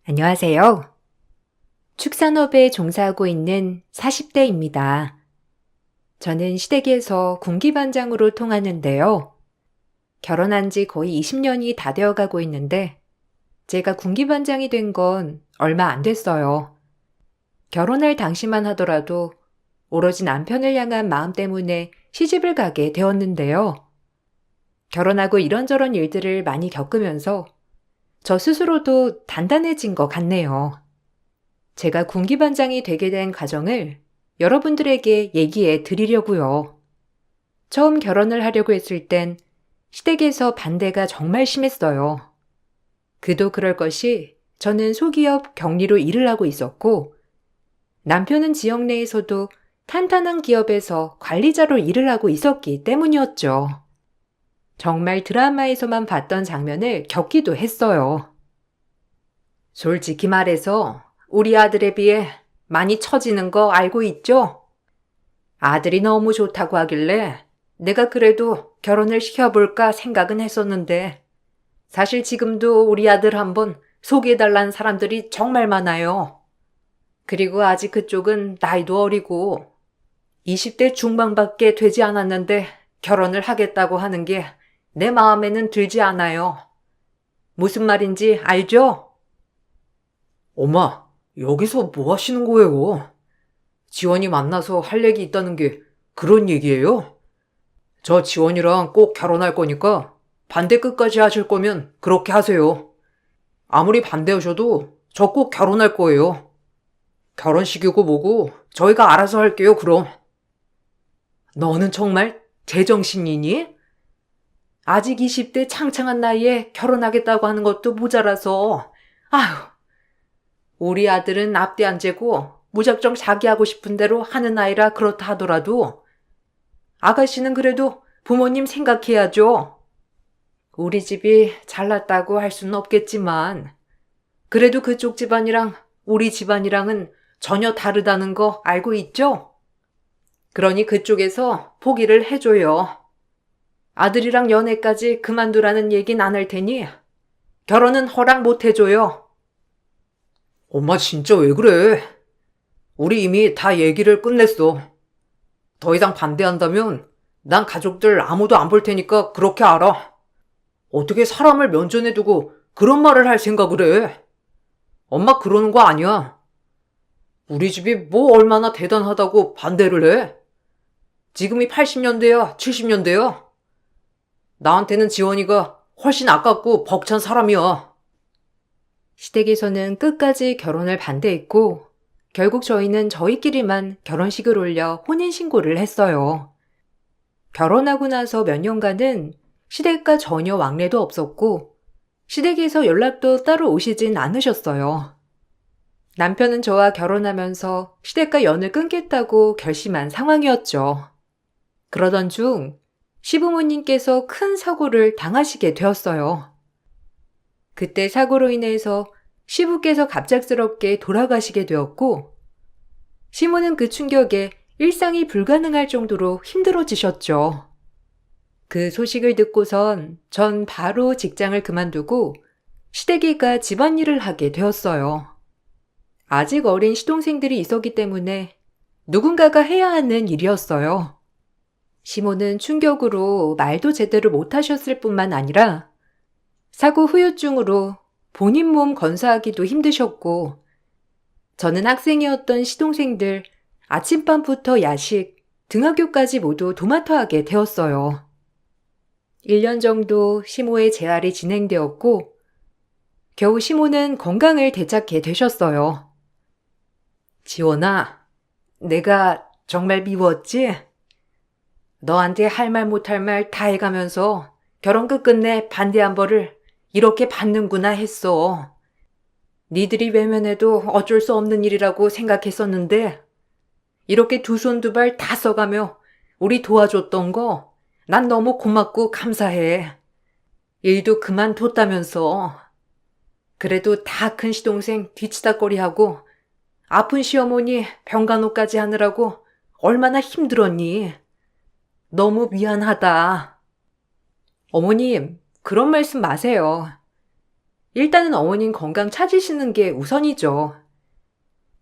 안녕하세요. 축산업에 종사하고 있는 40대입니다. 저는 시댁에서 군기반장으로 통하는데요. 결혼한 지 거의 20년이 다 되어 가고 있는데 제가 군기반장이 된 건 얼마 안 됐어요. 결혼할 당시만 하더라도 오로지 남편을 향한 마음 때문에 시집을 가게 되었는데요. 결혼하고 이런저런 일들을 많이 겪으면서 저 스스로도 단단해진 것 같네요. 제가 군기반장이 되게 된 과정을 여러분들에게 얘기해 드리려고요. 처음 결혼을 하려고 했을 땐 시댁에서 반대가 정말 심했어요. 그도 그럴 것이 저는 소기업 경리로 일을 하고 있었고 남편은 지역 내에서도 탄탄한 기업에서 관리자로 일을 하고 있었기 때문이었죠. 정말 드라마에서만 봤던 장면을 겪기도 했어요. 솔직히 말해서 우리 아들에 비해 많이 처지는 거 알고 있죠? 아들이 너무 좋다고 하길래 내가 그래도 결혼을 시켜볼까 생각은 했었는데 사실 지금도 우리 아들 한번 소개해달라는 사람들이 정말 많아요. 그리고 아직 그쪽은 나이도 어리고 20대 중반밖에 되지 않았는데 결혼을 하겠다고 하는 게 내 마음에는 들지 않아요. 무슨 말인지 알죠? 엄마, 여기서 뭐 하시는 거예요? 지원이 만나서 할 얘기 있다는 게 그런 얘기예요? 저 지원이랑 꼭 결혼할 거니까 반대 끝까지 하실 거면 그렇게 하세요. 아무리 반대하셔도 저 꼭 결혼할 거예요. 결혼식이고 뭐고 저희가 알아서 할게요, 그럼. 너는 정말 제정신이니? 아직 20대 창창한 나이에 결혼하겠다고 하는 것도 모자라서 아휴, 우리 아들은 앞뒤 안 재고 무작정 자기 하고 싶은 대로 하는 아이라 그렇다 하더라도 아가씨는 그래도 부모님 생각해야죠. 우리 집이 잘났다고 할 수는 없겠지만 그래도 그쪽 집안이랑 우리 집안이랑은 전혀 다르다는 거 알고 있죠? 그러니 그쪽에서 포기를 해줘요. 아들이랑 연애까지 그만두라는 얘긴 안 할 테니 결혼은 허락 못 해줘요. 엄마 진짜 왜 그래? 우리 이미 다 얘기를 끝냈어. 더 이상 반대한다면 난 가족들 아무도 안 볼 테니까 그렇게 알아. 어떻게 사람을 면전에 두고 그런 말을 할 생각을 해? 엄마 그러는 거 아니야. 우리 집이 뭐 얼마나 대단하다고 반대를 해? 지금이 80년대야, 70년대야? 나한테는 지원이가 훨씬 아깝고 벅찬 사람이야. 시댁에서는 끝까지 결혼을 반대했고 결국 저희는 저희끼리만 결혼식을 올려 혼인신고를 했어요. 결혼하고 나서 몇 년간은 시댁과 전혀 왕래도 없었고 시댁에서 연락도 따로 오시진 않으셨어요. 남편은 저와 결혼하면서 시댁과 연을 끊겠다고 결심한 상황이었죠. 그러던 중 시부모님께서 큰 사고를 당하시게 되었어요. 그때 사고로 인해서 시부께서 갑작스럽게 돌아가시게 되었고 시모는 그 충격에 일상이 불가능할 정도로 힘들어지셨죠. 그 소식을 듣고선 전 바로 직장을 그만두고 시댁이가 집안일을 하게 되었어요. 아직 어린 시동생들이 있었기 때문에 누군가가 해야 하는 일이었어요. 시모는 충격으로 말도 제대로 못하셨을 뿐만 아니라 사고 후유증으로 본인 몸 건사하기도 힘드셨고 저는 학생이었던 시동생들 아침밤부터 야식, 등하교까지 모두 도맡아 하게 되었어요. 1년 정도 시모의 재활이 진행되었고 겨우 시모는 건강을 되찾게 되셨어요. 지원아, 내가 정말 미웠지? 너한테 할 말 못할 말 다 해가면서 결혼 끝끝내 반대한 벌을 이렇게 받는구나 했어. 니들이 외면해도 어쩔 수 없는 일이라고 생각했었는데 이렇게 두 손 두 발 다 써가며 우리 도와줬던 거 난 너무 고맙고 감사해. 일도 그만뒀다면서. 그래도 다 큰 시동생 뒤치다꺼리하고 아픈 시어머니 병간호까지 하느라고 얼마나 힘들었니? 너무 미안하다. 어머님, 그런 말씀 마세요. 일단은 어머님 건강 찾으시는 게 우선이죠.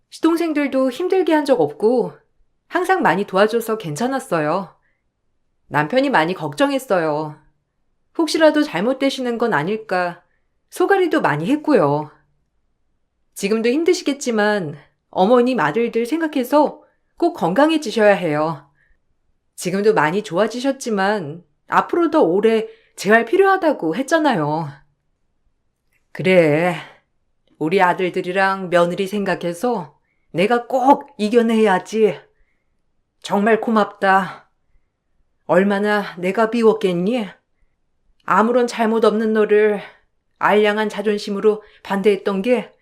시동생들도 힘들게 한 적 없고 항상 많이 도와줘서 괜찮았어요. 남편이 많이 걱정했어요. 혹시라도 잘못되시는 건 아닐까 소가리도 많이 했고요. 지금도 힘드시겠지만 어머님 아들들 생각해서 꼭 건강해지셔야 해요. 지금도 많이 좋아지셨지만 앞으로 더 오래 재활 필요하다고 했잖아요. 그래, 우리 아들들이랑 며느리 생각해서 내가 꼭 이겨내야지. 정말 고맙다. 얼마나 내가 비웠겠니? 아무런 잘못 없는 너를 알량한 자존심으로 반대했던 게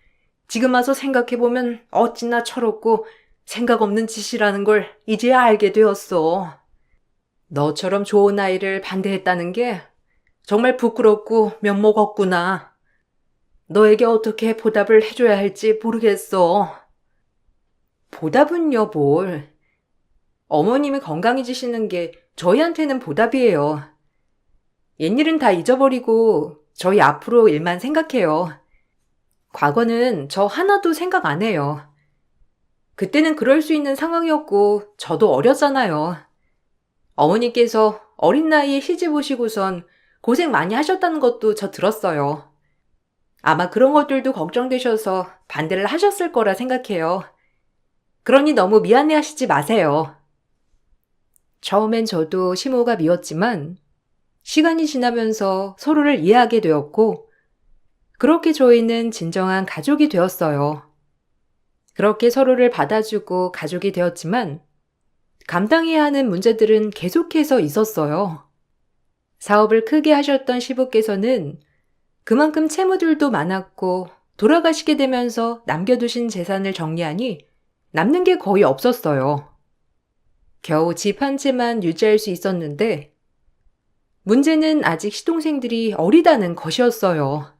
지금 와서 생각해보면 어찌나 철없고 생각 없는 짓이라는 걸 이제야 알게 되었어. 너처럼 좋은 아이를 반대했다는 게 정말 부끄럽고 면목 없구나. 너에게 어떻게 보답을 해줘야 할지 모르겠어. 보답은요, 뭘. 어머님이 건강해지시는 게 저희한테는 보답이에요. 옛일은 다 잊어버리고 저희 앞으로 일만 생각해요. 과거는 저 하나도 생각 안 해요. 그때는 그럴 수 있는 상황이었고 저도 어렸잖아요. 어머니께서 어린 나이에 시집 오시고선 고생 많이 하셨다는 것도 저 들었어요. 아마 그런 것들도 걱정되셔서 반대를 하셨을 거라 생각해요. 그러니 너무 미안해 하시지 마세요. 처음엔 저도 시모가 미웠지만 시간이 지나면서 서로를 이해하게 되었고 그렇게 저희는 진정한 가족이 되었어요. 그렇게 서로를 받아주고 가족이 되었지만 감당해야 하는 문제들은 계속해서 있었어요. 사업을 크게 하셨던 시부께서는 그만큼 채무들도 많았고 돌아가시게 되면서 남겨두신 재산을 정리하니 남는 게 거의 없었어요. 겨우 집 한 채만 유지할 수 있었는데 문제는 아직 시동생들이 어리다는 것이었어요.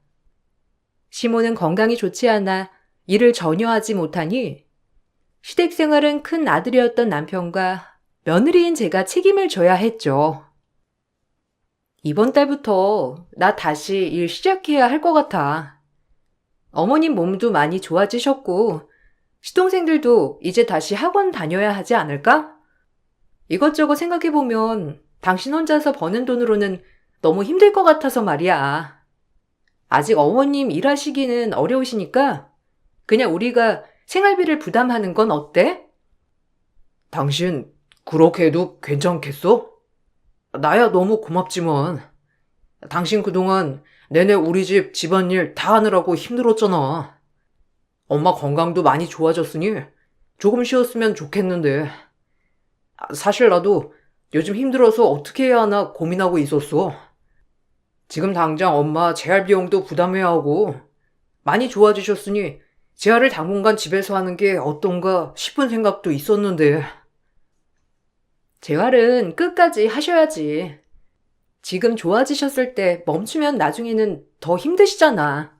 시모는 건강이 좋지 않아 일을 전혀 하지 못하니 시댁 생활은 큰 아들이었던 남편과 며느리인 제가 책임을 져야 했죠. 이번 달부터 나 다시 일 시작해야 할 것 같아. 어머님 몸도 많이 좋아지셨고 시동생들도 이제 다시 학원 다녀야 하지 않을까? 이것저것 생각해보면 당신 혼자서 버는 돈으로는 너무 힘들 것 같아서 말이야. 아직 어머님 일하시기는 어려우시니까 그냥 우리가 생활비를 부담하는 건 어때? 당신 그렇게 해도 괜찮겠어? 나야 너무 고맙지만 당신 그동안 내내 우리 집 집안일 다 하느라고 힘들었잖아. 엄마 건강도 많이 좋아졌으니 조금 쉬었으면 좋겠는데 사실 나도 요즘 힘들어서 어떻게 해야 하나 고민하고 있었어. 지금 당장 엄마 재활 비용도 부담해야 하고 많이 좋아지셨으니 재활을 당분간 집에서 하는 게 어떤가 싶은 생각도 있었는데 재활은 끝까지 하셔야지. 지금 좋아지셨을 때 멈추면 나중에는 더 힘드시잖아.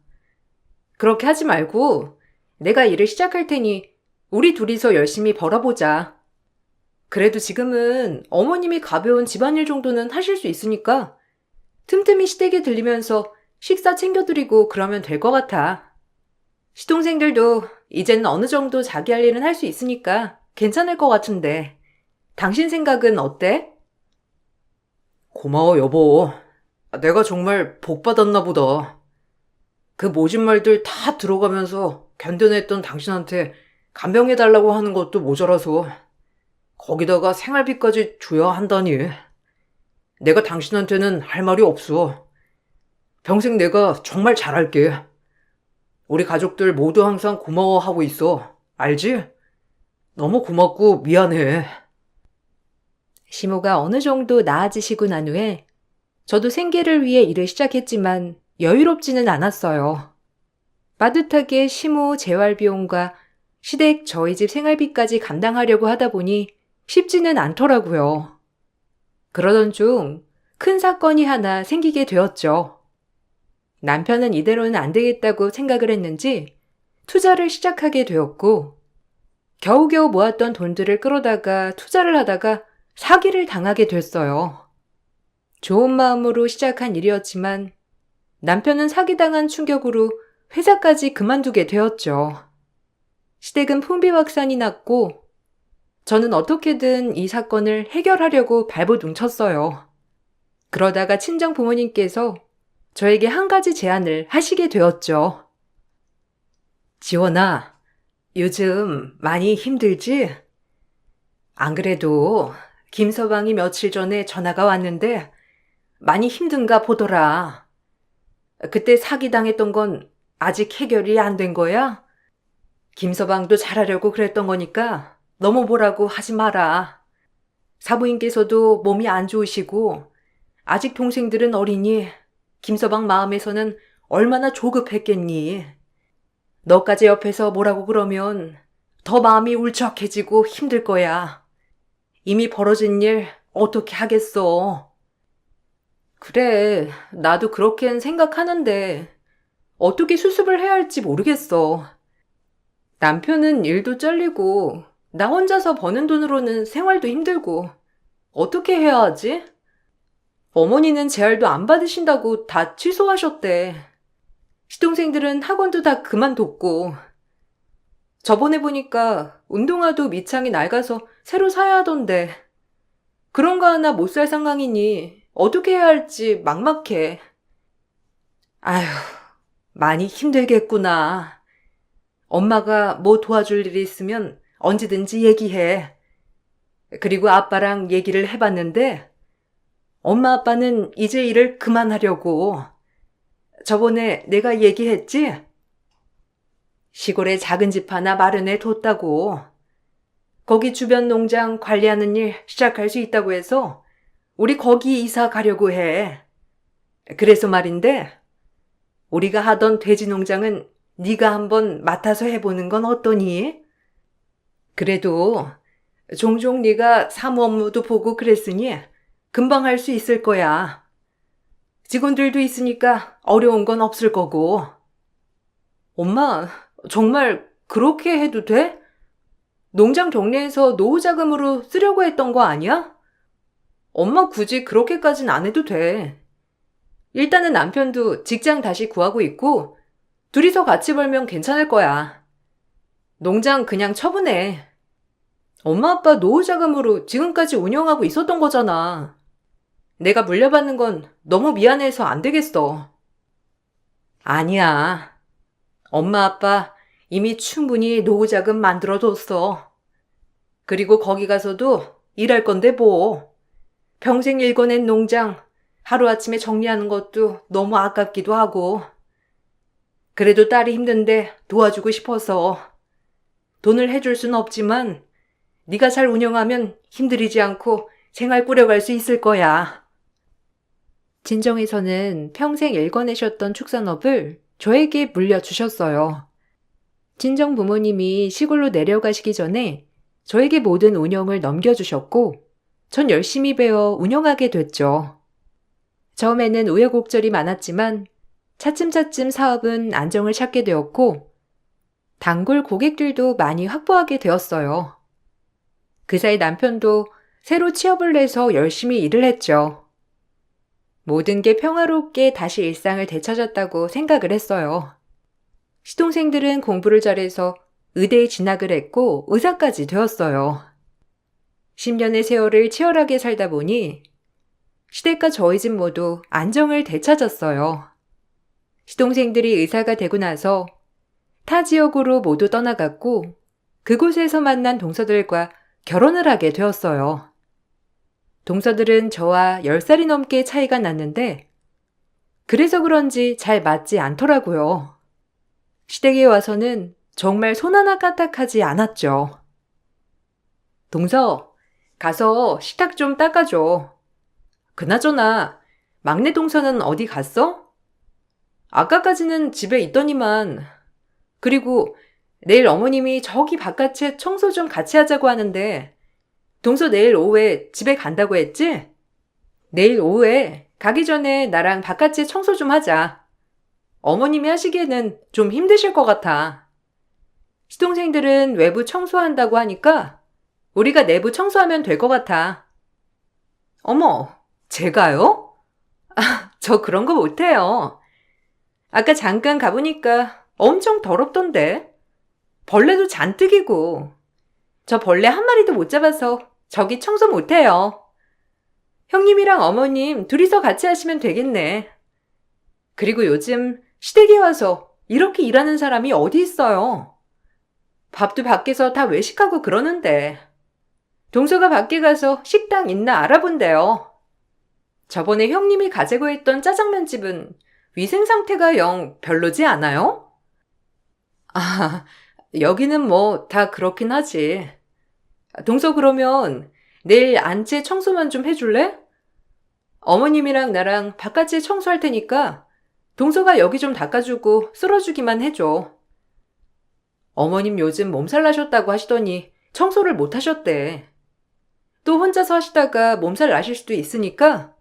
그렇게 하지 말고 내가 일을 시작할 테니 우리 둘이서 열심히 벌어보자. 그래도 지금은 어머님이 가벼운 집안일 정도는 하실 수 있으니까 틈틈이 시댁에 들리면서 식사 챙겨드리고 그러면 될 것 같아. 시동생들도 이제는 어느 정도 자기 할 일은 할 수 있으니까 괜찮을 것 같은데 당신 생각은 어때? 고마워 여보. 내가 정말 복 받았나 보다. 그 모진 말들 다 들어가면서 견뎌냈던 당신한테 간병해달라고 하는 것도 모자라서 거기다가 생활비까지 줘야 한다니. 내가 당신한테는 할 말이 없어. 평생 내가 정말 잘할게. 우리 가족들 모두 항상 고마워하고 있어. 알지? 너무 고맙고 미안해. 시모가 어느 정도 나아지시고 난 후에 저도 생계를 위해 일을 시작했지만 여유롭지는 않았어요. 빠듯하게 시모 재활 비용과 시댁 저희 집 생활비까지 감당하려고 하다 보니 쉽지는 않더라고요. 그러던 중 큰 사건이 하나 생기게 되었죠. 남편은 이대로는 안 되겠다고 생각을 했는지 투자를 시작하게 되었고 겨우겨우 모았던 돈들을 끌어다가 투자를 하다가 사기를 당하게 됐어요. 좋은 마음으로 시작한 일이었지만 남편은 사기당한 충격으로 회사까지 그만두게 되었죠. 시댁은 풍비박산이 났고 저는 어떻게든 이 사건을 해결하려고 발버둥쳤어요. 그러다가 친정 부모님께서 저에게 한 가지 제안을 하시게 되었죠. 지원아, 요즘 많이 힘들지? 안 그래도 김서방이 며칠 전에 전화가 왔는데 많이 힘든가 보더라. 그때 사기당했던 건 아직 해결이 안 된 거야? 김서방도 잘하려고 그랬던 거니까 너무 뭐라고 하지 마라. 사부인께서도 몸이 안 좋으시고 아직 동생들은 어리니 김서방 마음에서는 얼마나 조급했겠니. 너까지 옆에서 뭐라고 그러면 더 마음이 울적해지고 힘들 거야. 이미 벌어진 일 어떻게 하겠어. 그래, 나도 그렇게는 생각하는데 어떻게 수습을 해야 할지 모르겠어. 남편은 일도 잘리고 나 혼자서 버는 돈으로는 생활도 힘들고 어떻게 해야 하지? 어머니는 재활도 안 받으신다고 다 취소하셨대. 시동생들은 학원도 다 그만뒀고 저번에 보니까 운동화도 밑창이 낡아서 새로 사야 하던데 그런 거 하나 못 살 상황이니 어떻게 해야 할지 막막해. 아휴, 많이 힘들겠구나. 엄마가 뭐 도와줄 일이 있으면 언제든지 얘기해. 그리고 아빠랑 얘기를 해봤는데 엄마 아빠는 이제 일을 그만하려고. 저번에 내가 얘기했지? 시골에 작은 집 하나 마련해 뒀다고. 거기 주변 농장 관리하는 일 시작할 수 있다고 해서 우리 거기 이사 가려고 해. 그래서 말인데 우리가 하던 돼지 농장은 네가 한번 맡아서 해보는 건 어떠니? 그래도 종종 네가 사무 업무도 보고 그랬으니 금방 할 수 있을 거야. 직원들도 있으니까 어려운 건 없을 거고. 엄마, 정말 그렇게 해도 돼? 농장 정리해서 노후 자금으로 쓰려고 했던 거 아니야? 엄마 굳이 그렇게까진 안 해도 돼. 일단은 남편도 직장 다시 구하고 있고 둘이서 같이 벌면 괜찮을 거야. 농장 그냥 처분해. 엄마 아빠 노후 자금으로 지금까지 운영하고 있었던 거잖아. 내가 물려받는 건 너무 미안해서 안 되겠어. 아니야. 엄마 아빠 이미 충분히 노후 자금 만들어뒀어. 그리고 거기 가서도 일할 건데 뭐. 평생 일궈낸 농장 하루아침에 정리하는 것도 너무 아깝기도 하고. 그래도 딸이 힘든데 도와주고 싶어서. 돈을 해줄 순 없지만 네가 잘 운영하면 힘들이지 않고 생활 꾸려갈 수 있을 거야. 친정에서는 평생 일궈내셨던 축산업을 저에게 물려주셨어요. 친정 부모님이 시골로 내려가시기 전에 저에게 모든 운영을 넘겨주셨고 전 열심히 배워 운영하게 됐죠. 처음에는 우여곡절이 많았지만 차츰차츰 사업은 안정을 찾게 되었고 단골 고객들도 많이 확보하게 되었어요. 그 사이 남편도 새로 취업을 해서 열심히 일을 했죠. 모든 게 평화롭게 다시 일상을 되찾았다고 생각을 했어요. 시동생들은 공부를 잘해서 의대에 진학을 했고 의사까지 되었어요. 10년의 세월을 치열하게 살다 보니 시댁과 저희 집 모두 안정을 되찾았어요. 시동생들이 의사가 되고 나서 타 지역으로 모두 떠나갔고 그곳에서 만난 동서들과 결혼을 하게 되었어요. 동서들은 저와 10살이 넘게 차이가 났는데 그래서 그런지 잘 맞지 않더라고요. 시댁에 와서는 정말 손 하나 까딱하지 않았죠. 동서, 가서 식탁 좀 닦아줘. 그나저나 막내 동서는 어디 갔어? 아까까지는 집에 있더니만. 그리고 내일 어머님이 저기 바깥에 청소 좀 같이 하자고 하는데 동서 내일 오후에 집에 간다고 했지? 내일 오후에 가기 전에 나랑 바깥에 청소 좀 하자. 어머님이 하시기에는 좀 힘드실 것 같아. 시동생들은 외부 청소한다고 하니까 우리가 내부 청소하면 될 것 같아. 어머, 제가요? 아, 저 그런 거 못해요. 아까 잠깐 가보니까 엄청 더럽던데. 벌레도 잔뜩이고. 저 벌레 한 마리도 못 잡아서 저기 청소 못해요. 형님이랑 어머님 둘이서 같이 하시면 되겠네. 그리고 요즘 시댁에 와서 이렇게 일하는 사람이 어디 있어요? 밥도 밖에서 다 외식하고 그러는데. 동서가 밖에 가서 식당 있나 알아본대요. 저번에 형님이 가자고 했던 짜장면 집은 위생 상태가 영 별로지 않아요? 아, 여기는 뭐 다 그렇긴 하지. 동서 그러면 내일 안채 청소만 좀 해줄래? 어머님이랑 나랑 바깥에 청소할 테니까 동서가 여기 좀 닦아주고 쓸어주기만 해줘. 어머님 요즘 몸살 나셨다고 하시더니 청소를 못 하셨대. 또 혼자서 하시다가 몸살 나실 수도 있으니까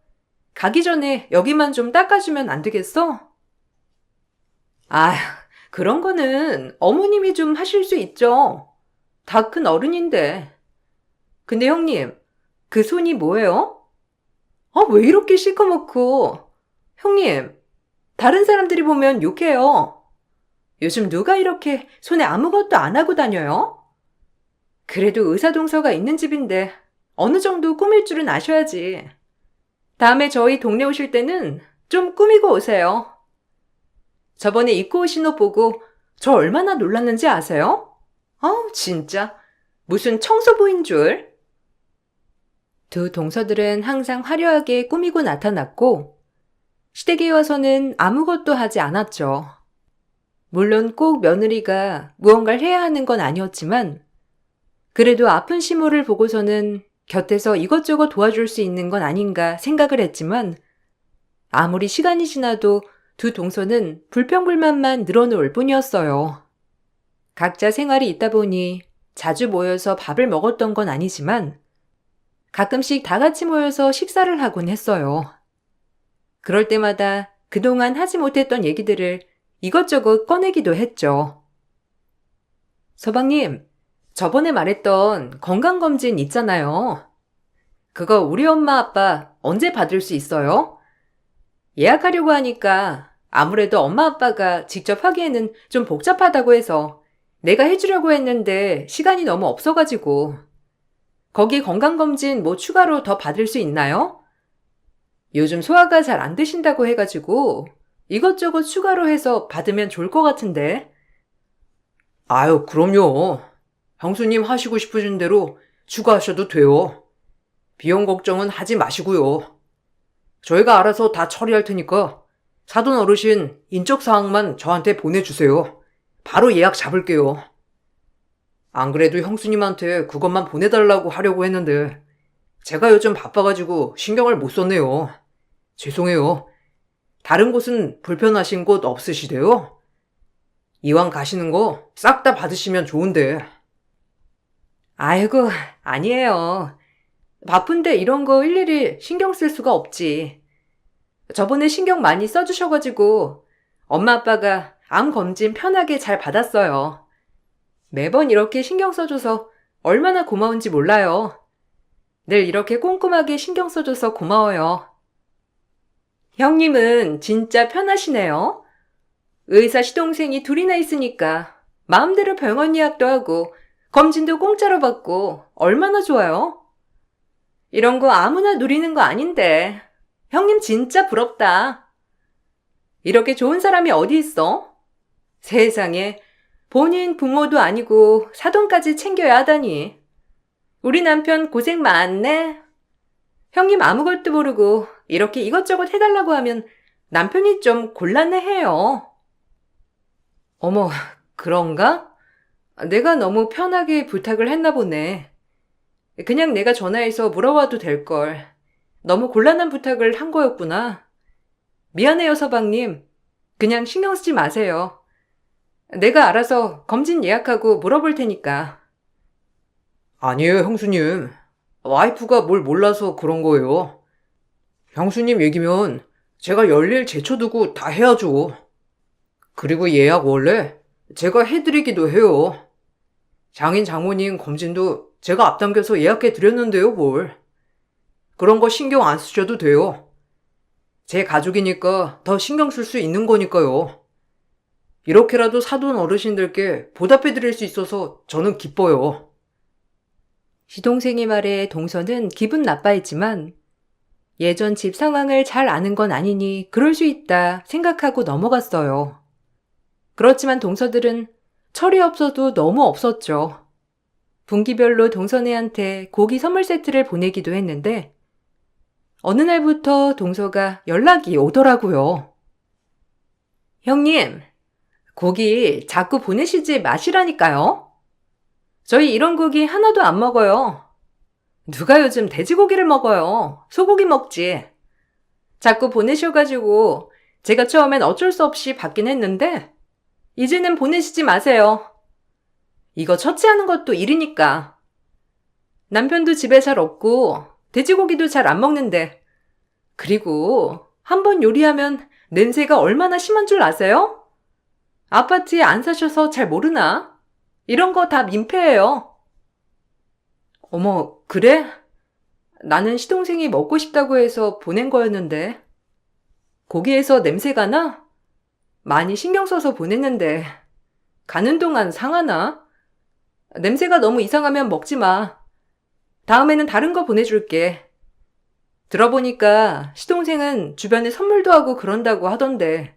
가기 전에 여기만 좀 닦아주면 안 되겠어? 아, 그런 거는 어머님이 좀 하실 수 있죠. 다 큰 어른인데. 근데 형님, 그 손이 뭐예요? 아, 왜 이렇게 시커멓고. 형님, 다른 사람들이 보면 욕해요. 요즘 누가 이렇게 손에 아무것도 안 하고 다녀요? 그래도 의사동서가 있는 집인데 어느 정도 꾸밀 줄은 아셔야지. 다음에 저희 동네 오실 때는 좀 꾸미고 오세요. 저번에 입고 오신 옷 보고 저 얼마나 놀랐는지 아세요? 아우, 진짜. 무슨 청소부인 줄. 두 동서들은 항상 화려하게 꾸미고 나타났고 시댁에 와서는 아무것도 하지 않았죠. 물론 꼭 며느리가 무언가를 해야 하는 건 아니었지만 그래도 아픈 시모를 보고서는 곁에서 이것저것 도와줄 수 있는 건 아닌가 생각을 했지만 아무리 시간이 지나도 두 동서는 불평불만만 늘어놓을 뿐이었어요. 각자 생활이 있다 보니 자주 모여서 밥을 먹었던 건 아니지만 가끔씩 다 같이 모여서 식사를 하곤 했어요. 그럴 때마다 그동안 하지 못했던 얘기들을 이것저것 꺼내기도 했죠. 서방님, 저번에 말했던 건강검진 있잖아요. 그거 우리 엄마 아빠 언제 받을 수 있어요? 예약하려고 하니까 아무래도 엄마 아빠가 직접 하기에는 좀 복잡하다고 해서 내가 해주려고 했는데 시간이 너무 없어가지고. 거기 건강검진 뭐 추가로 더 받을 수 있나요? 요즘 소화가 잘 안 되신다고 해가지고 이것저것 추가로 해서 받으면 좋을 것 같은데. 아유, 그럼요. 형수님 하시고 싶으신 대로 추가하셔도 돼요. 비용 걱정은 하지 마시고요. 저희가 알아서 다 처리할 테니까 사돈 어르신 인적 사항만 저한테 보내주세요. 바로 예약 잡을게요. 안 그래도 형수님한테 그것만 보내달라고 하려고 했는데 제가 요즘 바빠가지고 신경을 못 썼네요. 죄송해요. 다른 곳은 불편하신 곳 없으시대요? 이왕 가시는 거 싹 다 받으시면 좋은데. 아이고, 아니에요. 바쁜데 이런 거 일일이 신경 쓸 수가 없지. 저번에 신경 많이 써주셔가지고 엄마 아빠가 암 검진 편하게 잘 받았어요. 매번 이렇게 신경 써줘서 얼마나 고마운지 몰라요. 늘 이렇게 꼼꼼하게 신경 써줘서 고마워요. 형님은 진짜 편하시네요. 의사 시동생이 둘이나 있으니까 마음대로 병원 예약도 하고 검진도 공짜로 받고 얼마나 좋아요? 이런 거 아무나 누리는 거 아닌데 형님 진짜 부럽다. 이렇게 좋은 사람이 어디 있어? 세상에 본인 부모도 아니고 사돈까지 챙겨야 하다니. 우리 남편 고생 많네. 형님 아무것도 모르고 이렇게 이것저것 해달라고 하면 남편이 좀 곤란해해요. 어머, 그런가? 내가 너무 편하게 부탁을 했나 보네. 그냥 내가 전화해서 물어봐도 될걸. 너무 곤란한 부탁을 한 거였구나. 미안해요, 서방님. 그냥 신경 쓰지 마세요. 내가 알아서 검진 예약하고 물어볼 테니까. 아니에요, 형수님. 와이프가 뭘 몰라서 그런 거예요. 형수님 얘기면 제가 열일 제쳐두고 다 해야죠. 그리고 예약 원래 제가 해드리기도 해요. 장인 장모님 검진도 제가 앞당겨서 예약해 드렸는데요, 뭘. 그런 거 신경 안 쓰셔도 돼요. 제 가족이니까 더 신경 쓸 수 있는 거니까요. 이렇게라도 사돈 어르신들께 보답해 드릴 수 있어서 저는 기뻐요. 시동생의 말에 동서는 기분 나빠했지만 예전 집 상황을 잘 아는 건 아니니 그럴 수 있다 생각하고 넘어갔어요. 그렇지만 동서들은 철이 없어도 너무 없었죠. 분기별로 동서네한테 고기 선물 세트를 보내기도 했는데 어느 날부터 동서가 연락이 오더라고요. 형님, 고기 자꾸 보내시지 마시라니까요. 저희 이런 고기 하나도 안 먹어요. 누가 요즘 돼지고기를 먹어요. 소고기 먹지. 자꾸 보내셔가지고 제가 처음엔 어쩔 수 없이 받긴 했는데 이제는 보내시지 마세요. 이거 처치하는 것도 일이니까. 남편도 집에 잘 없고 돼지고기도 잘 안 먹는데 그리고 한번 요리하면 냄새가 얼마나 심한 줄 아세요? 아파트에 안 사셔서 잘 모르나? 이런 거 다 민폐예요. 어머, 그래? 나는 시동생이 먹고 싶다고 해서 보낸 거였는데. 고기에서 냄새가 나? 많이 신경 써서 보냈는데. 가는 동안 상하나? 냄새가 너무 이상하면 먹지 마. 다음에는 다른 거 보내줄게. 들어보니까 시동생은 주변에 선물도 하고 그런다고 하던데.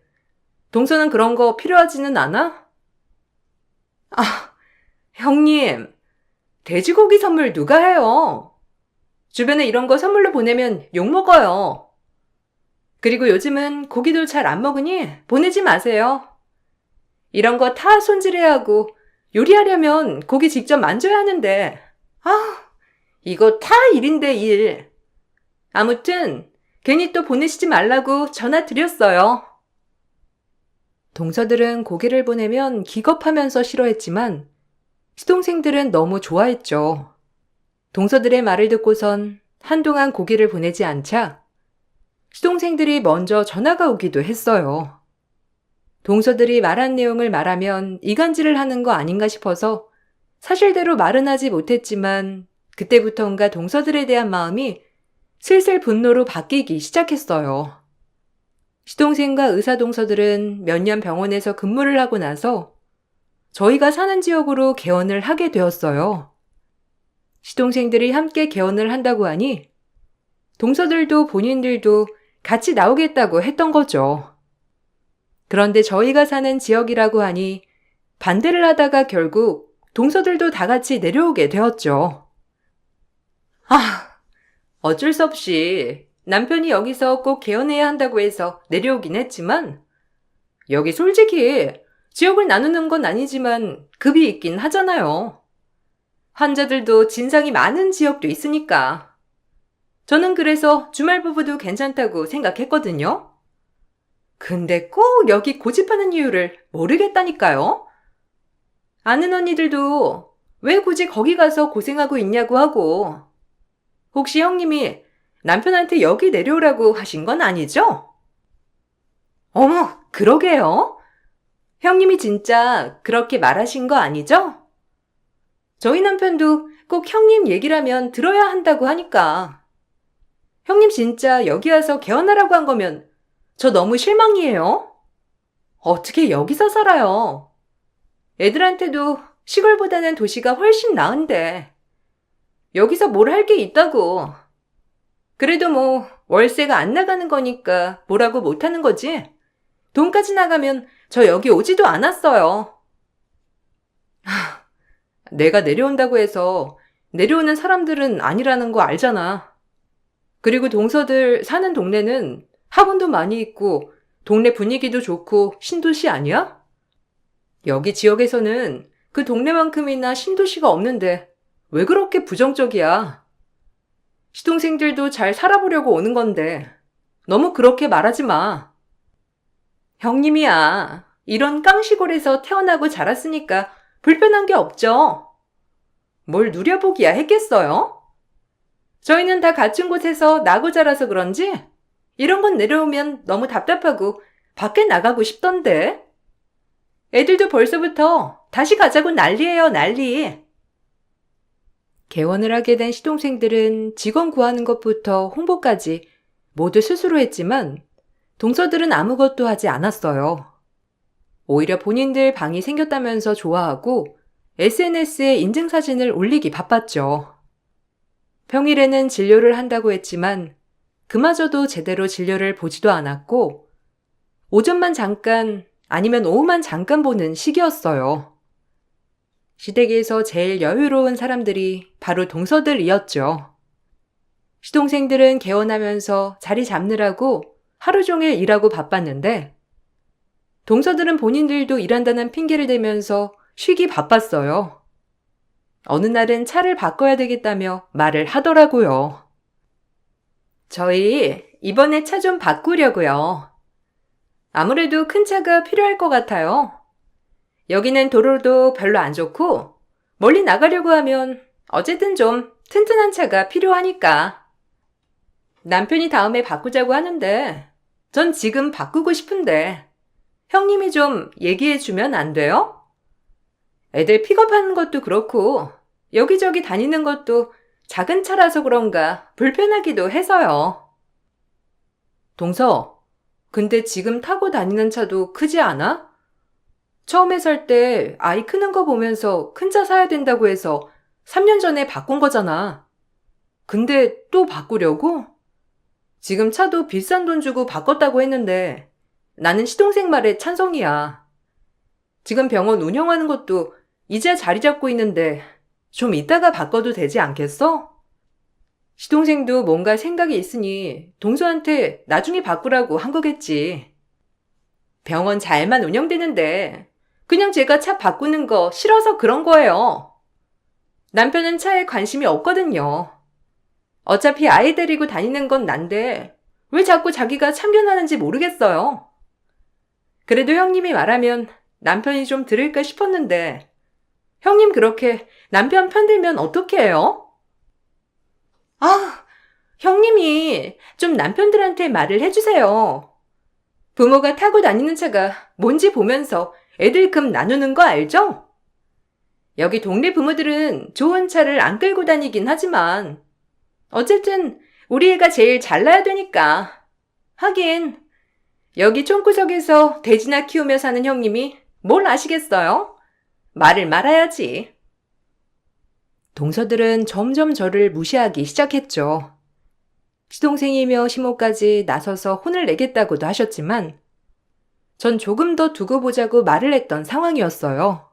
동서는 그런 거 필요하지는 않아? 아, 형님. 돼지고기 선물 누가 해요? 주변에 이런 거 선물로 보내면 욕먹어요. 그리고 요즘은 고기도 잘 안 먹으니 보내지 마세요. 이런 거 다 손질해야 하고 요리하려면 고기 직접 만져야 하는데 이거 다 일인데 일. 아무튼 괜히 또 보내시지 말라고 전화 드렸어요. 동서들은 고기를 보내면 기겁하면서 싫어했지만 시동생들은 너무 좋아했죠. 동서들의 말을 듣고선 한동안 고기를 보내지 않자 시동생들이 먼저 전화가 오기도 했어요. 동서들이 말한 내용을 말하면 이간질을 하는 거 아닌가 싶어서 사실대로 말은 하지 못했지만 그때부터인가 동서들에 대한 마음이 슬슬 분노로 바뀌기 시작했어요. 시동생과 의사동서들은 몇 년 병원에서 근무를 하고 나서 저희가 사는 지역으로 개원을 하게 되었어요. 시동생들이 함께 개원을 한다고 하니 동서들도 본인들도 같이 나오겠다고 했던 거죠. 그런데 저희가 사는 지역이라고 하니 반대를 하다가 결국 동서들도 다 같이 내려오게 되었죠. 어쩔 수 없이 남편이 여기서 꼭 개원해야 한다고 해서 내려오긴 했지만 여기 솔직히 지역을 나누는 건 아니지만 급이 있긴 하잖아요. 환자들도 진상이 많은 지역도 있으니까. 저는 그래서 주말 부부도 괜찮다고 생각했거든요. 근데 꼭 여기 고집하는 이유를 모르겠다니까요. 아는 언니들도 왜 굳이 거기 가서 고생하고 있냐고 하고 혹시 형님이 남편한테 여기 내려오라고 하신 건 아니죠? 어머, 그러게요. 형님이 진짜 그렇게 말하신 거 아니죠? 저희 남편도 꼭 형님 얘기라면 들어야 한다고 하니까. 형님 진짜 여기 와서 개원하라고 한 거면 저 너무 실망이에요. 어떻게 여기서 살아요? 애들한테도 시골보다는 도시가 훨씬 나은데. 여기서 뭘 할 게 있다고. 그래도 뭐 월세가 안 나가는 거니까 뭐라고 못하는 거지. 돈까지 나가면 저 여기 오지도 않았어요. 내가 내려온다고 해서 내려오는 사람들은 아니라는 거 알잖아. 그리고 동서들 사는 동네는 학원도 많이 있고 동네 분위기도 좋고 신도시 아니야? 여기 지역에서는 그 동네만큼이나 신도시가 없는데 왜 그렇게 부정적이야? 시동생들도 잘 살아보려고 오는 건데 너무 그렇게 말하지 마. 형님이야. 이런 깡시골에서 태어나고 자랐으니까 불편한 게 없죠. 뭘 누려보기야 했겠어요? 저희는 다 갖춘 곳에서 나고 자라서 그런지 이런 건 내려오면 너무 답답하고 밖에 나가고 싶던데. 애들도 벌써부터 다시 가자고 난리예요, 난리. 개원을 하게 된 시동생들은 직원 구하는 것부터 홍보까지 모두 스스로 했지만 동서들은 아무것도 하지 않았어요. 오히려 본인들 방이 생겼다면서 좋아하고 SNS에 인증사진을 올리기 바빴죠. 평일에는 진료를 한다고 했지만 그마저도 제대로 진료를 보지도 않았고 오전만 잠깐 아니면 오후만 잠깐 보는 시기였어요. 시댁에서 제일 여유로운 사람들이 바로 동서들이었죠. 시동생들은 개원하면서 자리 잡느라고 하루 종일 일하고 바빴는데 동서들은 본인들도 일한다는 핑계를 대면서 쉬기 바빴어요. 어느 날은 차를 바꿔야 되겠다며 말을 하더라고요. 저희 이번에 차 좀 바꾸려고요. 아무래도 큰 차가 필요할 것 같아요. 여기는 도로도 별로 안 좋고 멀리 나가려고 하면 어쨌든 좀 튼튼한 차가 필요하니까. 남편이 다음에 바꾸자고 하는데 전 지금 바꾸고 싶은데 형님이 좀 얘기해 주면 안 돼요? 애들 픽업하는 것도 그렇고 여기저기 다니는 것도 작은 차라서 그런가 불편하기도 해서요. 동서, 근데 지금 타고 다니는 차도 크지 않아? 처음에 살 때 아이 크는 거 보면서 큰 차 사야 된다고 해서 3년 전에 바꾼 거잖아. 근데 또 바꾸려고? 지금 차도 비싼 돈 주고 바꿨다고 했는데 나는 시동생 말에 찬성이야. 지금 병원 운영하는 것도 이제 자리 잡고 있는데 좀 이따가 바꿔도 되지 않겠어? 시동생도 뭔가 생각이 있으니 동서한테 나중에 바꾸라고 한 거겠지. 병원 잘만 운영되는데 그냥 제가 차 바꾸는 거 싫어서 그런 거예요. 남편은 차에 관심이 없거든요. 어차피 아이 데리고 다니는 건 난데 왜 자꾸 자기가 참견하는지 모르겠어요. 그래도 형님이 말하면 남편이 좀 들을까 싶었는데 형님 그렇게 남편 편들면 어떻게 해요? 아, 형님이 좀 남편들한테 말을 해주세요. 부모가 타고 다니는 차가 뭔지 보면서 애들 금 나누는 거 알죠? 여기 동네 부모들은 좋은 차를 안 끌고 다니긴 하지만 어쨌든 우리 애가 제일 잘나야 되니까. 하긴 여기 촌구석에서 돼지나 키우며 사는 형님이 뭘 아시겠어요? 말을 말아야지. 동서들은 점점 저를 무시하기 시작했죠. 시동생이며 시모까지 나서서 혼을 내겠다고도 하셨지만 전 조금 더 두고 보자고 말을 했던 상황이었어요.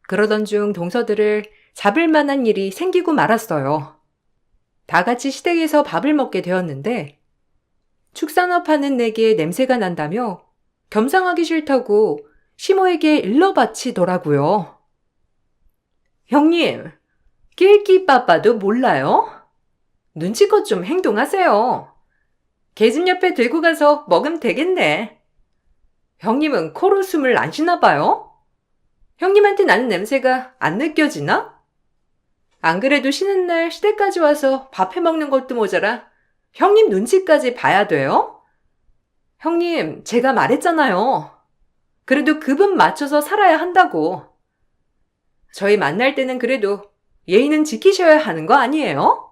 그러던 중 동서들을 잡을 만한 일이 생기고 말았어요. 다 같이 시댁에서 밥을 먹게 되었는데 축산업 하는 내게 냄새가 난다며 겸상하기 싫다고 시모에게 일러바치더라고요. 형님, 낄끼빠빠도 몰라요? 눈치껏 좀 행동하세요. 계집 옆에 들고 가서 먹으면 되겠네. 형님은 코로 숨을 안 쉬나 봐요? 형님한테 나는 냄새가 안 느껴지나? 안 그래도 쉬는 날 시댁까지 와서 밥 해먹는 것도 모자라 형님 눈치까지 봐야 돼요? 형님, 제가 말했잖아요. 그래도 급은 맞춰서 살아야 한다고. 저희 만날 때는 그래도 예의는 지키셔야 하는 거 아니에요?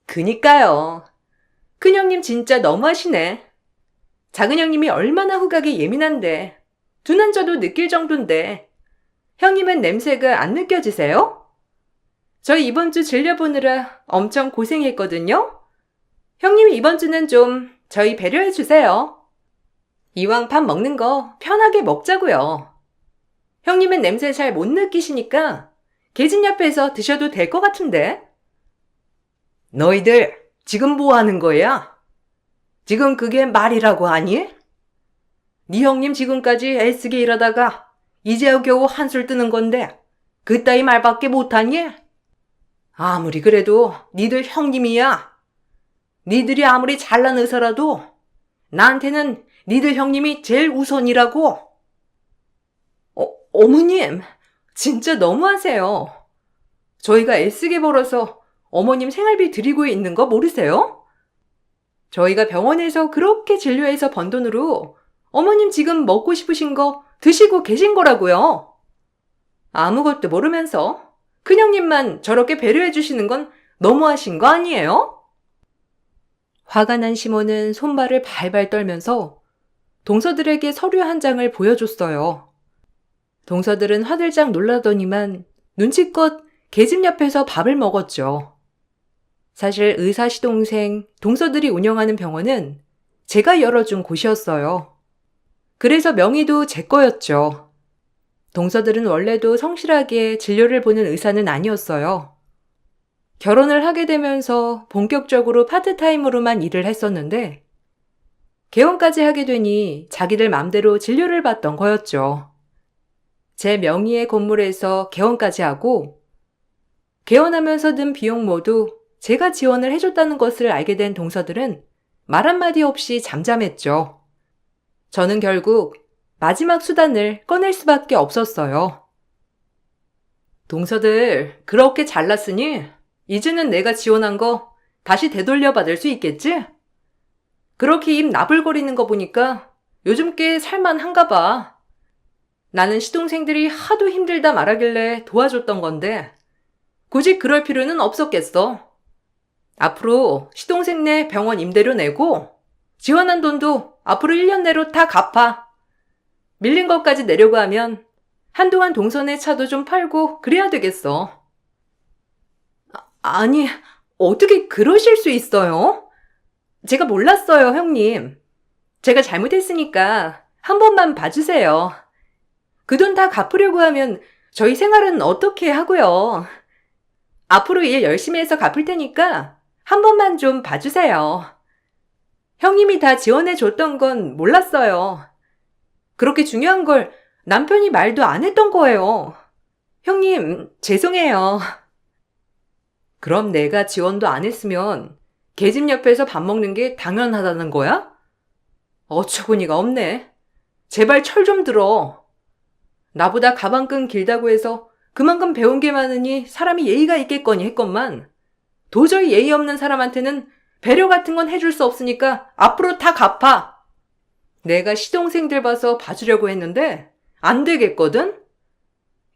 그니까요. 큰 형님 진짜 너무하시네. 작은 형님이 얼마나 후각이 예민한데 두 난자도 느낄 정도인데 형님은 냄새가 안 느껴지세요? 저희 이번 주 진료보느라 엄청 고생했거든요. 형님이 이번 주는 좀 저희 배려해 주세요. 이왕 밥 먹는 거 편하게 먹자고요. 형님은 냄새 잘 못 느끼시니까 계집 옆에서 드셔도 될 것 같은데. 너희들 지금 뭐 하는 거야? 지금 그게 말이라고 하니? 네 형님 지금까지 애쓰게 일하다가 이제야 겨우 한술 뜨는 건데 그따위 말밖에 못하니? 아무리 그래도 니들 형님이야. 니들이 아무리 잘난 의사라도 나한테는 니들 형님이 제일 우선이라고. 어머님, 진짜 너무하세요. 저희가 애쓰게 벌어서 어머님 생활비 드리고 있는 거 모르세요? 저희가 병원에서 그렇게 진료해서 번 돈으로 어머님 지금 먹고 싶으신 거 드시고 계신 거라고요. 아무것도 모르면서 큰형님만 저렇게 배려해 주시는 건 너무하신 거 아니에요? 화가 난 시몬은 손발을 발발 떨면서 동서들에게 서류 한 장을 보여줬어요. 동서들은 화들짝 놀라더니만 눈치껏 계집 옆에서 밥을 먹었죠. 사실 의사 시동생 동서들이 운영하는 병원은 제가 열어준 곳이었어요. 그래서 명의도 제 거였죠. 동서들은 원래도 성실하게 진료를 보는 의사는 아니었어요. 결혼을 하게 되면서 본격적으로 파트타임으로만 일을 했었는데 개원까지 하게 되니 자기들 맘대로 진료를 받던 거였죠. 제 명의의 건물에서 개원까지 하고 개원하면서 든 비용 모두 제가 지원을 해줬다는 것을 알게 된 동서들은 말 한마디 없이 잠잠했죠. 저는 결국 마지막 수단을 꺼낼 수밖에 없었어요. 동서들, 그렇게 잘났으니 이제는 내가 지원한 거 다시 되돌려 받을 수 있겠지? 그렇게 입 나불거리는 거 보니까 요즘 꽤 살만한가 봐. 나는 시동생들이 하도 힘들다 말하길래 도와줬던 건데 굳이 그럴 필요는 없었겠어. 앞으로 시동생네 병원 임대료 내고 지원한 돈도 앞으로 1년 내로 다 갚아. 밀린 것까지 내려고 하면 한동안 동선의 차도 좀 팔고 그래야 되겠어. 아니, 어떻게 그러실 수 있어요? 제가 몰랐어요, 형님. 제가 잘못했으니까 한 번만 봐주세요. 그 돈 다 갚으려고 하면 저희 생활은 어떻게 하고요. 앞으로 일 열심히 해서 갚을 테니까 한 번만 좀 봐주세요. 형님이 다 지원해줬던 건 몰랐어요. 그렇게 중요한 걸 남편이 말도 안 했던 거예요. 형님, 죄송해요. 그럼 내가 지원도 안 했으면 계집 옆에서 밥 먹는 게 당연하다는 거야? 어처구니가 없네. 제발 철 좀 들어. 나보다 가방끈 길다고 해서 그만큼 배운 게 많으니 사람이 예의가 있겠거니 했건만 도저히 예의 없는 사람한테는 배려 같은 건 해줄 수 없으니까 앞으로 다 갚아. 내가 시동생들 봐서 봐주려고 했는데 안 되겠거든?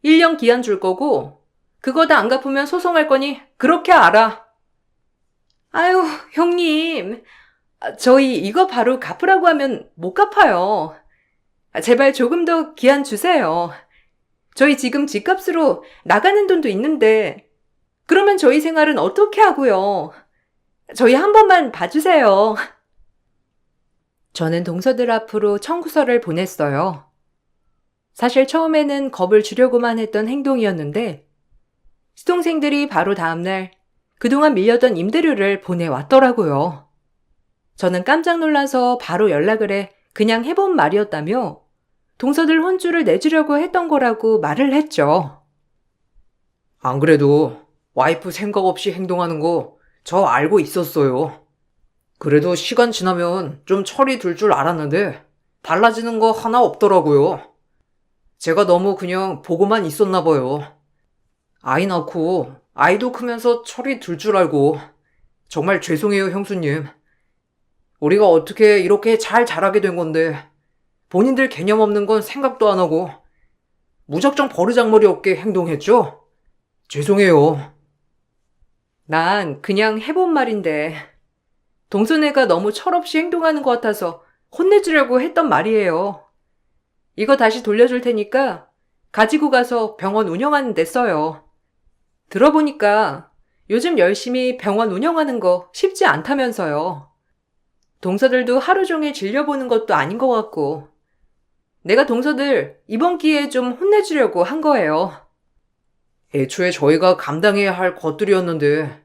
1년 기한 줄 거고 그거 다 안 갚으면 소송할 거니 그렇게 알아. 아유, 형님. 저희 이거 바로 갚으라고 하면 못 갚아요. 제발 조금 더 기한 주세요. 저희 지금 집값으로 나가는 돈도 있는데 그러면 저희 생활은 어떻게 하고요? 저희 한 번만 봐주세요. 저는 동서들 앞으로 청구서를 보냈어요. 사실 처음에는 겁을 주려고만 했던 행동이었는데 시동생들이 바로 다음날 그동안 밀려던 임대료를 보내왔더라고요. 저는 깜짝 놀라서 바로 연락을 해 그냥 해본 말이었다며 동서들 혼주를 내주려고 했던 거라고 말을 했죠. 안 그래도 와이프 생각 없이 행동하는 거 저 알고 있었어요. 그래도 시간 지나면 좀 철이 들 줄 알았는데 달라지는 거 하나 없더라고요. 제가 너무 그냥 보고만 있었나 봐요. 아이 낳고 아이도 크면서 철이 들 줄 알고 정말 죄송해요, 형수님. 우리가 어떻게 이렇게 잘 자라게 된 건데 본인들 개념 없는 건 생각도 안 하고 무작정 버르장머리 없게 행동했죠? 죄송해요. 난 그냥 해본 말인데 동서네가 너무 철없이 행동하는 것 같아서 혼내주려고 했던 말이에요. 이거 다시 돌려줄 테니까 가지고 가서 병원 운영하는 데 써요. 들어보니까 요즘 열심히 병원 운영하는 거 쉽지 않다면서요. 동서들도 하루 종일 진료보는 것도 아닌 것 같고 내가 동서들 이번 기회에 좀 혼내주려고 한 거예요. 애초에 저희가 감당해야 할 것들이었는데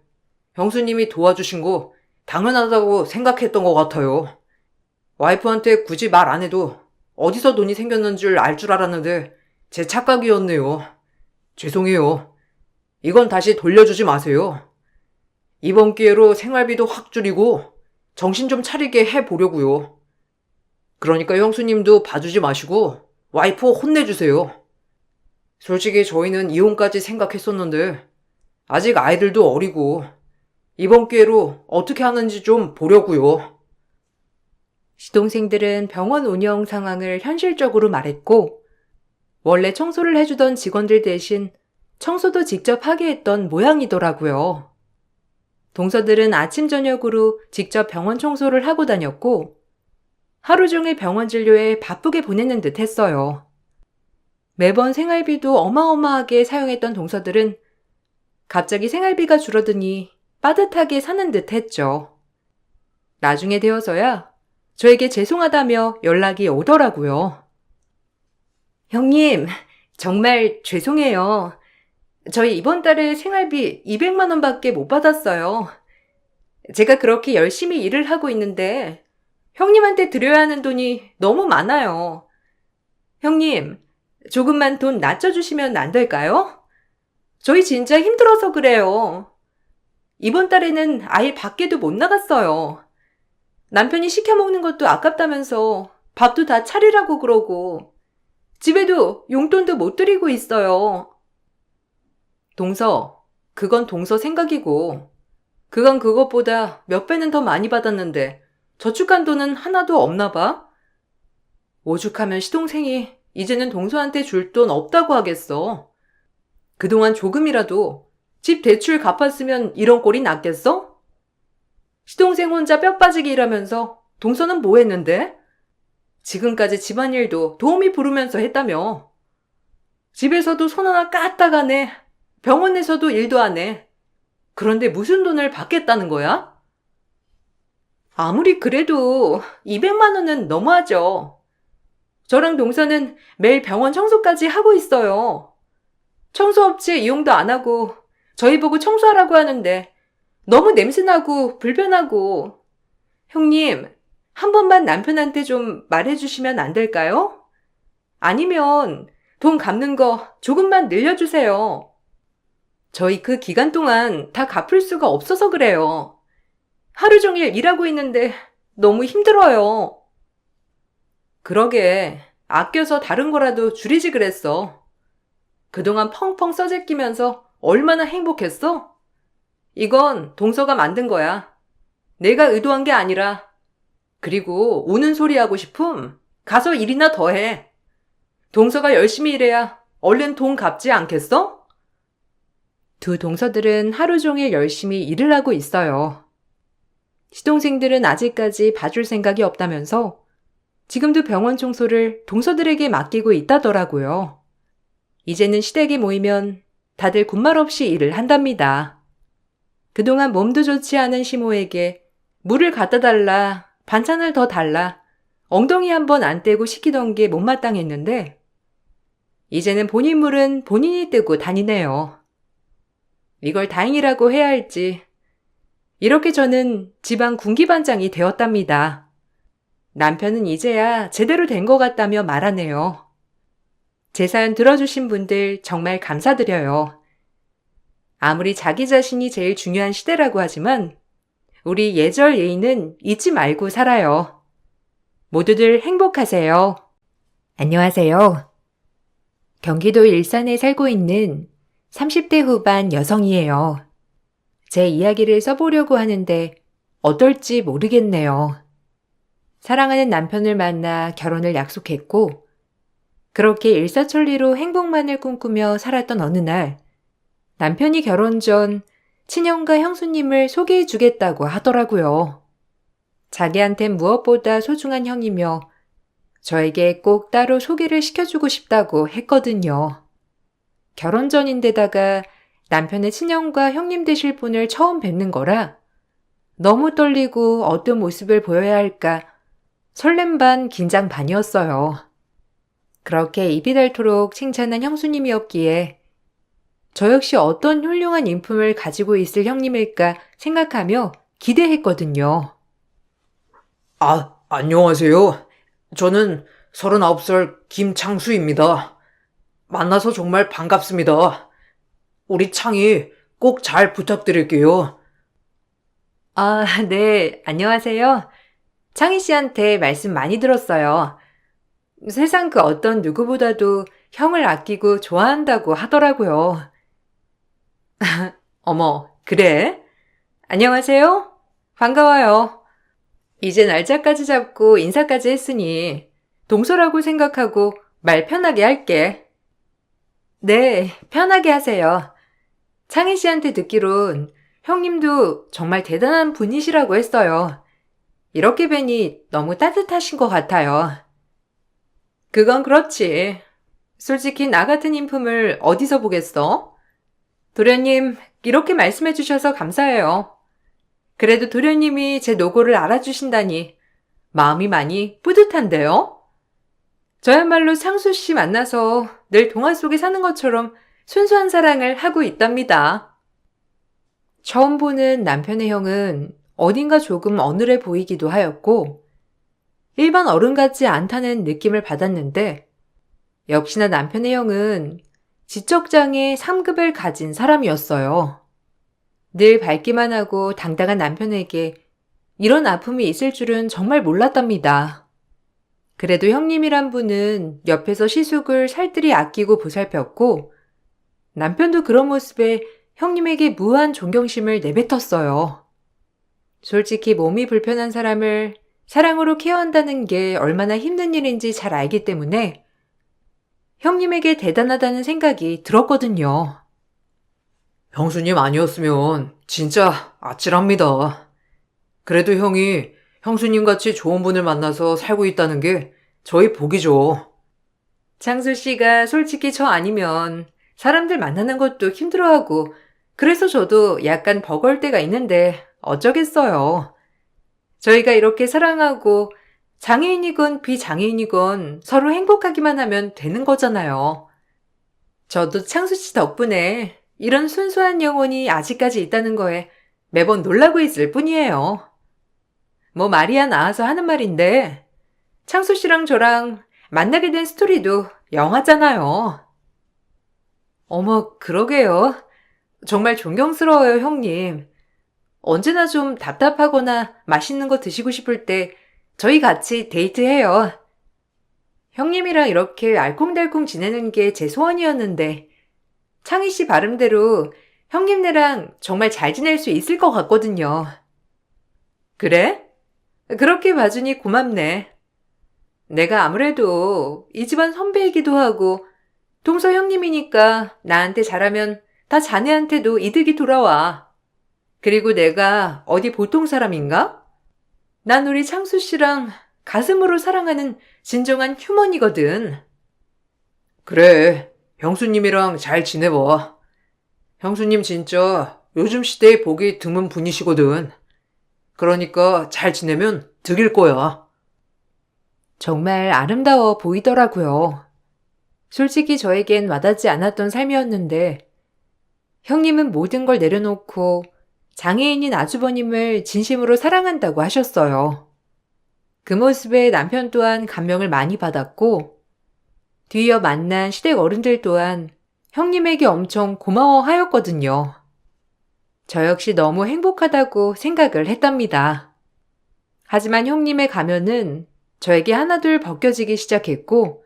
형수님이 도와주신 거 당연하다고 생각했던 것 같아요. 와이프한테 굳이 말 안 해도 어디서 돈이 생겼는 줄 알 줄 알았는데 제 착각이었네요. 죄송해요. 이건 다시 돌려주지 마세요. 이번 기회로 생활비도 확 줄이고 정신 좀 차리게 해보려고요. 그러니까 형수님도 봐주지 마시고 와이프 혼내주세요. 솔직히 저희는 이혼까지 생각했었는데 아직 아이들도 어리고 이번 기회로 어떻게 하는지 좀 보려고요. 시동생들은 병원 운영 상황을 현실적으로 말했고 원래 청소를 해주던 직원들 대신 청소도 직접 하게 했던 모양이더라고요. 동서들은 아침 저녁으로 직접 병원 청소를 하고 다녔고 하루 종일 병원 진료에 바쁘게 보내는 듯 했어요. 매번 생활비도 어마어마하게 사용했던 동서들은 갑자기 생활비가 줄어드니 빠듯하게 사는 듯 했죠. 나중에 되어서야 저에게 죄송하다며 연락이 오더라고요. 형님, 정말 죄송해요. 저희 이번 달에 생활비 200만 원밖에 못 받았어요. 제가 그렇게 열심히 일을 하고 있는데 형님한테 드려야 하는 돈이 너무 많아요. 형님, 조금만 돈 낮춰주시면 안 될까요? 저희 진짜 힘들어서 그래요. 이번 달에는 아예 밖에도 못 나갔어요. 남편이 시켜 먹는 것도 아깝다면서 밥도 다 차리라고 그러고 집에도 용돈도 못 드리고 있어요. 동서, 그건 동서 생각이고 그건 그것보다 몇 배는 더 많이 받았는데 저축한 돈은 하나도 없나 봐? 오죽하면 시동생이 이제는 동서한테 줄 돈 없다고 하겠어. 그동안 조금이라도 집 대출 갚았으면 이런 꼴이 났겠어? 시동생 혼자 뼈 빠지게 일하면서 동서는 뭐 했는데? 지금까지 집안일도 도우미 부르면서 했다며. 집에서도 손 하나 까딱 안 해. 병원에서도 일도 안 해. 그런데 무슨 돈을 받겠다는 거야? 아무리 그래도 200만 원은 너무하죠. 저랑 동서는 매일 병원 청소까지 하고 있어요. 청소업체 이용도 안 하고 저희 보고 청소하라고 하는데 너무 냄새나고 불편하고. 형님, 한 번만 남편한테 좀 말해주시면 안 될까요? 아니면 돈 갚는 거 조금만 늘려주세요. 저희 그 기간 동안 다 갚을 수가 없어서 그래요. 하루 종일 일하고 있는데 너무 힘들어요. 그러게, 아껴서 다른 거라도 줄이지 그랬어. 그동안 펑펑 써제끼면서 얼마나 행복했어? 이건 동서가 만든 거야. 내가 의도한 게 아니라. 그리고 우는 소리 하고 싶음? 가서 일이나 더 해. 동서가 열심히 일해야 얼른 돈 갚지 않겠어? 두 동서들은 하루 종일 열심히 일을 하고 있어요. 시동생들은 아직까지 봐줄 생각이 없다면서 지금도 병원 청소를 동서들에게 맡기고 있다더라고요. 이제는 시댁에 모이면 다들 군말 없이 일을 한답니다. 그동안 몸도 좋지 않은 시모에게 물을 갖다 달라, 반찬을 더 달라, 엉덩이 한번 안 떼고 시키던 게 못마땅했는데 이제는 본인 물은 본인이 뜨고 다니네요. 이걸 다행이라고 해야 할지. 이렇게 저는 집안 군기반장이 되었답니다. 남편은 이제야 제대로 된 것 같다며 말하네요. 제 사연 들어주신 분들 정말 감사드려요. 아무리 자기 자신이 제일 중요한 시대라고 하지만 우리 예절 예의는 잊지 말고 살아요. 모두들 행복하세요. 안녕하세요. 경기도 일산에 살고 있는 30대 후반 여성이에요. 제 이야기를 써보려고 하는데 어떨지 모르겠네요. 사랑하는 남편을 만나 결혼을 약속했고 그렇게 일사천리로 행복만을 꿈꾸며 살았던 어느 날 남편이 결혼 전 친형과 형수님을 소개해 주겠다고 하더라고요. 자기한텐 무엇보다 소중한 형이며 저에게 꼭 따로 소개를 시켜주고 싶다고 했거든요. 결혼 전인데다가 남편의 친형과 형님 되실 분을 처음 뵙는 거라 너무 떨리고 어떤 모습을 보여야 할까 설렘 반 긴장 반이었어요. 그렇게 입이 닳도록 칭찬한 형수님이었기에 저 역시 어떤 훌륭한 인품을 가지고 있을 형님일까 생각하며 기대했거든요. 안녕하세요. 저는 39살 김창수입니다. 만나서 정말 반갑습니다. 우리 창이 꼭 잘 부탁드릴게요. 네, 안녕하세요. 창희 씨한테 말씀 많이 들었어요. 세상 그 어떤 누구보다도 형을 아끼고 좋아한다고 하더라고요. 어머, 그래? 안녕하세요? 반가워요. 이제 날짜까지 잡고 인사까지 했으니 동서라고 생각하고 말 편하게 할게. 네, 편하게 하세요. 창희 씨한테 듣기론 형님도 정말 대단한 분이시라고 했어요. 이렇게 뵈니 너무 따뜻하신 것 같아요. 그건 그렇지. 솔직히 나 같은 인품을 어디서 보겠어? 도련님, 이렇게 말씀해 주셔서 감사해요. 그래도 도련님이 제 노고를 알아주신다니 마음이 많이 뿌듯한데요? 저야말로 창수 씨 만나서 늘 동화 속에 사는 것처럼 순수한 사랑을 하고 있답니다. 처음 보는 남편의 형은 어딘가 조금 어눌해 보이기도 하였고 일반 어른 같지 않다는 느낌을 받았는데 역시나 남편의 형은 지적장애 3급을 가진 사람이었어요. 늘 밝기만 하고 당당한 남편에게 이런 아픔이 있을 줄은 정말 몰랐답니다. 그래도 형님이란 분은 옆에서 시숙을 살뜰히 아끼고 보살폈고 남편도 그런 모습에 형님에게 무한 존경심을 내뱉었어요. 솔직히 몸이 불편한 사람을 사랑으로 케어한다는 게 얼마나 힘든 일인지 잘 알기 때문에 형님에게 대단하다는 생각이 들었거든요. 형수님 아니었으면 진짜 아찔합니다. 그래도 형이 형수님 같이 좋은 분을 만나서 살고 있다는 게 저희 복이죠. 창수 씨가 솔직히 저 아니면 사람들 만나는 것도 힘들어하고 그래서 저도 약간 버거울 때가 있는데 어쩌겠어요. 저희가 이렇게 사랑하고 장애인이건 비장애인이건 서로 행복하기만 하면 되는 거잖아요. 저도 창수 씨 덕분에 이런 순수한 영혼이 아직까지 있다는 거에 매번 놀라고 있을 뿐이에요. 뭐 말이야 나와서 하는 말인데 창수 씨랑 저랑 만나게 된 스토리도 영화잖아요. 어머, 그러게요. 정말 존경스러워요, 형님. 언제나 좀 답답하거나 맛있는 거 드시고 싶을 때 저희 같이 데이트해요. 형님이랑 이렇게 알콩달콩 지내는 게 제 소원이었는데 창희 씨 발음대로 형님네랑 정말 잘 지낼 수 있을 것 같거든요. 그래? 그렇게 봐주니 고맙네. 내가 아무래도 이 집안 선배이기도 하고 동서 형님이니까 나한테 잘하면 다 자네한테도 이득이 돌아와. 그리고 내가 어디 보통 사람인가? 난 우리 창수 씨랑 가슴으로 사랑하는 진정한 휴먼이거든. 그래, 형수님이랑 잘 지내봐. 형수님 진짜 요즘 시대에 보기 드문 분이시거든. 그러니까 잘 지내면 득일 거야. 정말 아름다워 보이더라고요. 솔직히 저에겐 와닿지 않았던 삶이었는데 형님은 모든 걸 내려놓고 장애인인 아주버님을 진심으로 사랑한다고 하셨어요. 그 모습에 남편 또한 감명을 많이 받았고 뒤이어 만난 시댁 어른들 또한 형님에게 엄청 고마워하였거든요. 저 역시 너무 행복하다고 생각을 했답니다. 하지만 형님의 가면은 저에게 하나둘 벗겨지기 시작했고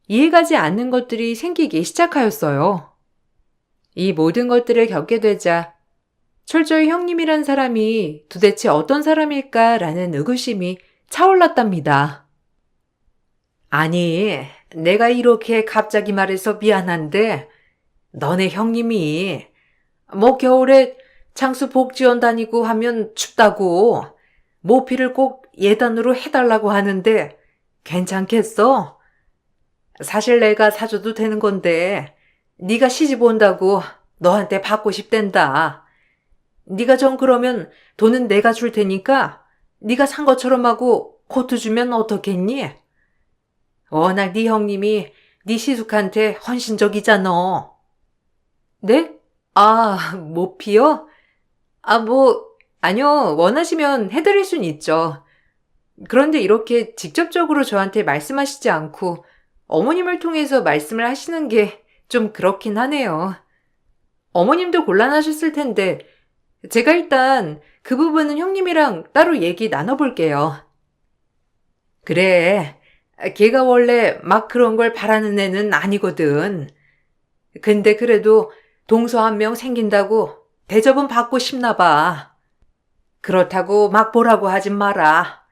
이해가지 않는 것들이 생기기 시작하였어요. 이 모든 것들을 겪게 되자 철저히 형님이란 사람이 도대체 어떤 사람일까라는 의구심이 차올랐답니다. 아니, 내가 이렇게 갑자기 말해서 미안한데 너네 형님이 뭐 겨울에 장수 복지원 다니고 하면 춥다고 모피를 꼭 예단으로 해달라고 하는데 괜찮겠어? 사실 내가 사줘도 되는 건데 네가 시집 온다고 너한테 받고 싶댄다. 네가 정 그러면 돈은 내가 줄 테니까 네가 산 것처럼 하고 코트 주면 어떻겠니? 워낙 네 형님이 네 시숙한테 헌신적이잖아. 네? 아, 모피요? 아니요. 원하시면 해드릴 순 있죠. 그런데 이렇게 직접적으로 저한테 말씀하시지 않고 어머님을 통해서 말씀을 하시는 게 좀 그렇긴 하네요. 어머님도 곤란하셨을 텐데 제가 일단 그 부분은 형님이랑 따로 얘기 나눠볼게요. 그래, 걔가 원래 막 그런 걸 바라는 애는 아니거든. 근데 그래도 동서 한 명 생긴다고 대접은 받고 싶나 봐. 그렇다고 막 보라고 하진 마라.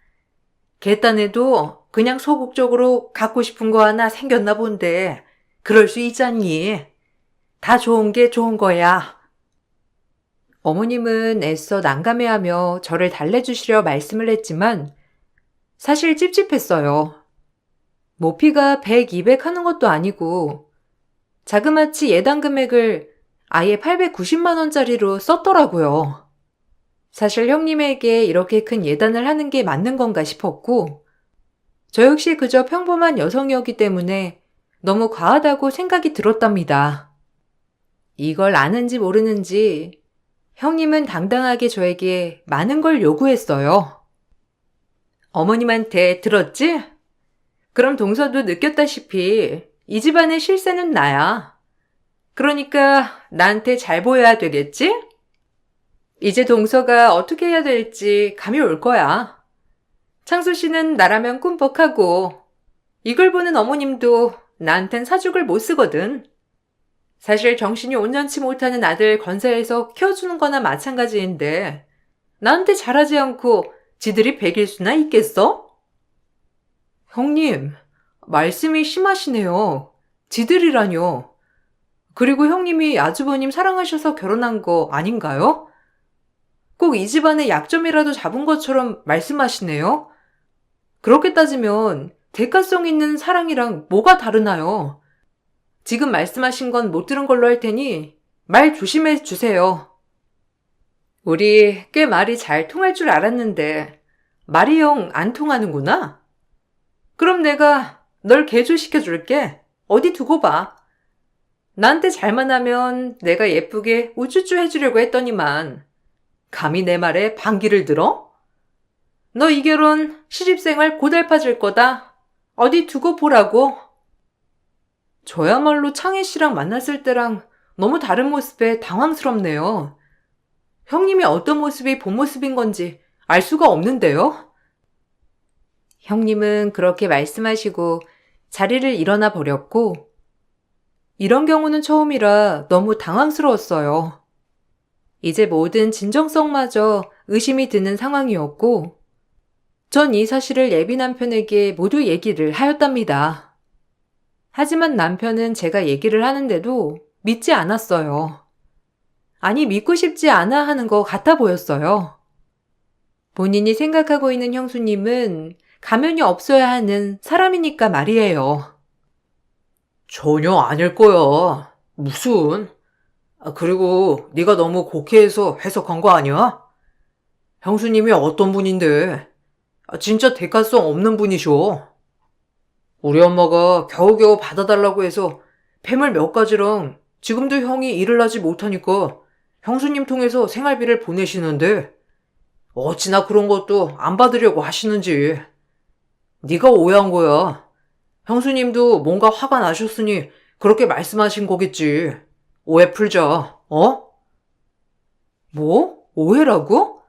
걔 딴에도 그냥 소극적으로 갖고 싶은 거 하나 생겼나 본데 그럴 수 있잖니. 다 좋은 게 좋은 거야. 어머님은 애써 난감해하며 저를 달래주시려 말씀을 했지만 사실 찝찝했어요. 모피가 100, 200 하는 것도 아니고 자그마치 예단 금액을 아예 890만 원짜리로 썼더라고요. 사실 형님에게 이렇게 큰 예단을 하는 게 맞는 건가 싶었고 저 역시 그저 평범한 여성이었기 때문에 너무 과하다고 생각이 들었답니다. 이걸 아는지 모르는지 형님은 당당하게 저에게 많은 걸 요구했어요. 어머님한테 들었지? 그럼 동서도 느꼈다시피 이 집안의 실세는 나야. 그러니까 나한테 잘 보여야 되겠지? 이제 동서가 어떻게 해야 될지 감이 올 거야. 창수 씨는 나라면 꿈뻑하고 이걸 보는 어머님도 나한텐 사죽을 못 쓰거든. 사실 정신이 온전치 못하는 아들 건사해서 키워주는 거나 마찬가지인데 나한테 잘하지 않고 지들이 배길 수나 있겠어? 형님, 말씀이 심하시네요. 지들이라뇨. 그리고 형님이 아주버님 사랑하셔서 결혼한 거 아닌가요? 꼭 이 집안의 약점이라도 잡은 것처럼 말씀하시네요. 그렇게 따지면 대가성 있는 사랑이랑 뭐가 다르나요? 지금 말씀하신 건 못 들은 걸로 할 테니 말 조심해 주세요. 우리 꽤 말이 잘 통할 줄 알았는데 말이 영 안 통하는구나? 그럼 내가 널 개조시켜 줄게. 어디 두고 봐. 나한테 잘만 하면 내가 예쁘게 우쭈쭈 해주려고 했더니만 감히 내 말에 반기를 들어? 너 이 결혼 시집생활 고달파질 거다. 어디 두고 보라고. 저야말로 창희 씨랑 만났을 때랑 너무 다른 모습에 당황스럽네요. 형님이 어떤 모습이 본 모습인 건지 알 수가 없는데요. 형님은 그렇게 말씀하시고 자리를 일어나 버렸고 이런 경우는 처음이라 너무 당황스러웠어요. 이제 모든 진정성마저 의심이 드는 상황이었고 전 이 사실을 예비 남편에게 모두 얘기를 하였답니다. 하지만 남편은 제가 얘기를 하는데도 믿지 않았어요. 아니 믿고 싶지 않아 하는 것 같아 보였어요. 본인이 생각하고 있는 형수님은 가면이 없어야 하는 사람이니까 말이에요. 전혀 아닐 거야. 무슨? 그리고 네가 너무 곡해해서 해석한 거 아니야? 형수님이 어떤 분인데? 진짜 대가성 없는 분이셔. 우리 엄마가 겨우겨우 받아달라고 해서 폐물 몇 가지랑 지금도 형이 일을 하지 못하니까 형수님 통해서 생활비를 보내시는데 어찌나 그런 것도 안 받으려고 하시는지. 네가 오해한 거야. 형수님도 뭔가 화가 나셨으니 그렇게 말씀하신 거겠지. 오해 풀자, 어? 뭐? 오해라고?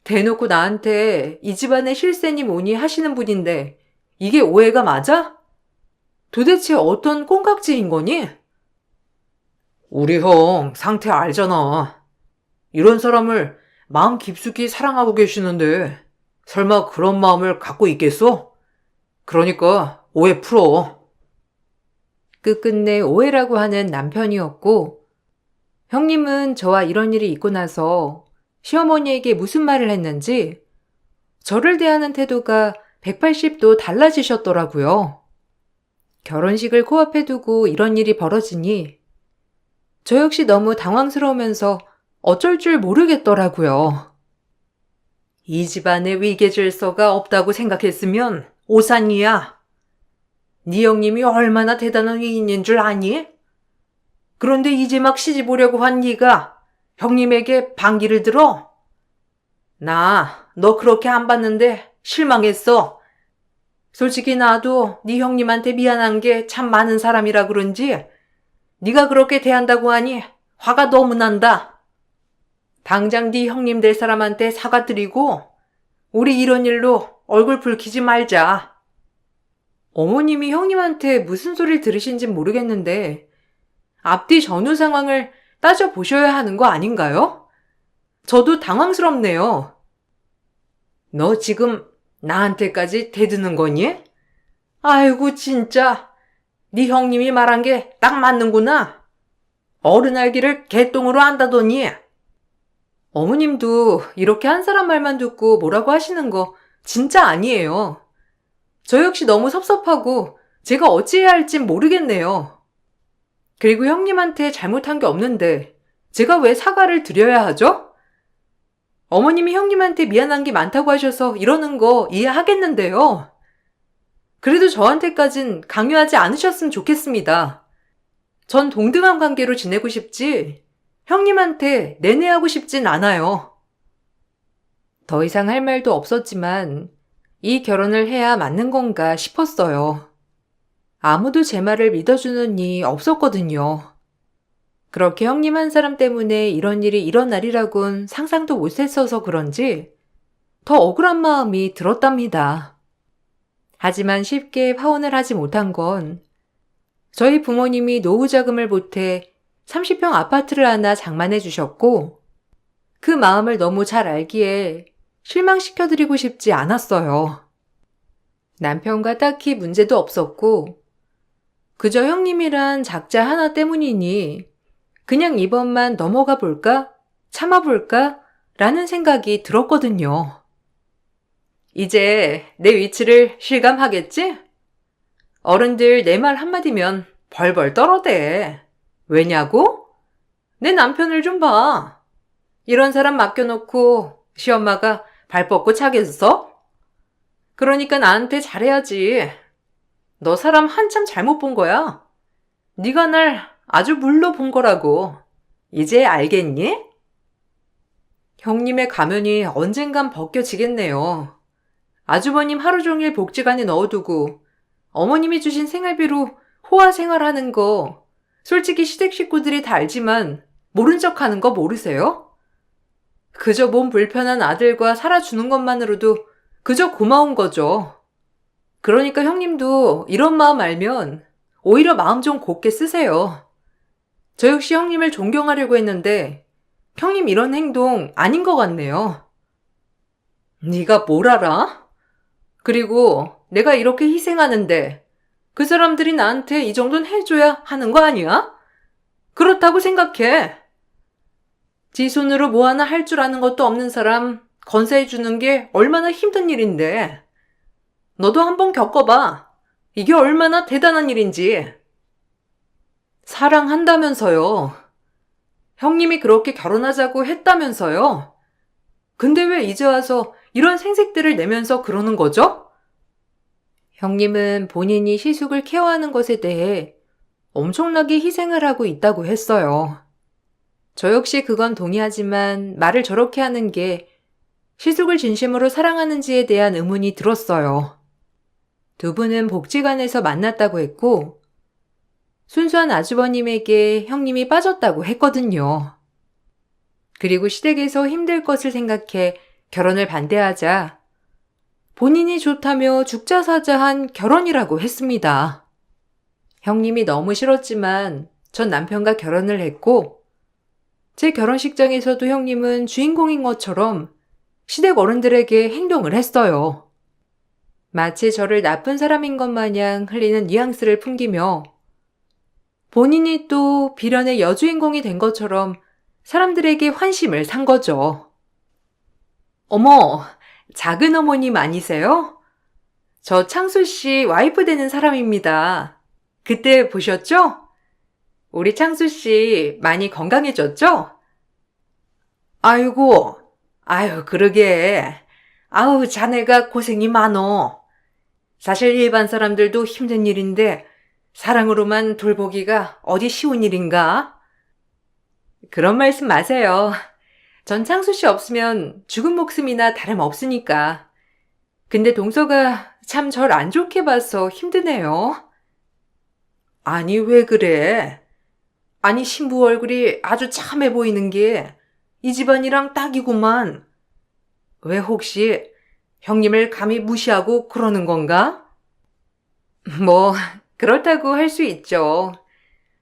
대놓고 나한테 이 집안의 실세니 뭐니 하시는 분인데 이게 오해가 맞아? 도대체 어떤 콩깍지인 거니? 우리 형 상태 알잖아. 이런 사람을 마음 깊숙이 사랑하고 계시는데 설마 그런 마음을 갖고 있겠어? 그러니까 오해 풀어. 끝끝내 오해라고 하는 남편이었고 형님은 저와 이런 일이 있고 나서 시어머니에게 무슨 말을 했는지 저를 대하는 태도가 180도 달라지셨더라고요. 결혼식을 코앞에 두고 이런 일이 벌어지니 저 역시 너무 당황스러우면서 어쩔 줄 모르겠더라고요. 이 집안에 위계 질서가 없다고 생각했으면 오산이야. 네 형님이 얼마나 대단한 위인인 줄 아니? 그런데 이제 막 시집 오려고 한 네가 형님에게 반기를 들어? 나 너 그렇게 안 봤는데 실망했어. 솔직히 나도 네 형님한테 미안한 게 참 많은 사람이라 그런지 네가 그렇게 대한다고 하니 화가 너무 난다. 당장 네 형님 될 사람한테 사과드리고 우리 이런 일로 얼굴 붉히지 말자. 어머님이 형님한테 무슨 소리를 들으신진 모르겠는데 앞뒤 전후 상황을 따져보셔야 하는 거 아닌가요? 저도 당황스럽네요. 너 지금 나한테까지 대드는 거니? 아이고 진짜 네 형님이 말한 게 딱 맞는구나. 어른 알기를 개똥으로 안다더니. 어머님도 이렇게 한 사람 말만 듣고 뭐라고 하시는 거 진짜 아니에요. 저 역시 너무 섭섭하고 제가 어찌해야 할진 모르겠네요. 그리고 형님한테 잘못한 게 없는데 제가 왜 사과를 드려야 하죠? 어머님이 형님한테 미안한 게 많다고 하셔서 이러는 거 이해하겠는데요. 그래도 저한테까진 강요하지 않으셨으면 좋겠습니다. 전 동등한 관계로 지내고 싶지 형님한테 내내하고 싶진 않아요. 더 이상 할 말도 없었지만 이 결혼을 해야 맞는 건가 싶었어요. 아무도 제 말을 믿어주는 이 없었거든요. 그렇게 형님 한 사람 때문에 이런 일이 일어나리라곤 상상도 못했어서 그런지 더 억울한 마음이 들었답니다. 하지만 쉽게 화원을 하지 못한 건 저희 부모님이 노후 자금을 보태 30평 아파트를 하나 장만해 주셨고 그 마음을 너무 잘 알기에 실망시켜드리고 싶지 않았어요. 남편과 딱히 문제도 없었고 그저 형님이란 작자 하나 때문이니 그냥 이번만 넘어가 볼까? 참아볼까? 라는 생각이 들었거든요. 이제 내 위치를 실감하겠지? 어른들 내 말 한마디면 벌벌 떨어대. 왜냐고? 내 남편을 좀 봐. 이런 사람 맡겨놓고 시엄마가 발 뻗고 차겠어? 그러니까 나한테 잘해야지. 너 사람 한참 잘못 본 거야. 네가 날 아주 물로 본 거라고. 이제 알겠니? 형님의 가면이 언젠간 벗겨지겠네요. 아주버님 하루 종일 복지관에 넣어두고 어머님이 주신 생활비로 호화 생활하는 거 솔직히 시댁 식구들이 다 알지만 모른 척하는 거 모르세요? 그저 몸 불편한 아들과 살아주는 것만으로도 그저 고마운 거죠. 그러니까 형님도 이런 마음 알면 오히려 마음 좀 곱게 쓰세요. 저 역시 형님을 존경하려고 했는데 형님 이런 행동 아닌 것 같네요. 네가 뭘 알아? 그리고 내가 이렇게 희생하는데 그 사람들이 나한테 이 정도는 해줘야 하는 거 아니야? 그렇다고 생각해. 지 손으로 뭐 하나 할 줄 아는 것도 없는 사람 건사해주는 게 얼마나 힘든 일인데. 너도 한번 겪어봐. 이게 얼마나 대단한 일인지. 사랑한다면서요. 형님이 그렇게 결혼하자고 했다면서요. 근데 왜 이제 와서 이런 생색들을 내면서 그러는 거죠? 형님은 본인이 시숙을 케어하는 것에 대해 엄청나게 희생을 하고 있다고 했어요. 저 역시 그건 동의하지만 말을 저렇게 하는 게 시숙을 진심으로 사랑하는지에 대한 의문이 들었어요. 두 분은 복지관에서 만났다고 했고 순수한 아주버님에게 형님이 빠졌다고 했거든요. 그리고 시댁에서 힘들 것을 생각해 결혼을 반대하자 본인이 좋다며 죽자 사자 한 결혼이라고 했습니다. 형님이 너무 싫었지만 전 남편과 결혼을 했고 제 결혼식장에서도 형님은 주인공인 것처럼 시댁 어른들에게 행동을 했어요. 마치 저를 나쁜 사람인 것 마냥 흘리는 뉘앙스를 풍기며 본인이 또 비련의 여주인공이 된 것처럼 사람들에게 환심을 산 거죠. 어머, 작은 어머님 아니세요? 저 창수 씨 와이프 되는 사람입니다. 그때 보셨죠? 우리 창수 씨 많이 건강해졌죠? 아이고, 아유, 그러게. 아우, 자네가 고생이 많어. 사실 일반 사람들도 힘든 일인데 사랑으로만 돌보기가 어디 쉬운 일인가? 그런 말씀 마세요. 전 창수 씨 없으면 죽은 목숨이나 다름없으니까. 근데 동서가 참 절 안 좋게 봐서 힘드네요. 아니, 왜 그래? 아니, 신부 얼굴이 아주 참해 보이는 게 이 집안이랑 딱이구만. 왜 혹시 형님을 감히 무시하고 그러는 건가? 뭐, 그렇다고 할 수 있죠.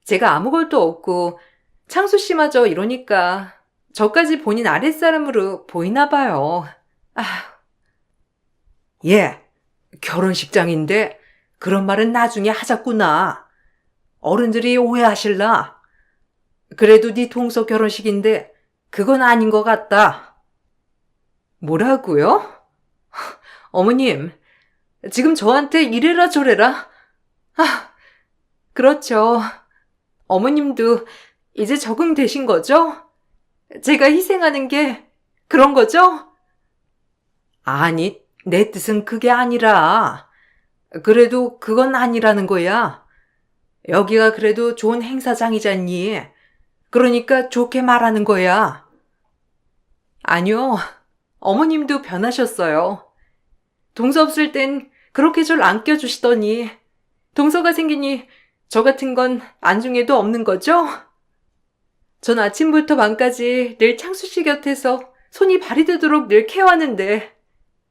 제가 아무것도 없고 창수 씨마저 이러니까 저까지 본인 아랫사람으로 보이나 봐요. 예, 결혼식장인데 그런 말은 나중에 하자꾸나. 어른들이 오해하실라. 그래도 네 동서 결혼식인데 그건 아닌 것 같다. 뭐라고요? 어머님, 지금 저한테 이래라 저래라. 아, 그렇죠. 어머님도 이제 적응되신 거죠? 제가 희생하는 게 그런 거죠? 아니, 내 뜻은 그게 아니라. 그래도 그건 아니라는 거야. 여기가 그래도 좋은 행사장이잖니. 그러니까 좋게 말하는 거야. 아니요, 어머님도 변하셨어요. 동서 없을 땐 그렇게 절 안 껴주시더니 동서가 생기니 저 같은 건 안중에도 없는 거죠? 전 아침부터 밤까지 늘 창수 씨 곁에서 손이 발이 되도록 늘 케어하는데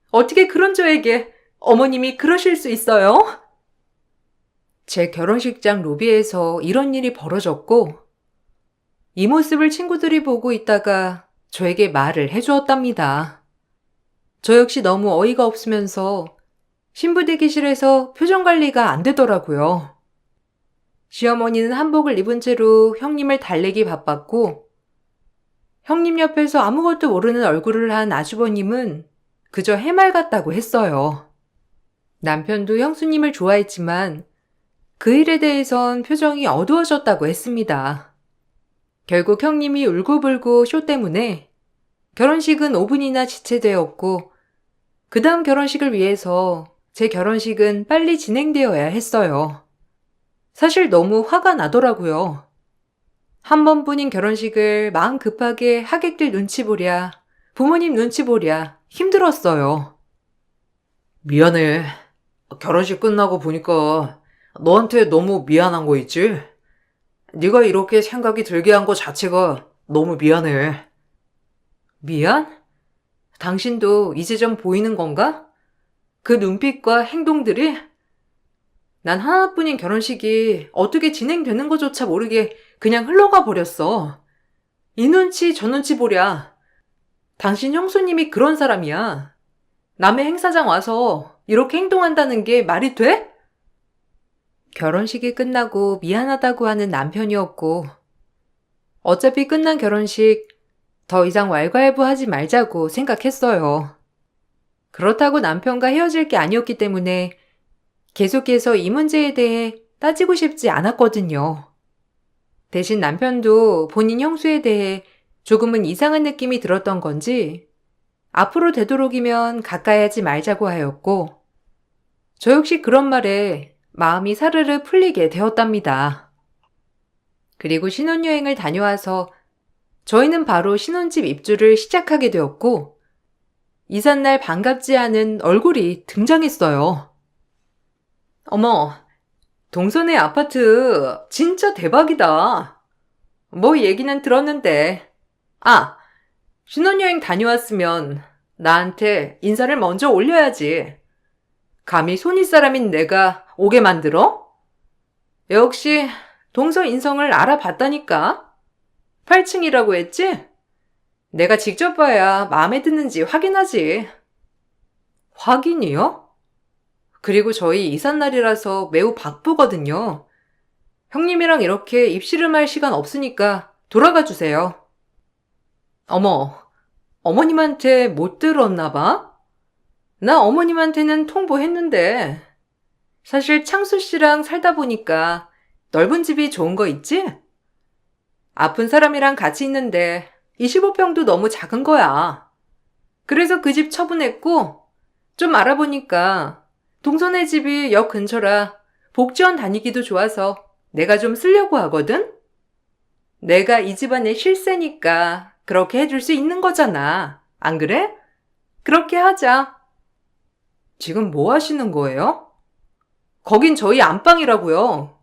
어떻게 그런 저에게 어머님이 그러실 수 있어요? 제 결혼식장 로비에서 이런 일이 벌어졌고 이 모습을 친구들이 보고 있다가 저에게 말을 해주었답니다. 저 역시 너무 어이가 없으면서 신부 대기실에서 표정 관리가 안 되더라고요. 시어머니는 한복을 입은 채로 형님을 달래기 바빴고 형님 옆에서 아무것도 모르는 얼굴을 한 아주버님은 그저 해맑았다고 했어요. 남편도 형수님을 좋아했지만 그 일에 대해선 표정이 어두워졌다고 했습니다. 결국 형님이 울고불고 쇼 때문에 결혼식은 5분이나 지체되었고 그 다음 결혼식을 위해서 제 결혼식은 빨리 진행되어야 했어요. 사실 너무 화가 나더라고요. 한 번뿐인 결혼식을 마음 급하게 하객들 눈치 보랴, 부모님 눈치 보랴 힘들었어요. 미안해. 결혼식 끝나고 보니까 너한테 너무 미안한 거 있지? 네가 이렇게 생각이 들게 한 거 자체가 너무 미안해. 미안? 당신도 이제 좀 보이는 건가? 그 눈빛과 행동들이? 난 하나뿐인 결혼식이 어떻게 진행되는 것조차 모르게 그냥 흘러가 버렸어. 이 눈치 저 눈치 보랴. 당신 형수님이 그런 사람이야. 남의 행사장 와서 이렇게 행동한다는 게 말이 돼? 결혼식이 끝나고 미안하다고 하는 남편이었고 어차피 끝난 결혼식 더 이상 왈가왈부하지 말자고 생각했어요. 그렇다고 남편과 헤어질 게 아니었기 때문에 계속해서 이 문제에 대해 따지고 싶지 않았거든요. 대신 남편도 본인 형수에 대해 조금은 이상한 느낌이 들었던 건지 앞으로 되도록이면 가까이 하지 말자고 하였고 저 역시 그런 말에 마음이 사르르 풀리게 되었답니다. 그리고 신혼여행을 다녀와서 저희는 바로 신혼집 입주를 시작하게 되었고 이삿날 반갑지 않은 얼굴이 등장했어요. 어머, 동선의 아파트 진짜 대박이다. 뭐 얘기는 들었는데. 아, 신혼여행 다녀왔으면 나한테 인사를 먼저 올려야지. 감히 손윗사람인 내가 오게 만들어? 역시 동서 인성을 알아봤다니까. 8층이라고 했지? 내가 직접 봐야 마음에 드는지 확인하지. 확인이요? 그리고 저희 이삿날이라서 매우 바쁘거든요. 형님이랑 이렇게 입씨름할 시간 없으니까 돌아가 주세요. 어머, 어머님한테 못 들었나 봐? 나 어머님한테는 통보했는데. 사실 창수 씨랑 살다 보니까 넓은 집이 좋은 거 있지? 아픈 사람이랑 같이 있는데 25평도 너무 작은 거야. 그래서 그 집 처분했고 좀 알아보니까 동선의 집이 역 근처라 복지원 다니기도 좋아서 내가 좀 쓰려고 하거든? 내가 이 집안의 실세니까 그렇게 해줄 수 있는 거잖아. 안 그래? 그렇게 하자. 지금 뭐 하시는 거예요? 거긴 저희 안방이라고요.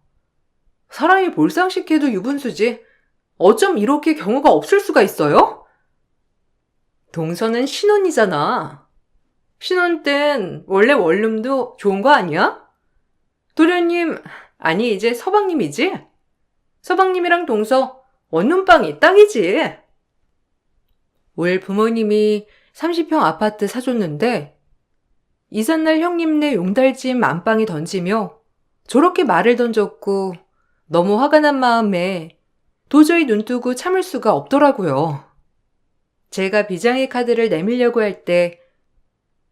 사람이 몰상식해도 유분수지. 어쩜 이렇게 경우가 없을 수가 있어요? 동서는 신혼이잖아. 신혼 땐 원래 원룸도 좋은 거 아니야? 도련님, 아니 이제 서방님이지? 서방님이랑 동서 원룸방이 딱이지. 올 부모님이 30평 아파트 사줬는데 이삿날 형님네 용달집 안방에 던지며 저렇게 말을 던졌고 너무 화가 난 마음에 도저히 눈뜨고 참을 수가 없더라고요. 제가 비장의 카드를 내밀려고 할 때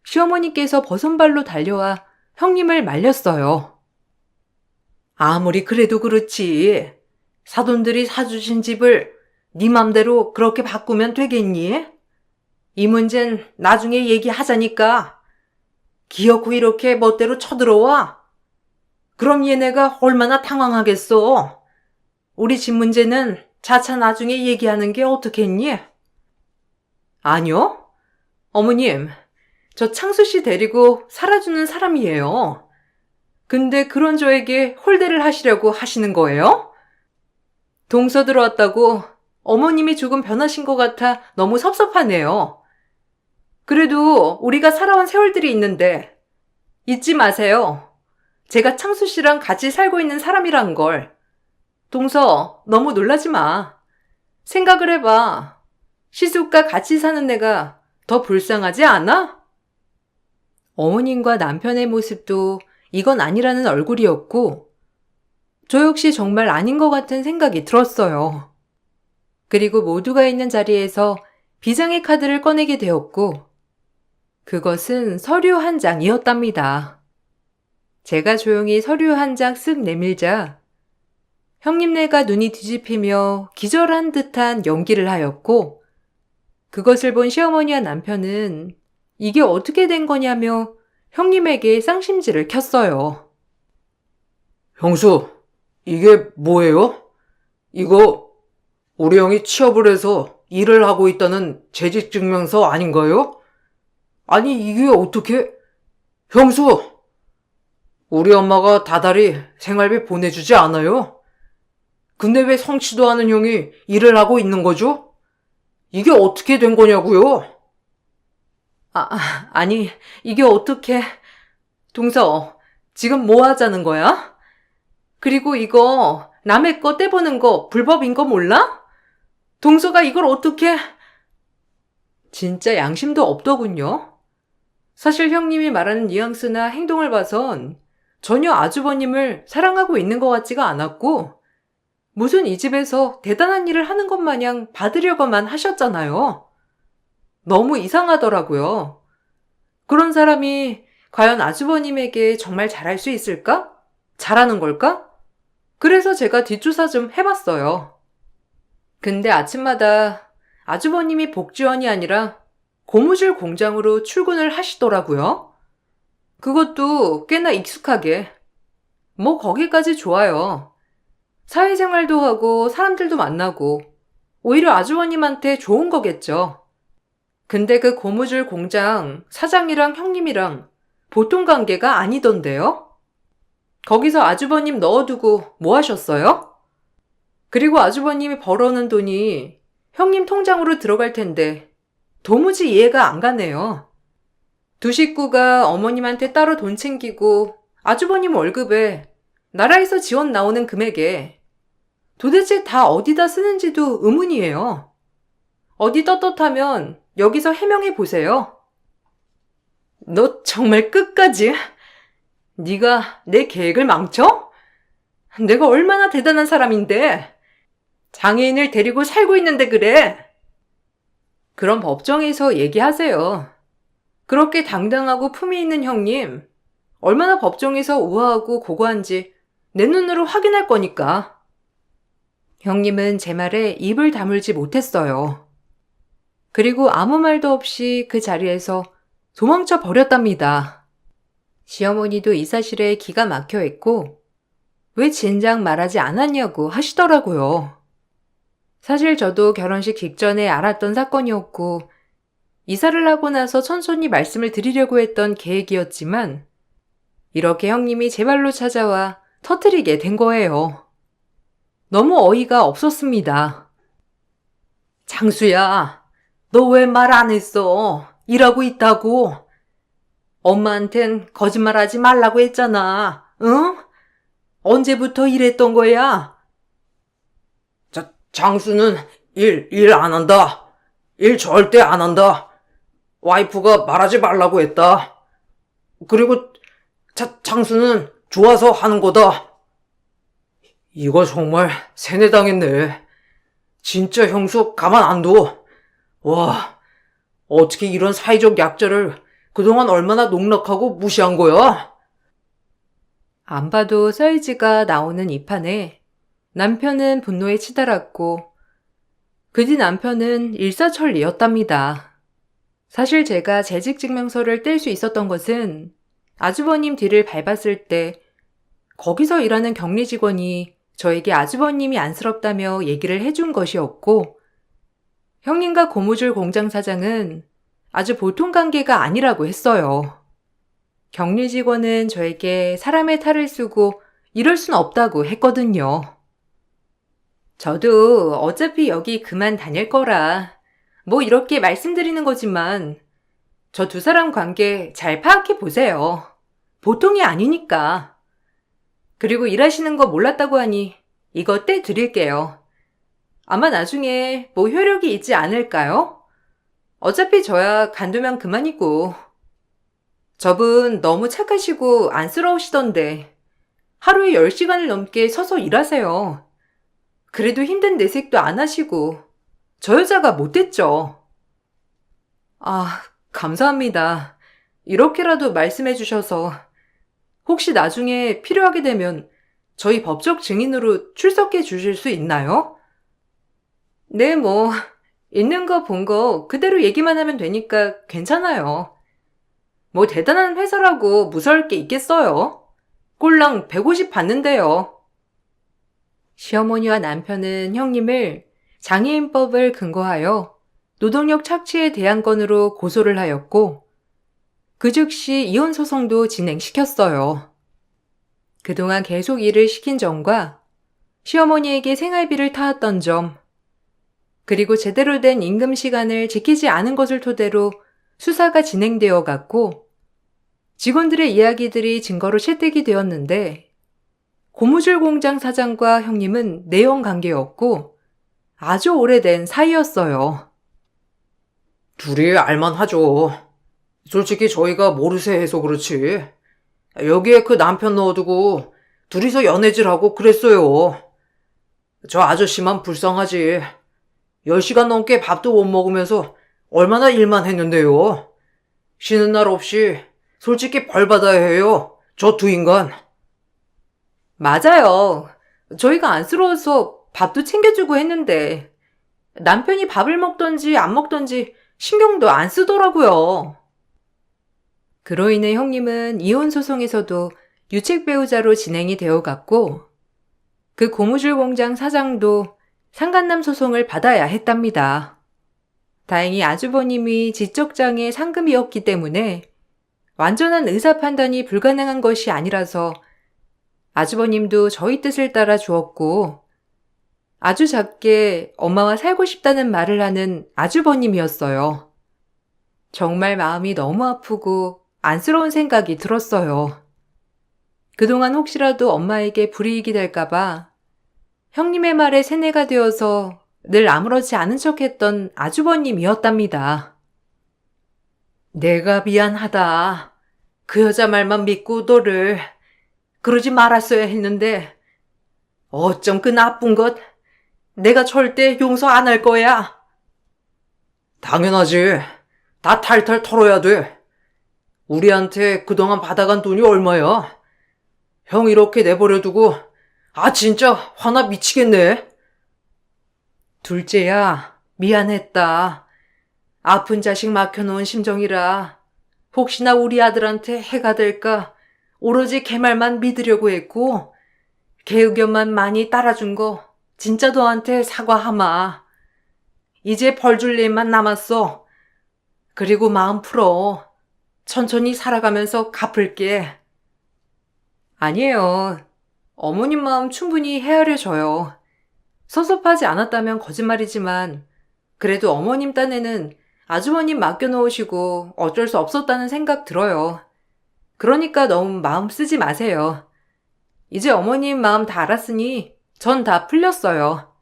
시어머니께서 버선발로 달려와 형님을 말렸어요. 아무리 그래도 그렇지. 사돈들이 사주신 집을 네 맘대로 그렇게 바꾸면 되겠니? 이 문제는 나중에 얘기하자니까. 기어코 이렇게 멋대로 쳐들어와? 그럼 얘네가 얼마나 당황하겠어. 우리 집 문제는 차차 나중에 얘기하는 게 어떻겠니? 아니요. 어머님, 저 창수 씨 데리고 살아주는 사람이에요. 근데 그런 저에게 홀대를 하시려고 하시는 거예요? 동서 들어왔다고 어머님이 조금 변하신 것 같아 너무 섭섭하네요. 그래도 우리가 살아온 세월들이 있는데 잊지 마세요. 제가 창수 씨랑 같이 살고 있는 사람이란 걸. 동서, 너무 놀라지 마. 생각을 해봐. 시숙과 같이 사는 내가 더 불쌍하지 않아? 어머님과 남편의 모습도 이건 아니라는 얼굴이었고, 저 역시 정말 아닌 것 같은 생각이 들었어요. 그리고 모두가 있는 자리에서 비장의 카드를 꺼내게 되었고, 그것은 서류 한 장이었답니다. 제가 조용히 서류 한 장 쓱 내밀자 형님네가 눈이 뒤집히며 기절한 듯한 연기를 하였고, 그것을 본 시어머니와 남편은 이게 어떻게 된 거냐며 형님에게 쌍심지를 켰어요. 형수, 이게 뭐예요? 이거 우리 형이 취업을 해서 일을 하고 있다는 재직증명서 아닌가요? 아니, 이게 어떻게... 형수! 우리 엄마가 다달이 생활비 보내주지 않아요? 근데 왜 성취도 않은 형이 일을 하고 있는 거죠? 이게 어떻게 된 거냐고요? 아니, 이게 어떻게... 동서, 지금 뭐 하자는 거야? 그리고 이거 남의 거 떼보는 거 불법인 거 몰라? 동서가 이걸 어떻게... 진짜 양심도 없더군요. 사실 형님이 말하는 뉘앙스나 행동을 봐선 전혀 아주버님을 사랑하고 있는 것 같지가 않았고, 무슨 이 집에서 대단한 일을 하는 것 마냥 받으려고만 하셨잖아요. 너무 이상하더라고요. 그런 사람이 과연 아주버님에게 정말 잘할 수 있을까? 잘하는 걸까? 그래서 제가 뒷조사 좀 해봤어요. 근데 아침마다 아주버님이 복지원이 아니라 고무줄 공장으로 출근을 하시더라고요. 그것도 꽤나 익숙하게. 뭐 거기까지 좋아요. 사회생활도 하고 사람들도 만나고 오히려 아주버님한테 좋은 거겠죠. 근데 그 고무줄 공장 사장이랑 형님이랑 보통 관계가 아니던데요? 거기서 아주버님 넣어두고 뭐 하셨어요? 그리고 아주버님이 벌어오는 돈이 형님 통장으로 들어갈 텐데 도무지 이해가 안 가네요. 두 식구가 어머님한테 따로 돈 챙기고 아주버님 월급에 나라에서 지원 나오는 금액에 도대체 다 어디다 쓰는지도 의문이에요. 어디 떳떳하면 여기서 해명해 보세요. 너 정말 끝까지? 네가 내 계획을 망쳐? 내가 얼마나 대단한 사람인데 장애인을 데리고 살고 있는데 그래? 그럼 법정에서 얘기하세요. 그렇게 당당하고 품위 있는 형님, 얼마나 법정에서 우아하고 고고한지 내 눈으로 확인할 거니까. 형님은 제 말에 입을 다물지 못했어요. 그리고 아무 말도 없이 그 자리에서 도망쳐 버렸답니다. 시어머니도 이 사실에 기가 막혀 있고 왜 진작 말하지 않았냐고 하시더라고요. 사실 저도 결혼식 직전에 알았던 사건이었고 이사를 하고 나서 천천히 말씀을 드리려고 했던 계획이었지만 이렇게 형님이 제 발로 찾아와 터뜨리게 된 거예요. 너무 어이가 없었습니다. 장수야, 너 왜 말 안 했어? 일하고 있다고. 엄마한텐 거짓말하지 말라고 했잖아. 응? 언제부터 일했던 거야? 장수는 일 안 한다. 일 절대 안 한다. 와이프가 말하지 말라고 했다. 그리고 장수는 좋아서 하는 거다. 이거 정말 세뇌당했네. 진짜 형수 가만 안 둬. 와, 어떻게 이런 사회적 약자를 그동안 얼마나 농락하고 무시한 거야? 안 봐도 사이즈가 나오는 이 판에 남편은 분노에 치달았고 그 뒤 남편은 일사천리였답니다. 사실 제가 재직증명서를 뗄 수 있었던 것은 아주버님 뒤를 밟았을 때 거기서 일하는 격리 직원이 저에게 아주버님이 안쓰럽다며 얘기를 해준 것이었고 형님과 고무줄 공장 사장은 아주 보통 관계가 아니라고 했어요. 격리 직원은 저에게 사람의 탈을 쓰고 이럴 순 없다고 했거든요. 저도 어차피 여기 그만 다닐 거라 뭐 이렇게 말씀드리는 거지만 저 두 사람 관계 잘 파악해 보세요. 보통이 아니니까. 그리고 일하시는 거 몰랐다고 하니 이거 떼드릴게요. 아마 나중에 뭐 효력이 있지 않을까요? 어차피 저야 간두면 그만이고. 저분 너무 착하시고 안쓰러우시던데 하루에 10시간을 넘게 서서 일하세요. 그래도 힘든 내색도 안 하시고 저 여자가 못됐죠. 아, 감사합니다. 이렇게라도 말씀해 주셔서 혹시 나중에 필요하게 되면 저희 법적 증인으로 출석해 주실 수 있나요? 네, 뭐 있는 거 본 거 그대로 얘기만 하면 되니까 괜찮아요. 뭐 대단한 회사라고 무서울 게 있겠어요? 꼴랑 150 받는데요. 시어머니와 남편은 형님을 장애인법을 근거하여 노동력 착취에 대한 건으로 고소를 하였고 그 즉시 이혼 소송도 진행시켰어요. 그동안 계속 일을 시킨 점과 시어머니에게 생활비를 타았던 점, 그리고 제대로 된 임금 시간을 지키지 않은 것을 토대로 수사가 진행되어 갔고 직원들의 이야기들이 증거로 채택이 되었는데 고무줄 공장 사장과 형님은 내연 관계였고 아주 오래된 사이였어요. 둘이 알만하죠. 솔직히 저희가 모르쇠 해서 그렇지. 여기에 그 남편 넣어두고 둘이서 연애질하고 그랬어요. 저 아저씨만 불쌍하지. 10시간 넘게 밥도 못 먹으면서 얼마나 일만 했는데요. 쉬는 날 없이 솔직히 벌 받아야 해요. 저 두 인간. 맞아요. 저희가 안쓰러워서 밥도 챙겨주고 했는데 남편이 밥을 먹던지 안 먹던지 신경도 안 쓰더라고요. 그로 인해 형님은 이혼 소송에서도 유책 배우자로 진행이 되어 갔고 그 고무줄 공장 사장도 상간남 소송을 받아야 했답니다. 다행히 아주버님이 지적장애 상금이었기 때문에 완전한 의사 판단이 불가능한 것이 아니라서 아주버님도 저희 뜻을 따라 주었고 아주 작게 엄마와 살고 싶다는 말을 하는 아주버님이었어요. 정말 마음이 너무 아프고 안쓰러운 생각이 들었어요. 그동안 혹시라도 엄마에게 불이익이 될까봐 형님의 말에 세뇌가 되어서 늘 아무렇지 않은 척했던 아주버님이었답니다. 내가 미안하다. 그 여자 말만 믿고 너를 그러지 말았어야 했는데 어쩜 그 나쁜 것 내가 절대 용서 안 할 거야. 당연하지. 다 탈탈 털어야 돼. 우리한테 그동안 받아간 돈이 얼마야? 형 이렇게 내버려두고 진짜 화나 미치겠네. 둘째야, 미안했다. 아픈 자식 맡겨놓은 심정이라 혹시나 우리 아들한테 해가 될까 오로지 걔 말만 믿으려고 했고 걔 의견만 많이 따라준 거 진짜 너한테 사과하마. 이제 벌 줄 일만 남았어. 그리고 마음 풀어. 천천히 살아가면서 갚을게. 아니에요. 어머님 마음 충분히 헤아려져요. 섭섭하지 않았다면 거짓말이지만 그래도 어머님 딴에는 아주버님 맡겨놓으시고 어쩔 수 없었다는 생각 들어요. 그러니까 너무 마음 쓰지 마세요. 이제 어머님 마음 다 알았으니 전 다 풀렸어요.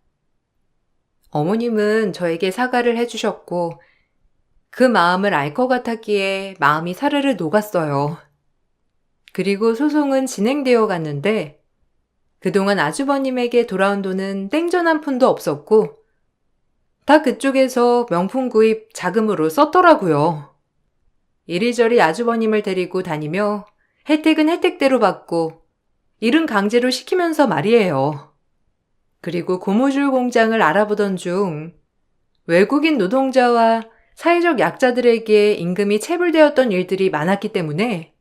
어머님은 저에게 사과를 해주셨고 그 마음을 알 것 같았기에 마음이 사르르 녹았어요. 그리고 소송은 진행되어 갔는데 그동안 아주버님에게 돌아온 돈은 땡전 한 푼도 없었고 다 그쪽에서 명품 구입 자금으로 썼더라고요. 이리저리 아주버님을 데리고 다니며 혜택은 혜택대로 받고 일은 강제로 시키면서 말이에요. 그리고 고무줄 공장을 알아보던 중 외국인 노동자와 사회적 약자들에게 임금이 체불되었던 일들이 많았기 때문에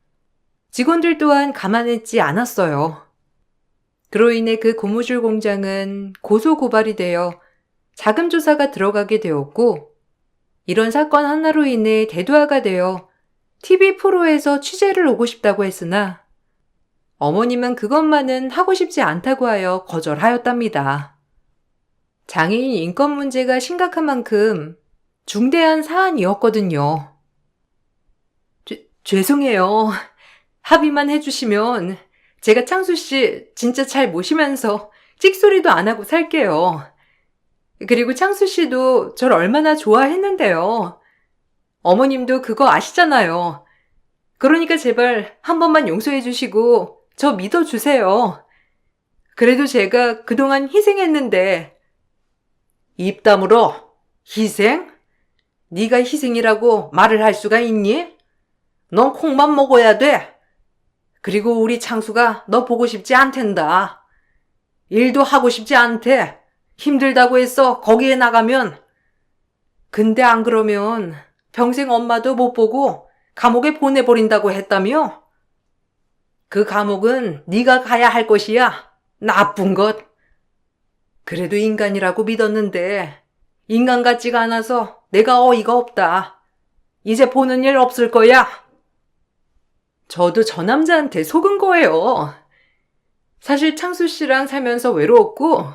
직원들 또한 가만있지 않았어요. 그로 인해 그 고무줄 공장은 고소고발이 되어 자금 조사가 들어가게 되었고, 이런 사건 하나로 인해 대두화가 되어 TV 프로에서 취재를 오고 싶다고 했으나 어머님은 그것만은 하고 싶지 않다고 하여 거절하였답니다. 장애인 인권 문제가 심각한 만큼 중대한 사안이었거든요. 죄송해요. 합의만 해주시면 제가 창수 씨 진짜 잘 모시면서 찍소리도 안 하고 살게요. 그리고 창수 씨도 절 얼마나 좋아했는데요. 어머님도 그거 아시잖아요. 그러니까 제발 한 번만 용서해 주시고 저 믿어주세요. 그래도 제가 그동안 희생했는데. 입 다물어. 희생? 네가 희생이라고 말을 할 수가 있니? 넌 콩만 먹어야 돼. 그리고 우리 창수가 너 보고 싶지 않댄다. 일도 하고 싶지 않대. 힘들다고 해서 거기에 나가면. 근데 안 그러면 평생 엄마도 못 보고 감옥에 보내버린다고 했다며? 그 감옥은 네가 가야 할 것이야. 나쁜 것. 그래도 인간이라고 믿었는데 인간 같지가 않아서 내가 어이가 없다. 이제 보는 일 없을 거야. 저도 저 남자한테 속은 거예요. 사실 창수 씨랑 살면서 외로웠고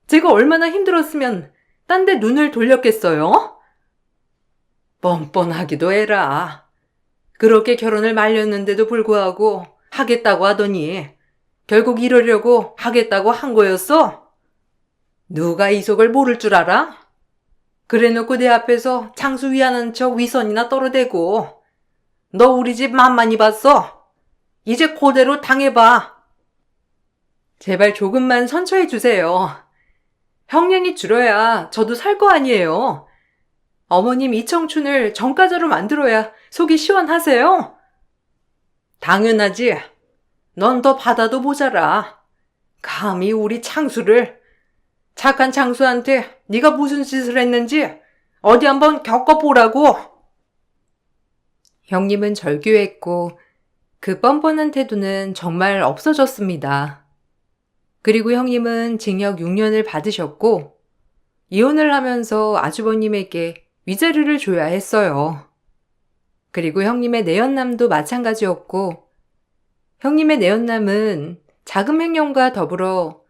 제가 얼마나 힘들었으면 딴 데 눈을 돌렸겠어요? 뻔뻔하기도 해라. 그렇게 결혼을 말렸는데도 불구하고 하겠다고 하더니 결국 이러려고 하겠다고 한 거였어? 누가 이 속을 모를 줄 알아? 그래놓고 내 앞에서 창수 위하는 척 위선이나 떨어대고 너 우리 집 만만히 봤어? 이제 그대로 당해봐. 제발 조금만 선처해 주세요. 형량이 줄어야 저도 살 거 아니에요. 어머님 이 청춘을 정가자로 만들어야 속이 시원하세요? 당연하지. 넌 더 받아도 모자라. 감히 우리 창수를. 착한 창수한테 네가 무슨 짓을 했는지 어디 한번 겪어보라고. 형님은 절규했고 그 뻔뻔한 태도는 정말 없어졌습니다. 그리고 형님은 징역 6년을 받으셨고 이혼을 하면서 아주버님에게 위자료를 줘야 했어요. 그리고 형님의 내연남도 마찬가지였고 형님의 내연남은 자금 횡령과 더불어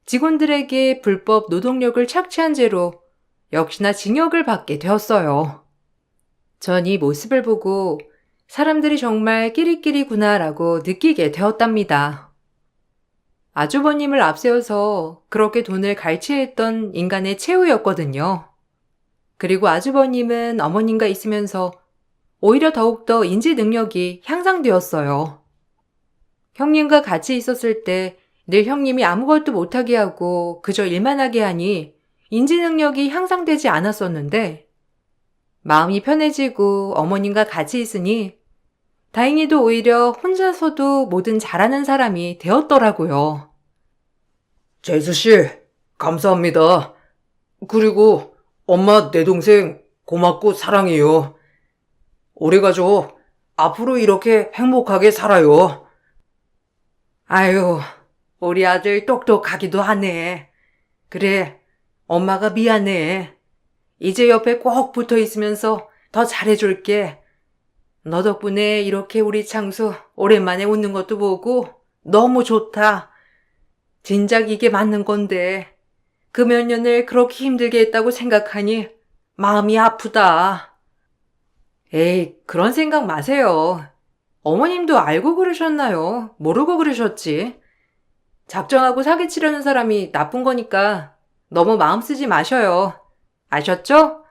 직원들에게 불법 노동력을 착취한 죄로 역시나 징역을 받게 되었어요. 전 이 모습을 보고 사람들이 정말 끼리끼리구나라고 느끼게 되었답니다. 아주버님을 앞세워서 그렇게 돈을 갈취했던 인간의 최후였거든요. 그리고 아주버님은 어머님과 있으면서 오히려 더욱더 인지 능력이 향상되었어요. 형님과 같이 있었을 때 늘 형님이 아무것도 못하게 하고 그저 일만 하게 하니 인지 능력이 향상되지 않았었는데 마음이 편해지고 어머님과 같이 있으니 다행히도 오히려 혼자서도 뭐든 잘하는 사람이 되었더라고요. 재수씨, 감사합니다. 그리고 엄마, 내 동생 고맙고 사랑해요. 우리 가족 앞으로 이렇게 행복하게 살아요. 아유, 우리 아들 똑똑하기도 하네. 그래, 엄마가 미안해. 이제 옆에 꼭 붙어 있으면서 더 잘해줄게. 너 덕분에 이렇게 우리 창수 오랜만에 웃는 것도 보고 너무 좋다. 진작 이게 맞는 건데 그 몇 년을 그렇게 힘들게 했다고 생각하니 마음이 아프다. 에이, 그런 생각 마세요. 어머님도 알고 그러셨나요? 모르고 그러셨지? 작정하고 사기치려는 사람이 나쁜 거니까 너무 마음 쓰지 마셔요. 아셨죠?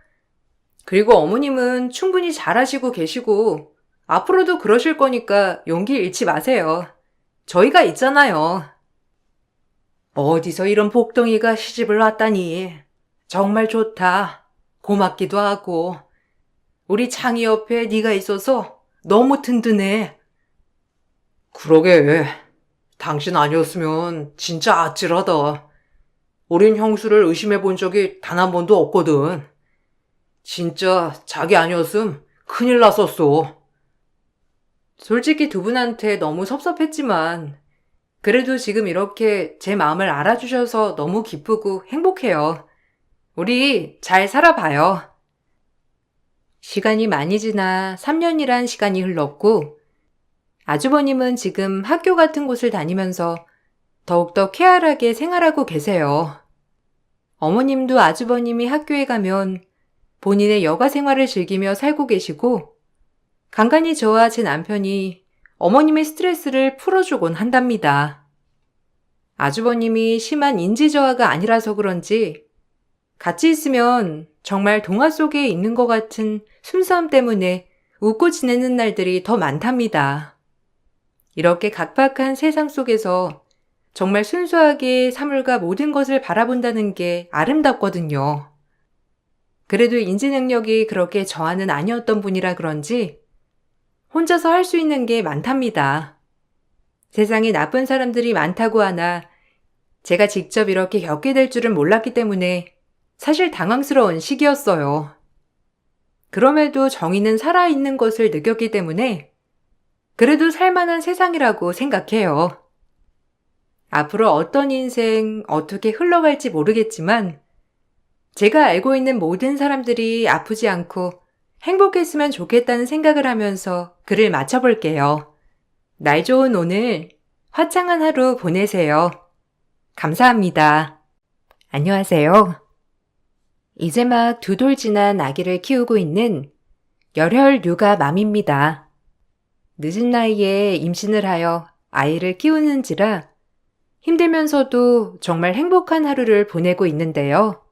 그리고 어머님은 충분히 잘하시고 계시고 앞으로도 그러실 거니까 용기 잃지 마세요. 저희가 있잖아요. 어디서 이런 복덩이가 시집을 왔다니. 정말 좋다. 고맙기도 하고. 우리 창희 옆에 네가 있어서 너무 든든해. 그러게. 당신 아니었으면 진짜 아찔하다. 우린 형수를 의심해 본 적이 단 한 번도 없거든. 진짜 자기 아니었음 큰일 났었어. 솔직히 두 분한테 너무 섭섭했지만 그래도 지금 이렇게 제 마음을 알아주셔서 너무 기쁘고 행복해요. 우리 잘 살아봐요. 시간이 많이 지나 3년이란 시간이 흘렀고 아주버님은 지금 학교 같은 곳을 다니면서 더욱더 쾌활하게 생활하고 계세요. 어머님도 아주버님이 학교에 가면 본인의 여가 생활을 즐기며 살고 계시고 간간히 저와 제 남편이 어머님의 스트레스를 풀어주곤 한답니다. 아주버님이 심한 인지저하가 아니라서 그런지 같이 있으면 정말 동화 속에 있는 것 같은 순수함 때문에 웃고 지내는 날들이 더 많답니다. 이렇게 각박한 세상 속에서 정말 순수하게 사물과 모든 것을 바라본다는 게 아름답거든요. 그래도 인지 능력이 그렇게 저하는 아니었던 분이라 그런지 혼자서 할 수 있는 게 많답니다. 세상에 나쁜 사람들이 많다고 하나 제가 직접 이렇게 겪게 될 줄은 몰랐기 때문에 사실 당황스러운 시기였어요. 그럼에도 정의는 살아있는 것을 느꼈기 때문에 그래도 살만한 세상이라고 생각해요. 앞으로 어떤 인생, 어떻게 흘러갈지 모르겠지만 제가 알고 있는 모든 사람들이 아프지 않고 행복했으면 좋겠다는 생각을 하면서 글을 마쳐볼게요. 날 좋은 오늘, 화창한 하루 보내세요. 감사합니다. 안녕하세요. 이제 막 2돌 지난 아기를 키우고 있는 열혈 육아 맘입니다. 늦은 나이에 임신을 하여 아이를 키우는지라 힘들면서도 정말 행복한 하루를 보내고 있는데요.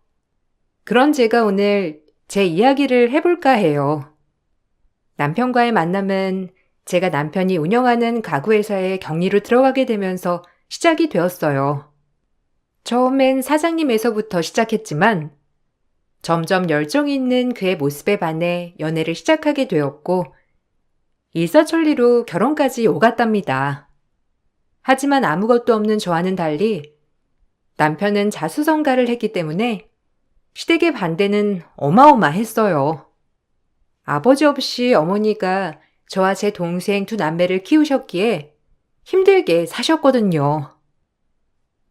그런 제가 오늘 제 이야기를 해볼까 해요. 남편과의 만남은 제가 남편이 운영하는 가구회사에 격리로 들어가게 되면서 시작이 되었어요. 처음엔 사장님에서부터 시작했지만 점점 열정이 있는 그의 모습에 반해 연애를 시작하게 되었고 일사천리로 결혼까지 오갔답니다. 하지만 아무것도 없는 저와는 달리 남편은 자수성가를 했기 때문에 시댁의 반대는 어마어마했어요. 아버지 없이 어머니가 저와 제 동생 2남매를 키우셨기에 힘들게 사셨거든요.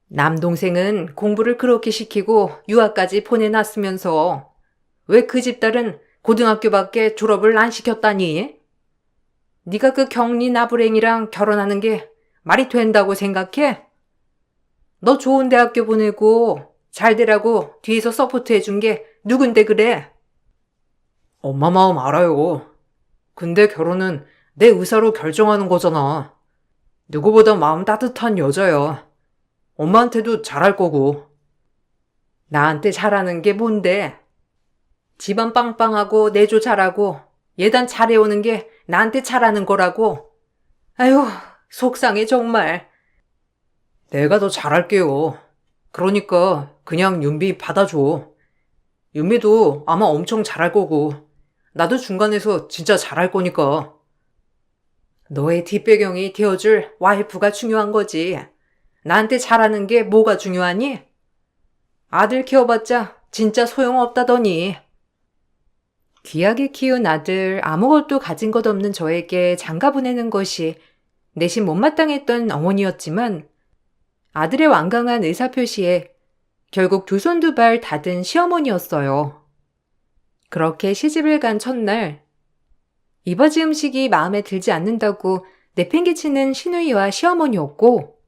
남동생은 공부를 그렇게 시키고 유학까지 보내놨으면서 왜 그 집딸은 고등학교밖에 졸업을 안 시켰다니? 네가 그 경리 나부랭이랑 결혼하는 게 말이 된다고 생각해? 너 좋은 대학교 보내고 잘 되라고 뒤에서 서포트 해준 게 누군데 그래? 엄마 마음 알아요. 근데 결혼은 내 의사로 결정하는 거잖아. 누구보다 마음 따뜻한 여자야. 엄마한테도 잘할 거고. 나한테 잘하는 게 뭔데? 집안 빵빵하고 내조 잘하고 예단 잘해오는 게 나한테 잘하는 거라고. 아휴, 속상해 정말. 내가 더 잘할게요. 그러니까 그냥 윤비 받아줘. 윤비도 아마 엄청 잘할 거고 나도 중간에서 진짜 잘할 거니까. 너의 뒷배경이 되어줄 와이프가 중요한 거지. 나한테 잘하는 게 뭐가 중요하니? 아들 키워봤자 진짜 소용없다더니. 귀하게 키운 아들 아무것도 가진 것 없는 저에게 장가 보내는 것이 내심 못마땅했던 어머니였지만 아들의 완강한 의사표시에 결국 2손 2발 닫은 시어머니였어요. 그렇게 시집을 간 첫날 이바지 음식이 마음에 들지 않는다고 내팽개치는 시누이와 시어머니였고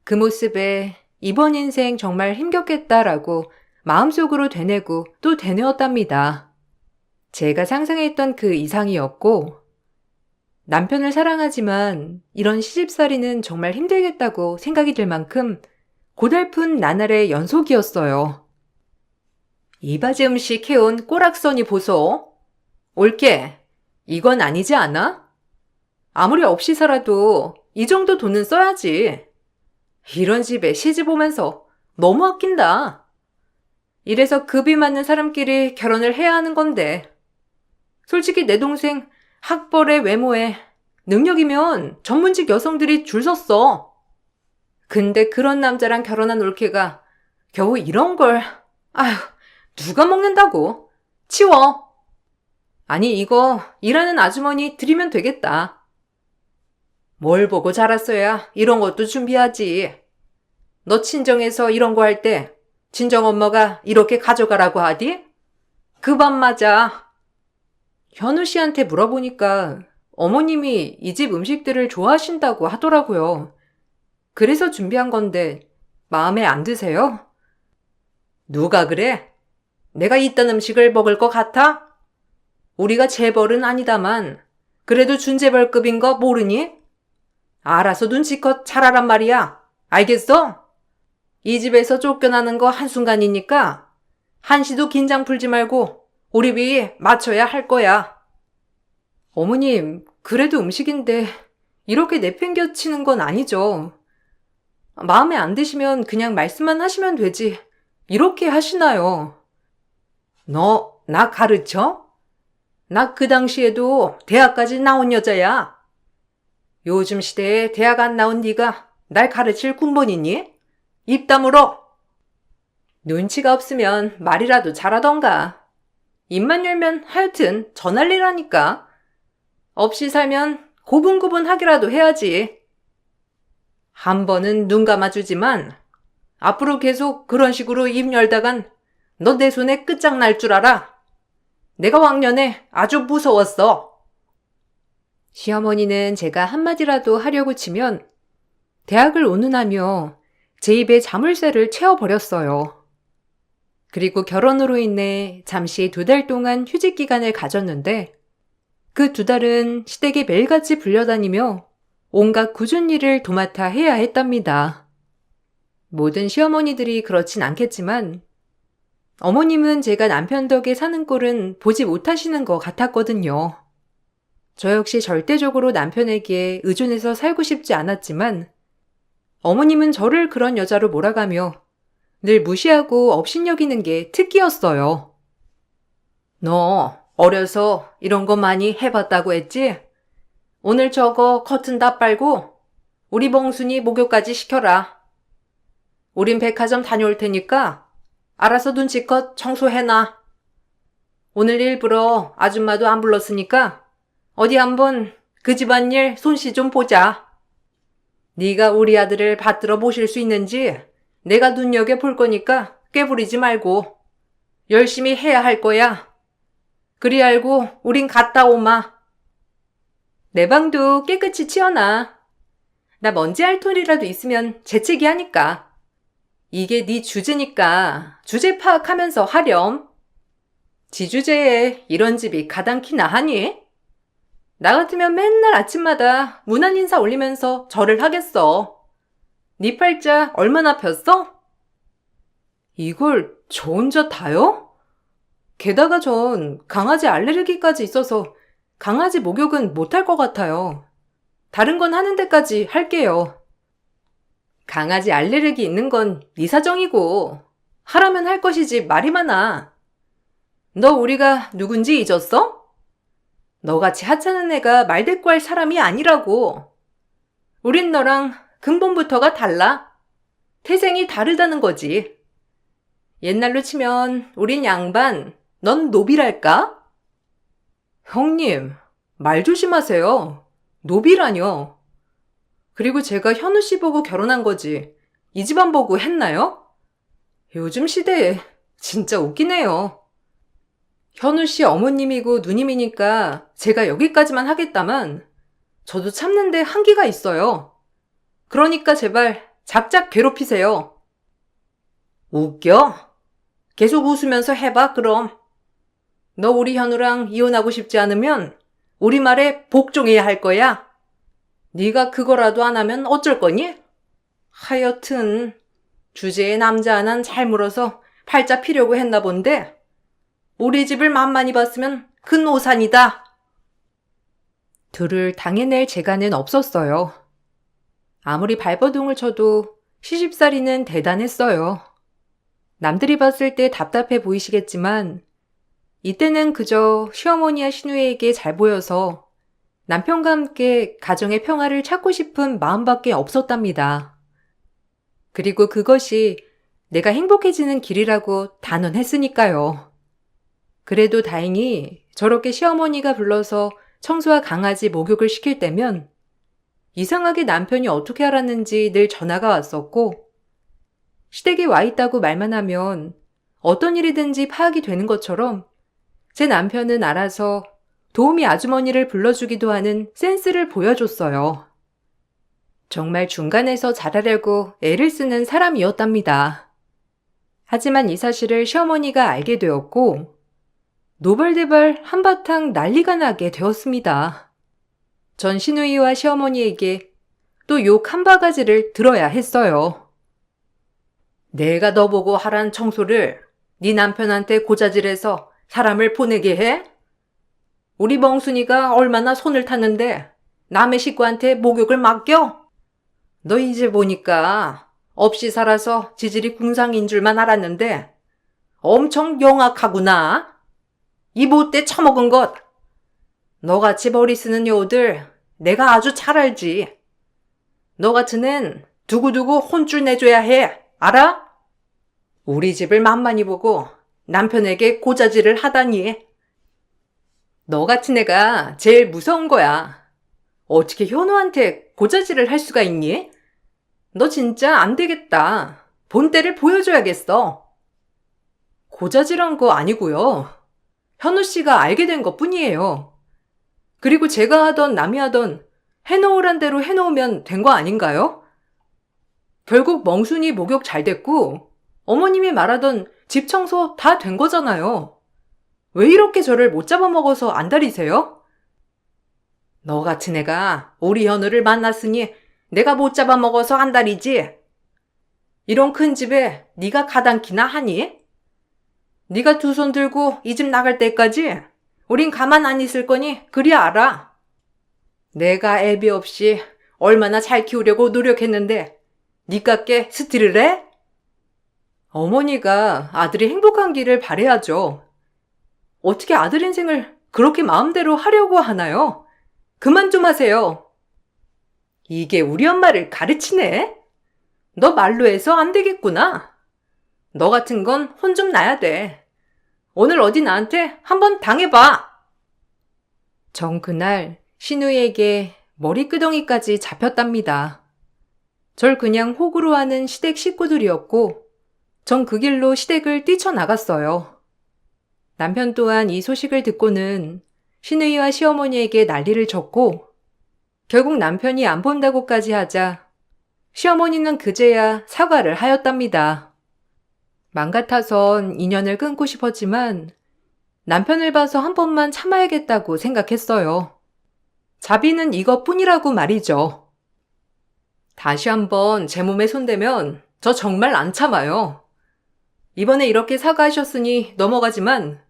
그 모습에 이번 인생 정말 힘겹겠다라고 마음속으로 되뇌고 또 되뇌었답니다. 제가 상상했던 그 이상이었고 남편을 사랑하지만 이런 시집살이는 정말 힘들겠다고 생각이 들 만큼 고달픈 나날의 연속이었어요. 이바지 음식 해온 꼬락서니 보소. 옳게 이건 아니지 않아? 아무리 없이 살아도 이 정도 돈은 써야지. 이런 집에 시집 오면서 너무 아낀다. 이래서 급이 맞는 사람끼리 결혼을 해야 하는 건데. 솔직히 내 동생 학벌에 외모에 능력이면 전문직 여성들이 줄 섰어. 근데 그런 남자랑 결혼한 올케가 겨우 이런 걸, 아휴, 누가 먹는다고? 치워. 아니, 이거 일하는 아주머니 드리면 되겠다. 뭘 보고 자랐어야 이런 것도 준비하지. 너 친정에서 이런 거 할 때 친정 엄마가 이렇게 가져가라고 하디? 그 밥 맞아. 현우 씨한테 물어보니까 어머님이 이 집 음식들을 좋아하신다고 하더라고요. 그래서 준비한 건데 마음에 안 드세요? 누가 그래? 내가 이딴 음식을 먹을 것 같아? 우리가 재벌은 아니다만 그래도 준재벌급인 거 모르니? 알아서 눈치껏 잘하란 말이야. 알겠어? 이 집에서 쫓겨나는 거 한순간이니까 한시도 긴장 풀지 말고 우리 비에 맞춰야 할 거야. 어머님, 그래도 음식인데 이렇게 내팽겨치는 건 아니죠. 마음에 안 드시면 그냥 말씀만 하시면 되지. 이렇게 하시나요? 너, 나 가르쳐? 나 그 당시에도 대학까지 나온 여자야. 요즘 시대에 대학 안 나온 네가 날 가르칠 군번이니? 입 다물어. 눈치가 없으면 말이라도 잘하던가. 입만 열면 하여튼 전할 일하니까. 없이 살면 고분고분하기라도 해야지. 한 번은 눈 감아주지만 앞으로 계속 그런 식으로 입 열다간 너 내 손에 끝장날 줄 알아. 내가 왕년에 아주 무서웠어. 시어머니는 제가 한마디라도 하려고 치면 대학을 운운하며 제 입에 자물쇠를 채워버렸어요. 그리고 결혼으로 인해 잠시 2달 동안 휴직 기간을 가졌는데 그 2달은 시댁에 매일같이 불려다니며 온갖 굳은 일을 도맡아 해야 했답니다. 모든 시어머니들이 그렇진 않겠지만 어머님은 제가 남편 덕에 사는 꼴은 보지 못하시는 것 같았거든요. 저 역시 절대적으로 남편에게 의존해서 살고 싶지 않았지만 어머님은 저를 그런 여자로 몰아가며 늘 무시하고 업신여기는 게 특기였어요. 너 어려서 이런 거 많이 해봤다고 했지? 오늘 저거 커튼 다 빨고 우리 몽순이 목욕까지 시켜라. 우린 백화점 다녀올 테니까 알아서 눈치껏 청소해놔. 오늘 일부러 아줌마도 안 불렀으니까 어디 한번 그 집안일 솜씨 좀 보자. 네가 우리 아들을 받들어 모실 수 있는지 내가 눈여겨볼 거니까 꾀부리지 말고 열심히 해야 할 거야. 그리 알고 우린 갔다 오마. 내 방도 깨끗이 치워놔. 나 먼지 할 털이라도 있으면 재채기 하니까. 이게 네 주제니까 주제 파악하면서 하렴. 지 주제에 이런 집이 가당키나 하니? 나 같으면 맨날 아침마다 문안 인사 올리면서 절을 하겠어. 네 팔자 얼마나 폈어? 이걸 저 혼자 다요? 게다가 전 강아지 알레르기까지 있어서 강아지 목욕은 못할 것 같아요. 다른 건 하는 데까지 할게요. 강아지 알레르기 있는 건 네 사정이고 하라면 할 것이지 말이 많아. 너 우리가 누군지 잊었어? 너같이 하찮은 애가 말대꾸할 사람이 아니라고. 우린 너랑 근본부터가 달라. 태생이 다르다는 거지. 옛날로 치면 우린 양반, 넌 노비랄까? 형님, 말 조심하세요. 노비라뇨. 그리고 제가 현우 씨 보고 결혼한 거지. 이 집안 보고 했나요? 요즘 시대에 진짜 웃기네요. 현우 씨 어머님이고 누님이니까 제가 여기까지만 하겠다만 저도 참는데 한계가 있어요. 그러니까 제발 작작 괴롭히세요. 웃겨? 계속 웃으면서 해봐 그럼. 너 우리 현우랑 이혼하고 싶지 않으면 우리 말에 복종해야 할 거야. 네가 그거라도 안 하면 어쩔 거니? 하여튼 주제에 남자 하나는 잘 물어서 팔자 피려고 했나 본데 우리 집을 만만히 봤으면 큰 오산이다. 둘을 당해낼 재간은 없었어요. 아무리 발버둥을 쳐도 시집살이는 대단했어요. 남들이 봤을 때 답답해 보이시겠지만 이때는 그저 시어머니와 시누이에게 잘 보여서 남편과 함께 가정의 평화를 찾고 싶은 마음밖에 없었답니다. 그리고 그것이 내가 행복해지는 길이라고 단언했으니까요. 그래도 다행히 저렇게 시어머니가 불러서 청소와 강아지 목욕을 시킬 때면 이상하게 남편이 어떻게 알았는지 늘 전화가 왔었고, 시댁에 와 있다고 말만 하면 어떤 일이든지 파악이 되는 것처럼 제 남편은 알아서 도우미 아주머니를 불러주기도 하는 센스를 보여줬어요. 정말 중간에서 잘하려고 애를 쓰는 사람이었답니다. 하지만 이 사실을 시어머니가 알게 되었고 노발대발 한바탕 난리가 나게 되었습니다. 전 시누이와 시어머니에게 또 욕 한 바가지를 들어야 했어요. 내가 너보고 하란 청소를 네 남편한테 고자질해서 사람을 보내게 해? 우리 멍순이가 얼마나 손을 탔는데 남의 식구한테 목욕을 맡겨? 너 이제 보니까 없이 살아서 지질이 궁상인 줄만 알았는데 엄청 영악하구나. 이 못돼 처먹은 것. 너같이 머리 쓰는 여우들 내가 아주 잘 알지. 너 같은 앤 두고두고 혼쭐 내줘야 해. 알아? 우리 집을 만만히 보고 남편에게 고자질을 하다니. 너 같은 애가 제일 무서운 거야. 어떻게 현우한테 고자질을 할 수가 있니? 너 진짜 안 되겠다. 본때를 보여줘야겠어. 고자질한 거 아니고요. 현우 씨가 알게 된 것 뿐이에요. 그리고 제가 하던 남이 하던 해놓으란 대로 해놓으면 된 거 아닌가요? 결국 멍순이 목욕 잘 됐고 어머님이 말하던 집 청소 다 된 거잖아요. 왜 이렇게 저를 못 잡아먹어서 안달이세요? 너 같은 애가 우리 현우를 만났으니 내가 못 잡아먹어서 안달이지? 이런 큰 집에 네가 가당키나 하니? 네가 두 손 들고 이 집 나갈 때까지 우린 가만 안 있을 거니 그리 알아. 내가 애비 없이 얼마나 잘 키우려고 노력했는데 니깎게 스틸을 해? 어머니가 아들이 행복한 길을 바라야죠. 어떻게 아들 인생을 그렇게 마음대로 하려고 하나요? 그만 좀 하세요. 이게 우리 엄마를 가르치네? 너 말로 해서 안 되겠구나. 너 같은 건 혼 좀 나야 돼. 오늘 어디 나한테 한번 당해봐. 전 그날 시누이에게 머리끄덩이까지 잡혔답니다. 절 그냥 호구로 하는 시댁 식구들이었고 전 그 길로 시댁을 뛰쳐나갔어요. 남편 또한 이 소식을 듣고는 시누이와 시어머니에게 난리를 쳤고 결국 남편이 안 본다고까지 하자 시어머니는 그제야 사과를 하였답니다. 맘 같아선 인연을 끊고 싶었지만 남편을 봐서 한 번만 참아야겠다고 생각했어요. 자비는 이것뿐이라고 말이죠. 다시 한번 제 몸에 손대면 저 정말 안 참아요. 이번에 이렇게 사과하셨으니 넘어가지만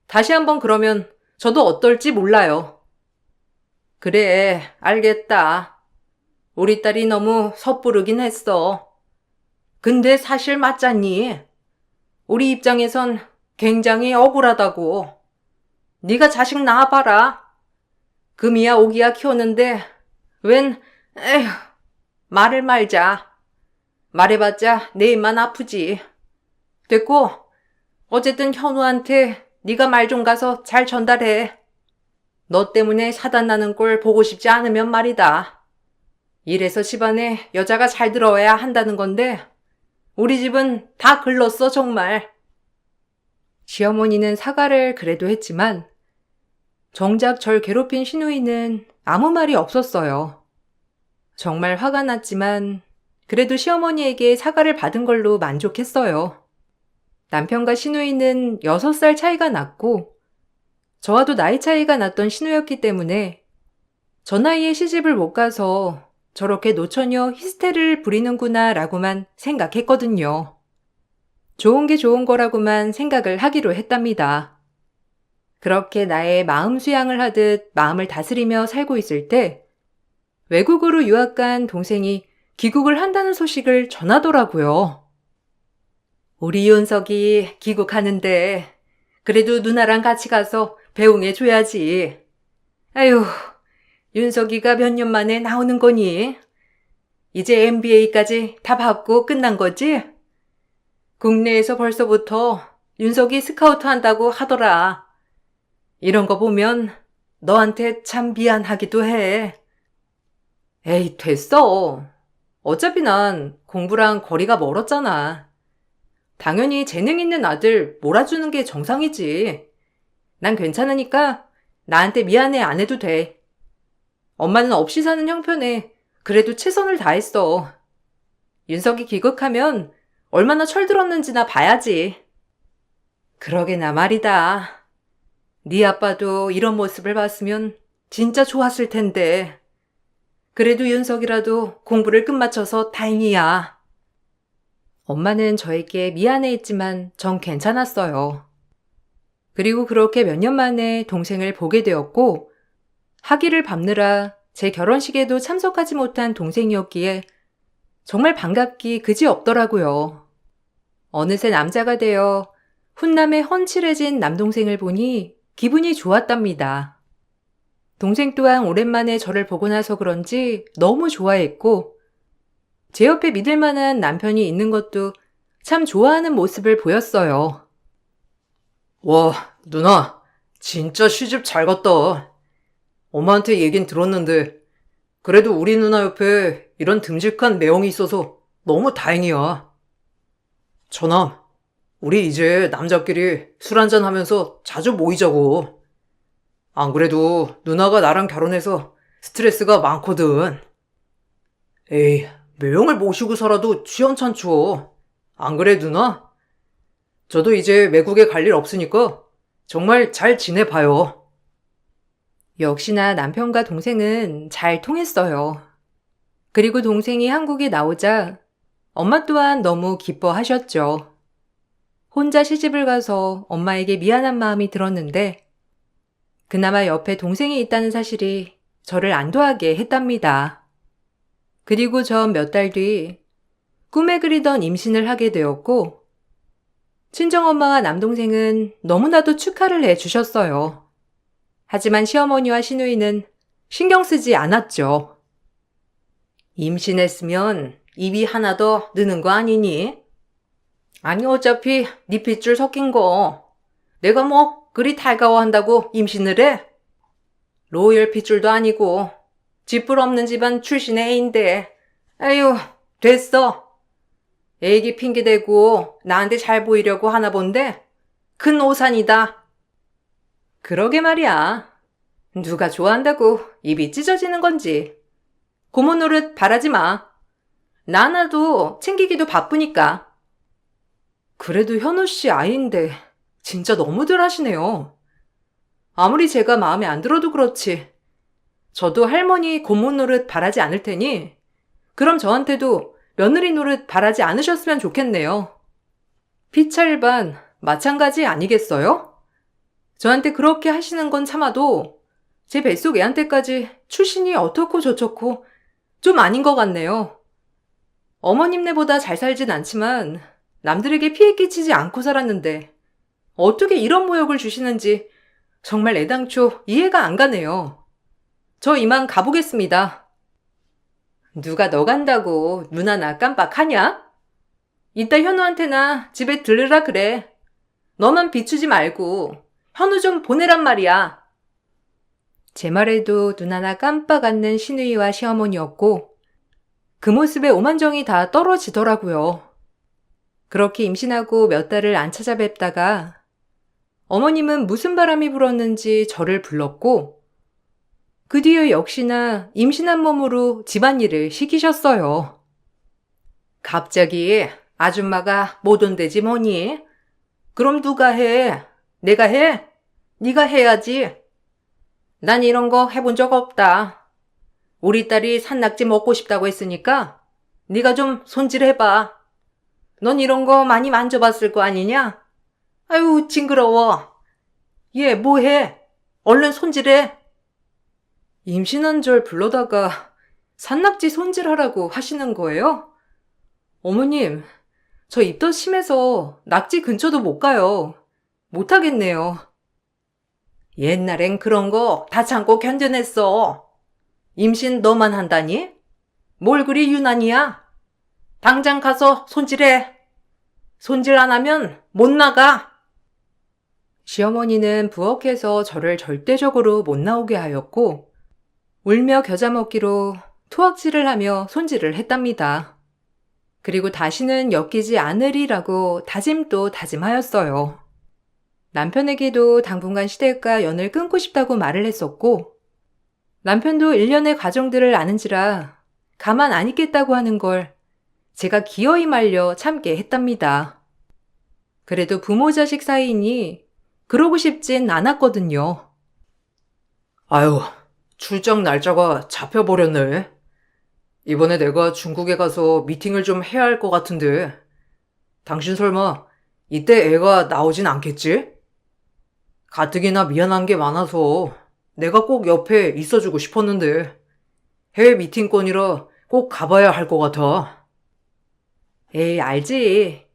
다시 한번 그러면 저도 어떨지 몰라요. 그래, 알겠다. 우리 딸이 너무 섣부르긴 했어. 근데 사실 맞잖니? 우리 입장에선 굉장히 억울하다고. 네가 자식 낳아봐라. 금이야 오기야 키웠는데 에휴, 말을 말자. 말해봤자 내 입만 아프지. 됐고, 어쨌든 현우한테 네가 말 좀 가서 잘 전달해. 너 때문에 사단 나는 꼴 보고 싶지 않으면 말이다. 이래서 집안에 여자가 잘 들어와야 한다는 건데 우리 집은 다 글렀어 정말. 시어머니는 사과를 그래도 했지만 정작 절 괴롭힌 시누이는 아무 말이 없었어요. 정말 화가 났지만 그래도 시어머니에게 사과를 받은 걸로 만족했어요. 남편과 시누이는 6살 차이가 났고 저와도 나이 차이가 났던 시누였기 때문에 저 나이에 시집을 못 가서 저렇게 노처녀 히스테리를 부리는구나 라고만 생각했거든요. 좋은 게 좋은 거라고만 생각을 하기로 했답니다. 그렇게 나의 마음 수양을 하듯 마음을 다스리며 살고 있을 때 외국으로 유학 간 동생이 귀국을 한다는 소식을 전하더라고요. 우리 윤석이 귀국하는데 그래도 누나랑 같이 가서 배웅해 줘야지. 아휴, 윤석이가 몇 년 만에 나오는 거니? 이제 MBA까지 다 받고 끝난 거지? 국내에서 벌써부터 윤석이 스카우트 한다고 하더라. 이런 거 보면 너한테 참 미안하기도 해. 에이, 됐어. 어차피 난 공부랑 거리가 멀었잖아. 당연히 재능 있는 아들 몰아주는 게 정상이지. 난 괜찮으니까 나한테 미안해 안 해도 돼. 엄마는 없이 사는 형편에 그래도 최선을 다했어. 윤석이 귀국하면 얼마나 철들었는지나 봐야지. 그러게나 말이다. 네 아빠도 이런 모습을 봤으면 진짜 좋았을 텐데. 그래도 윤석이라도 공부를 끝마쳐서 다행이야. 엄마는 저에게 미안해했지만 전 괜찮았어요. 그리고 그렇게 몇 년 만에 동생을 보게 되었고 학위를 밟느라 제 결혼식에도 참석하지 못한 동생이었기에 정말 반갑기 그지없더라고요. 어느새 남자가 되어 훈남에 헌칠해진 남동생을 보니 기분이 좋았답니다. 동생 또한 오랜만에 저를 보고 나서 그런지 너무 좋아했고 제 옆에 믿을 만한 남편이 있는 것도 참 좋아하는 모습을 보였어요. 와, 누나, 진짜 시집 잘 갔다. 엄마한테 얘긴 들었는데, 그래도 우리 누나 옆에 이런 듬직한 매형이 있어서 너무 다행이야. 저남, 우리 이제 남자끼리 술 한잔 하면서 자주 모이자고. 안 그래도 누나가 나랑 결혼해서 스트레스가 많거든. 에이, 매형을 모시고 살아도 취연찮죠. 안 그래, 누나? 저도 이제 외국에 갈 일 없으니까 정말 잘 지내봐요. 역시나 남편과 동생은 잘 통했어요. 그리고 동생이 한국에 나오자 엄마 또한 너무 기뻐하셨죠. 혼자 시집을 가서 엄마에게 미안한 마음이 들었는데 그나마 옆에 동생이 있다는 사실이 저를 안도하게 했답니다. 그리고 전 몇 달 뒤 꿈에 그리던 임신을 하게 되었고 친정엄마와 남동생은 너무나도 축하를 해주셨어요. 하지만 시어머니와 시누이는 신경 쓰지 않았죠. 임신했으면 입이 하나 더 느는 거 아니니? 아니 어차피 네 핏줄 섞인 거 내가 뭐 그리 달가워한다고 임신을 해? 로열 핏줄도 아니고 쥐뿔 없는 집안 출신의 애인데 아유 됐어. 애기 핑계대고 나한테 잘 보이려고 하나 본데 큰 오산이다. 그러게 말이야. 누가 좋아한다고 입이 찢어지는 건지. 고모 노릇 바라지 마. 나나도 챙기기도 바쁘니까. 그래도 현우 씨 아이인데 진짜 너무들 하시네요. 아무리 제가 마음에 안 들어도 그렇지. 저도 할머니 고모 노릇 바라지 않을 테니 그럼 저한테도 며느리 노릇 바라지 않으셨으면 좋겠네요. 피차일반 마찬가지 아니겠어요? 저한테 그렇게 하시는 건 참아도 제 뱃속 애한테까지 출신이 어떻고 저쩌고 좀 아닌 것 같네요. 어머님네보다 잘 살진 않지만 남들에게 피해 끼치지 않고 살았는데 어떻게 이런 모욕을 주시는지 정말 애당초 이해가 안 가네요. 저 이만 가보겠습니다. 누가 너 간다고 누나 나 깜빡하냐? 이따 현우한테나 집에 들르라 그래. 너만 비추지 말고 현우 좀 보내란 말이야. 제 말에도 누나나 깜빡 않는 시누이와 시어머니였고 그 모습에 오만정이 다 떨어지더라고요. 그렇게 임신하고 몇 달을 안 찾아뵙다가 어머님은 무슨 바람이 불었는지 저를 불렀고 그 뒤에 역시나 임신한 몸으로 집안일을 시키셨어요. 갑자기 아줌마가 못 온대지 뭐니? 그럼 누가 해? 내가 해? 네가 해야지. 난 이런 거 해본 적 없다. 우리 딸이 산낙지 먹고 싶다고 했으니까 네가 좀 손질해봐. 넌 이런 거 많이 만져봤을 거 아니냐? 아유 징그러워. 얘 뭐해? 얼른 손질해. 임신한 절 불러다가 산낙지 손질하라고 하시는 거예요? 어머님, 저 입덧 심해서 낙지 근처도 못 가요. 못하겠네요. 옛날엔 그런 거 다 참고 견뎌냈어. 임신 너만 한다니? 뭘 그리 유난이야? 당장 가서 손질해. 손질 안 하면 못 나가. 시어머니는 부엌에서 저를 절대적으로 못 나오게 하였고, 울며 겨자 먹기로 투악질을 하며 손질을 했답니다. 그리고 다시는 엮이지 않으리라고 다짐도 다짐하였어요. 남편에게도 당분간 시댁과 연을 끊고 싶다고 말을 했었고, 남편도 일련의 과정들을 아는지라 가만 안 있겠다고 하는 걸 제가 기어이 말려 참게 했답니다. 그래도 부모 자식 사이이니 그러고 싶진 않았거든요. 아유, 출장 날짜가 잡혀버렸네. 이번에 내가 중국에 가서 미팅을 좀 해야 할 것 같은데, 당신 설마 이때 애가 나오진 않겠지? 가뜩이나 미안한 게 많아서 내가 꼭 옆에 있어주고 싶었는데, 해외 미팅권이라 꼭 가봐야 할 것 같아. 에이, 알지.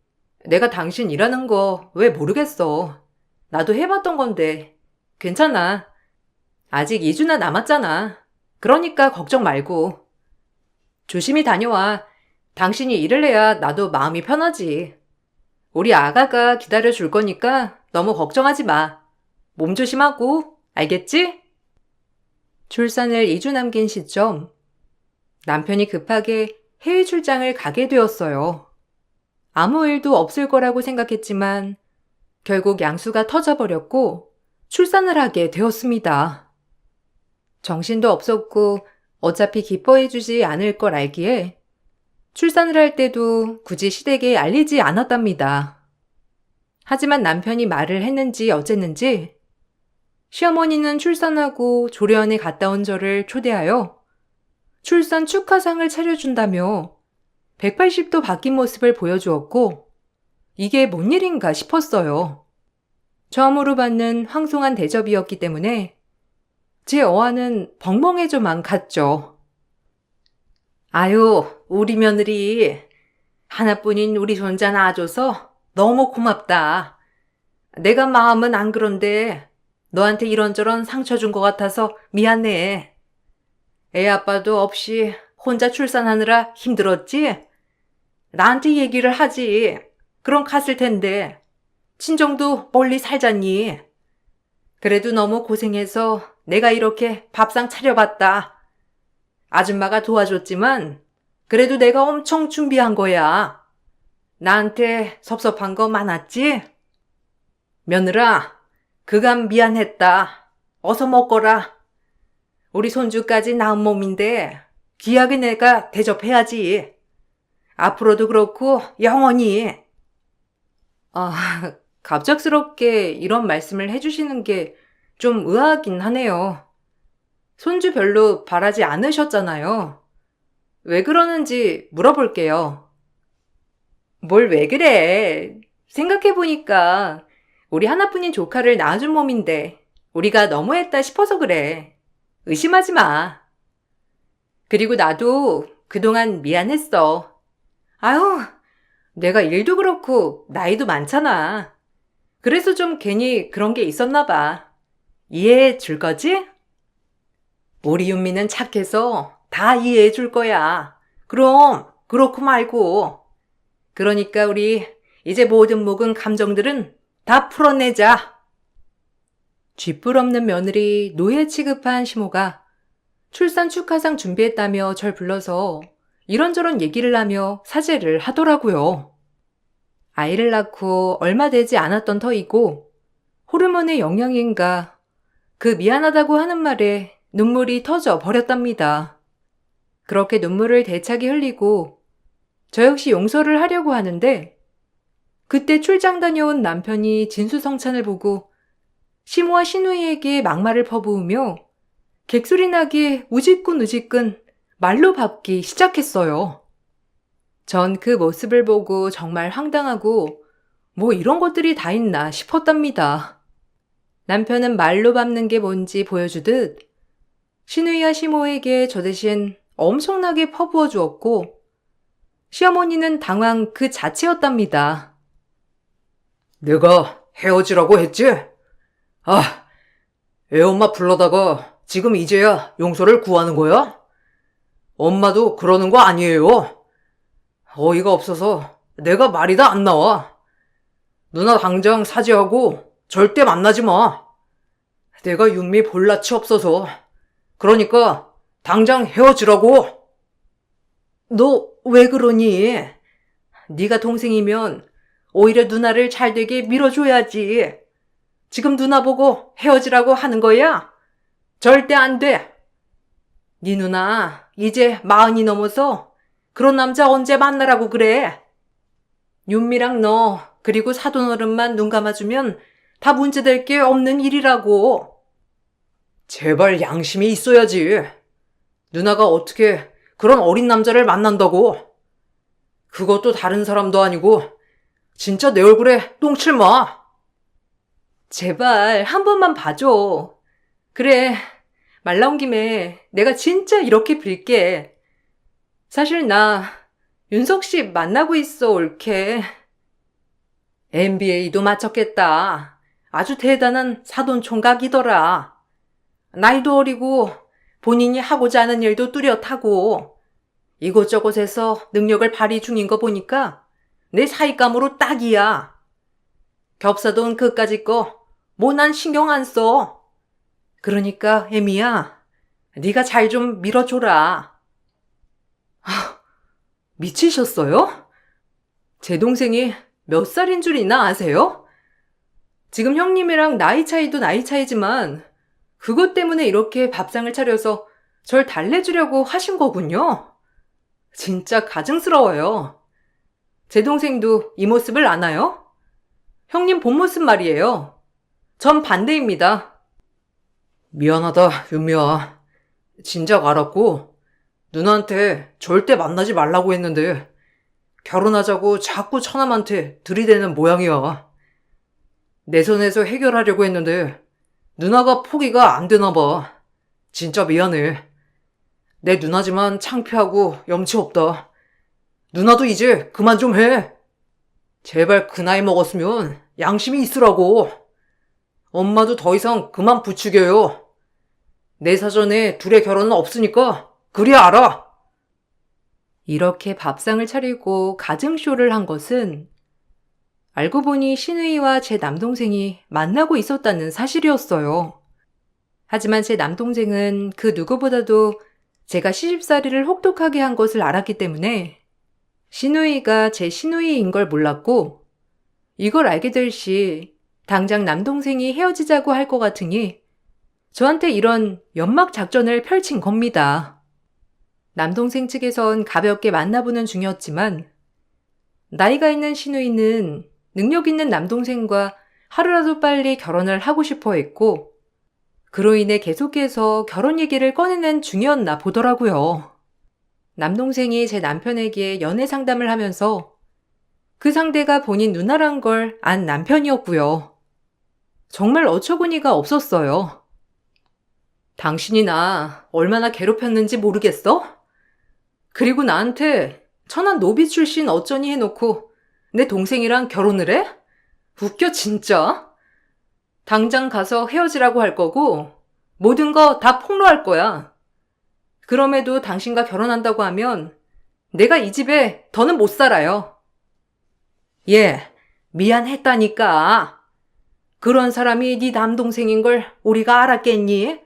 내가 당신 일하는 거 왜 모르겠어. 나도 해봤던 건데. 괜찮아. 아직 2주나 남았잖아. 그러니까 걱정 말고. 조심히 다녀와. 당신이 일을 해야 나도 마음이 편하지. 우리 아가가 기다려줄 거니까 너무 걱정하지 마. 몸 조심하고, 알겠지? 출산을 2주 남긴 시점, 남편이 급하게 해외 출장을 가게 되었어요. 아무 일도 없을 거라고 생각했지만 결국 양수가 터져버렸고 출산을 하게 되었습니다. 정신도 없었고 어차피 기뻐해주지 않을 걸 알기에 출산을 할 때도 굳이 시댁에 알리지 않았답니다. 하지만 남편이 말을 했는지 어쨌는지 시어머니는 출산하고 조련에 갔다 온 저를 초대하여 출산 축하상을 차려준다며 180도 바뀐 모습을 보여주었고 이게 뭔 일인가 싶었어요. 처음으로 받는 황송한 대접이었기 때문에 제 어안은 벙벙해져만 갔죠. 아유, 우리 며느리 하나뿐인 우리 손자 낳아줘서 너무 고맙다. 내가 마음은 안 그런데 너한테 이런저런 상처 준 것 같아서 미안해. 애 아빠도 없이 혼자 출산하느라 힘들었지? 나한테 얘기를 하지. 그럼 갔을 텐데. 친정도 멀리 살잖니. 그래도 너무 고생해서 내가 이렇게 밥상 차려봤다. 아줌마가 도와줬지만 그래도 내가 엄청 준비한 거야. 나한테 섭섭한 거 많았지? 며느라, 그간 미안했다. 어서 먹거라. 우리 손주까지 낳은 몸인데 귀하게 내가 대접해야지. 앞으로도 그렇고 영원히. 갑작스럽게 이런 말씀을 해주시는 게 좀 의아하긴 하네요. 손주 별로 바라지 않으셨잖아요. 왜 그러는지 물어볼게요. 뭘 왜 그래? 생각해보니까 우리 하나뿐인 조카를 낳아준 몸인데 우리가 너무했다 싶어서 그래. 의심하지 마. 그리고 나도 그동안 미안했어. 아유, 내가 일도 그렇고 나이도 많잖아. 그래서 좀 괜히 그런 게 있었나 봐. 이해해 줄 거지? 우리 윤미는 착해서 다 이해해 줄 거야. 그럼 그렇고 말고. 그러니까 우리 이제 모든 묵은 감정들은 다 풀어내자. 쥐뿔 없는 며느리 노예 취급한 시모가 출산 축하상 준비했다며 절 불러서 이런저런 얘기를 하며 사죄를 하더라고요. 아이를 낳고 얼마 되지 않았던 터이고 호르몬의 영향인가 그 미안하다고 하는 말에 눈물이 터져 버렸답니다. 그렇게 눈물을 대차게 흘리고 저 역시 용서를 하려고 하는데 그때 출장 다녀온 남편이 진수성찬을 보고 시모와 시누이에게 막말을 퍼부으며 객소리 나게 우짓꾼 말로 밟기 시작했어요. 전 그 모습을 보고 정말 황당하고 뭐 이런 것들이 다 있나 싶었답니다. 남편은 말로 밟는 게 뭔지 보여주듯 시누이와 시모에게 저 대신 엄청나게 퍼부어 주었고 시어머니는 당황 그 자체였답니다. 내가 헤어지라고 했지? 아, 애엄마 불러다가 지금 이제야 용서를 구하는 거야? 엄마도 그러는 거 아니에요. 어이가 없어서 내가 말이 다 안 나와. 누나 당장 사죄하고 절대 만나지 마. 내가 윤미 볼 낯이 없어서. 그러니까 당장 헤어지라고. 너 왜 그러니? 네가 동생이면 오히려 누나를 잘 되게 밀어줘야지. 지금 누나 보고 헤어지라고 하는 거야? 절대 안 돼. 네 누나 이제 40이 넘어서 그런 남자 언제 만나라고 그래? 윤미랑 너 그리고 사돈어른만 눈 감아주면 다 문제될 게 없는 일이라고. 제발 양심이 있어야지. 누나가 어떻게 그런 어린 남자를 만난다고. 그것도 다른 사람도 아니고 진짜 내 얼굴에 똥칠 마. 제발 한 번만 봐줘. 그래, 말 나온 김에 내가 진짜 이렇게 빌게. 사실 나 윤석 씨 만나고 있어, 옳게. MBA도 마쳤겠다. 아주 대단한 사돈 총각이더라. 나이도 어리고 본인이 하고자 하는 일도 뚜렷하고 이곳저곳에서 능력을 발휘 중인 거 보니까 내 사익감으로 딱이야. 겹사돈 그까짓 거 뭐 난 신경 안 써. 그러니까 애미야, 네가 잘 좀 밀어줘라. 미치셨어요? 제 동생이 몇 살인 줄이나 아세요? 지금 형님이랑 나이 차이도 나이 차이지만 그것 때문에 이렇게 밥상을 차려서 절 달래주려고 하신 거군요. 진짜 가증스러워요. 제 동생도 이 모습을 아나요? 형님 본 모습 말이에요. 전 반대입니다. 미안하다, 윤미야. 진작 알았고 누나한테 절대 만나지 말라고 했는데 결혼하자고 자꾸 처남한테 들이대는 모양이야. 내 손에서 해결하려고 했는데 누나가 포기가 안 되나 봐. 진짜 미안해. 내 누나지만 창피하고 염치 없다. 누나도 이제 그만 좀 해. 제발 그 나이 먹었으면 양심이 있으라고. 엄마도 더 이상 그만 부추겨요. 내 사전에 둘의 결혼은 없으니까 그리 알아. 이렇게 밥상을 차리고 가증쇼를 한 것은 알고 보니 신우이와 제 남동생이 만나고 있었다는 사실이었어요. 하지만 제 남동생은 그 누구보다도 제가 시집살이를 혹독하게 한 것을 알았기 때문에 신우이가 제 신우이인 걸 몰랐고 이걸 알게 될 시 당장 남동생이 헤어지자고 할 것 같으니 저한테 이런 연막 작전을 펼친 겁니다. 남동생 측에선 가볍게 만나보는 중이었지만 나이가 있는 신우이는 능력 있는 남동생과 하루라도 빨리 결혼을 하고 싶어 했고 그로 인해 계속해서 결혼 얘기를 꺼내는 중이었나 보더라고요. 남동생이 제 남편에게 연애 상담을 하면서 그 상대가 본인 누나란 걸 안 남편이었고요. 정말 어처구니가 없었어요. 당신이 나 얼마나 괴롭혔는지 모르겠어? 그리고 나한테 천한 노비 출신 어쩌니 해놓고 내 동생이랑 결혼을 해? 웃겨 진짜. 당장 가서 헤어지라고 할 거고 모든 거 다 폭로할 거야. 그럼에도 당신과 결혼한다고 하면 내가 이 집에 더는 못 살아요. 예, 미안했다니까. 그런 사람이 네 남동생인 걸 우리가 알았겠니?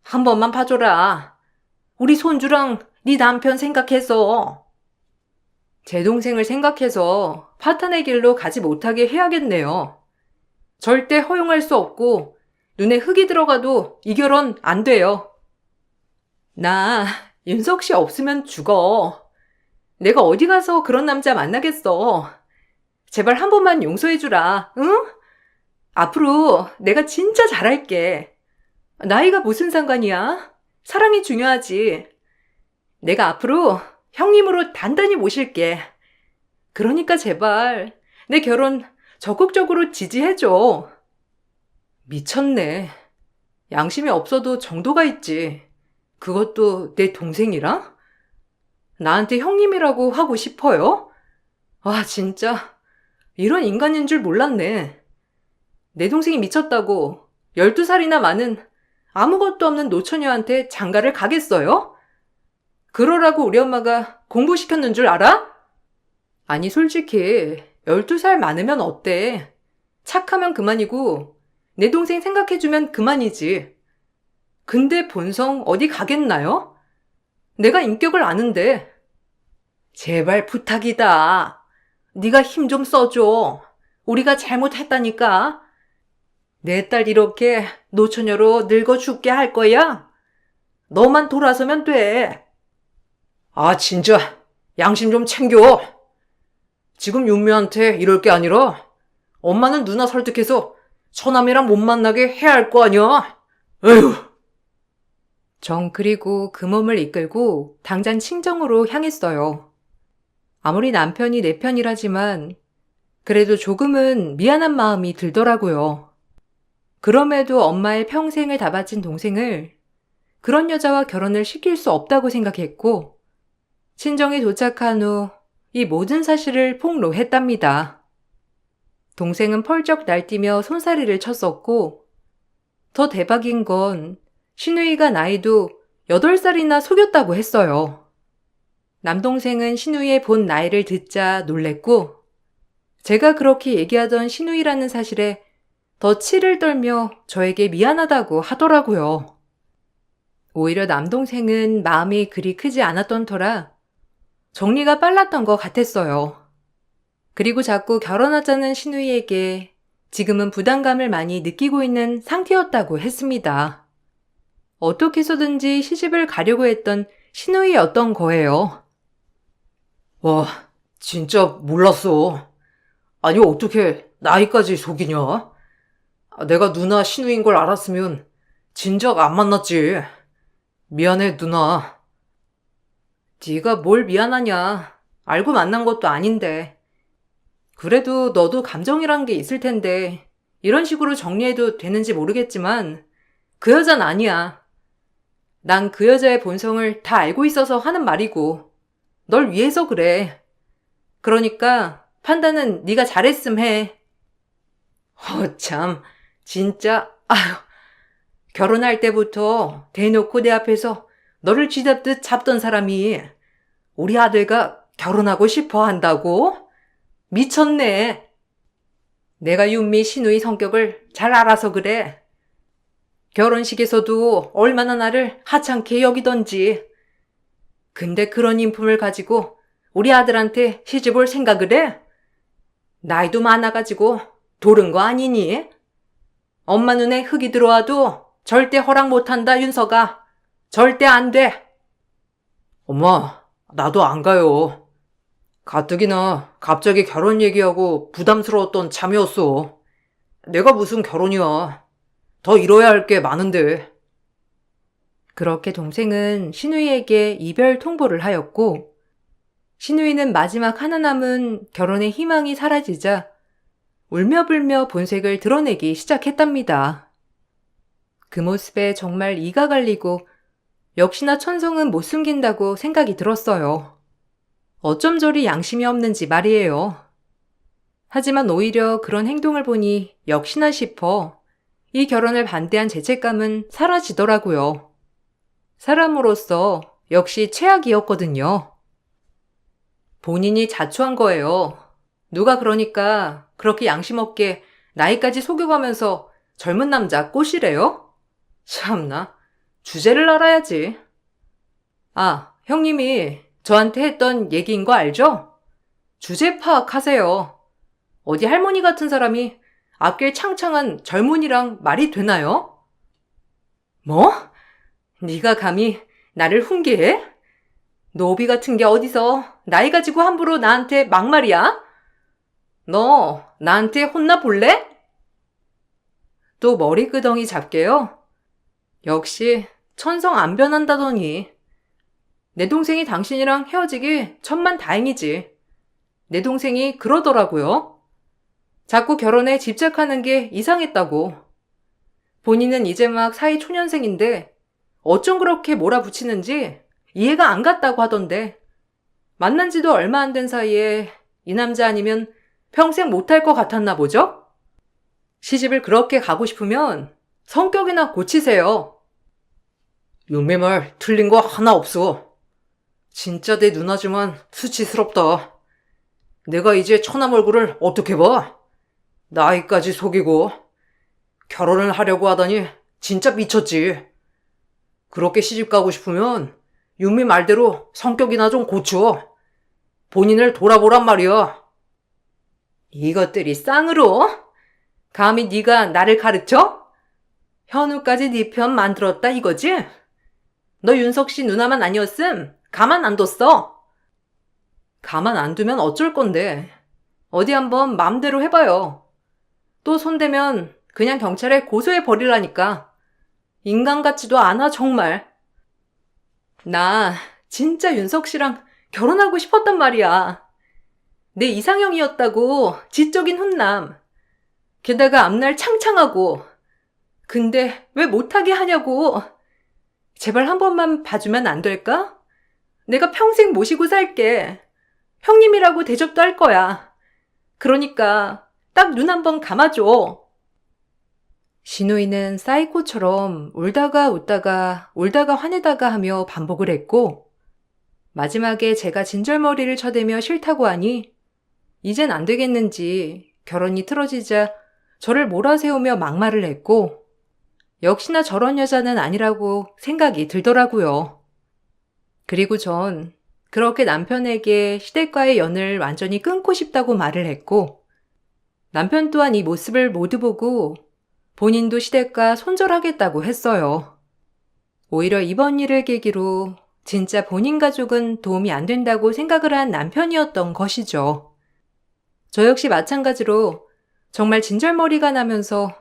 한 번만 봐줘라. 우리 손주랑 네 남편 생각해서. 제 동생을 생각해서 파탄의 길로 가지 못하게 해야겠네요. 절대 허용할 수 없고 눈에 흙이 들어가도 이 결혼 안 돼요. 나 윤석 씨 없으면 죽어. 내가 어디 가서 그런 남자 만나겠어. 제발 한 번만 용서해주라, 응? 앞으로 내가 진짜 잘할게. 나이가 무슨 상관이야? 사랑이 중요하지. 내가 앞으로 형님으로 단단히 모실게. 그러니까 제발 내 결혼 적극적으로 지지해줘. 미쳤네. 양심이 없어도 정도가 있지. 그것도 내 동생이랑? 나한테 형님이라고 하고 싶어요? 아, 진짜. 이런 인간인 줄 몰랐네. 내 동생이 미쳤다고 12살이나 많은 아무것도 없는 노처녀한테 장가를 가겠어요? 그러라고 우리 엄마가 공부시켰는 줄 알아? 아니, 솔직히 12살 많으면 어때? 착하면 그만이고 내 동생 생각해주면 그만이지. 근데 본성 어디 가겠나요? 내가 인격을 아는데. 제발 부탁이다. 네가 힘 좀 써줘. 우리가 잘못했다니까. 내 딸 이렇게 노처녀로 늙어 죽게 할 거야? 너만 돌아서면 돼. 아, 진짜. 양심 좀 챙겨. 지금 윤미한테 이럴 게 아니라 엄마는 누나 설득해서 처남이랑 못 만나게 해야 할 거 아니야? 에휴. 전 그리고 그 몸을 이끌고 당장 친정으로 향했어요. 아무리 남편이 내 편이라지만 그래도 조금은 미안한 마음이 들더라고요. 그럼에도 엄마의 평생을 다 바친 동생을 그런 여자와 결혼을 시킬 수 없다고 생각했고 친정에 도착한 후 이 모든 사실을 폭로했답니다. 동생은 펄쩍 날뛰며 손사래를 쳤었고 더 대박인 건 신우이가 나이도 8살이나 속였다고 했어요. 남동생은 신우이의 본 나이를 듣자 놀랬고 제가 그렇게 얘기하던 신우이라는 사실에 더 치를 떨며 저에게 미안하다고 하더라고요. 오히려 남동생은 마음이 그리 크지 않았던 터라 정리가 빨랐던 것 같았어요. 그리고 자꾸 결혼하자는 신우이에게 지금은 부담감을 많이 느끼고 있는 상태였다고 했습니다. 어떻게 해서든지 시집을 가려고 했던 신우이였던 거예요. 와, 진짜 몰랐어. 아니, 어떻게 나이까지 속이냐? 내가 누나 신우인 걸 알았으면 진작 안 만났지. 미안해, 누나. 네가 뭘 미안하냐. 알고 만난 것도 아닌데. 그래도 너도 감정이란 게 있을 텐데 이런 식으로 정리해도 되는지 모르겠지만 그 여잔 아니야. 난 그 여자의 본성을 다 알고 있어서 하는 말이고 널 위해서 그래. 그러니까 판단은 네가 잘했음 해. 참, 진짜 아휴. 결혼할 때부터 대놓고 내 앞에서 너를 쥐잡듯 잡던 사람이 우리 아들과 결혼하고 싶어 한다고? 미쳤네. 내가 윤미 신우이 성격을 잘 알아서 그래. 결혼식에서도 얼마나 나를 하찮게 여기던지. 근데 그런 인품을 가지고 우리 아들한테 시집 올 생각을 해? 나이도 많아가지고 도른 거 아니니? 엄마 눈에 흙이 들어와도 절대 허락 못한다, 윤서가. 절대 안 돼. 엄마, 나도 안 가요. 가뜩이나 갑자기 결혼 얘기하고 부담스러웠던 참이었어. 내가 무슨 결혼이야. 더 이뤄야 할 게 많은데. 그렇게 동생은 신우이에게 이별 통보를 하였고 신우이는 마지막 하나 남은 결혼의 희망이 사라지자 울며불며 본색을 드러내기 시작했답니다. 그 모습에 정말 이가 갈리고 역시나 천성은 못 숨긴다고 생각이 들었어요. 어쩜 저리 양심이 없는지 말이에요. 하지만 오히려 그런 행동을 보니 역시나 싶어 이 결혼을 반대한 죄책감은 사라지더라고요. 사람으로서 역시 최악이었거든요. 본인이 자초한 거예요. 누가 그러니까 그렇게 양심 없게 나이까지 속여가면서 젊은 남자 꼬시래요? 참나, 주제를 알아야지. 아, 형님이 저한테 했던 얘기인 거 알죠? 주제 파악하세요. 어디 할머니 같은 사람이 앞길 창창한 젊은이랑 말이 되나요? 뭐? 네가 감히 나를 훈계해? 노비 같은 게 어디서 나이 가지고 함부로 나한테 막말이야? 너 나한테 혼나 볼래? 또 머리끄덩이 잡게요? 역시 천성 안 변한다더니. 내 동생이 당신이랑 헤어지기 천만다행이지. 내 동생이 그러더라고요. 자꾸 결혼에 집착하는 게 이상했다고. 본인은 이제 막 사이 초년생인데 어쩜 그렇게 몰아붙이는지 이해가 안 갔다고 하던데 만난 지도 얼마 안 된 사이에 이 남자 아니면 평생 못할 것 같았나 보죠? 시집을 그렇게 가고 싶으면 성격이나 고치세요. 윤미 말 틀린 거 하나 없어. 진짜 내 누나지만 수치스럽다. 내가 이제 처남 얼굴을 어떻게 봐? 나이까지 속이고 결혼을 하려고 하다니 진짜 미쳤지. 그렇게 시집 가고 싶으면 윤미 말대로 성격이나 좀 고쳐. 본인을 돌아보란 말이야. 이것들이 쌍으로? 감히 네가 나를 가르쳐? 현우까지 네 편 만들었다 이거지? 너 윤석 씨 누나만 아니었음 가만 안 뒀어. 가만 안 두면 어쩔 건데. 어디 한번 맘대로 해봐요. 또 손대면 그냥 경찰에 고소해 버리라니까. 인간 같지도 않아 정말. 나 진짜 윤석 씨랑 결혼하고 싶었단 말이야. 내 이상형이었다고 지적인 훈남. 게다가 앞날 창창하고. 근데 왜 못하게 하냐고. 제발 한 번만 봐주면 안 될까? 내가 평생 모시고 살게. 형님이라고 대접도 할 거야. 그러니까 딱 눈 한 번 감아줘. 신우이는 사이코처럼 울다가 웃다가 울다가 화내다가 하며 반복을 했고 마지막에 제가 진절머리를 쳐대며 싫다고 하니 이젠 안 되겠는지 결혼이 틀어지자 저를 몰아세우며 막말을 했고 역시나 저런 여자는 아니라고 생각이 들더라고요. 그리고 전 그렇게 남편에게 시댁과의 연을 완전히 끊고 싶다고 말을 했고 남편 또한 이 모습을 모두 보고 본인도 시댁과 손절하겠다고 했어요. 오히려 이번 일을 계기로 진짜 본인 가족은 도움이 안 된다고 생각을 한 남편이었던 것이죠. 저 역시 마찬가지로 정말 진절머리가 나면서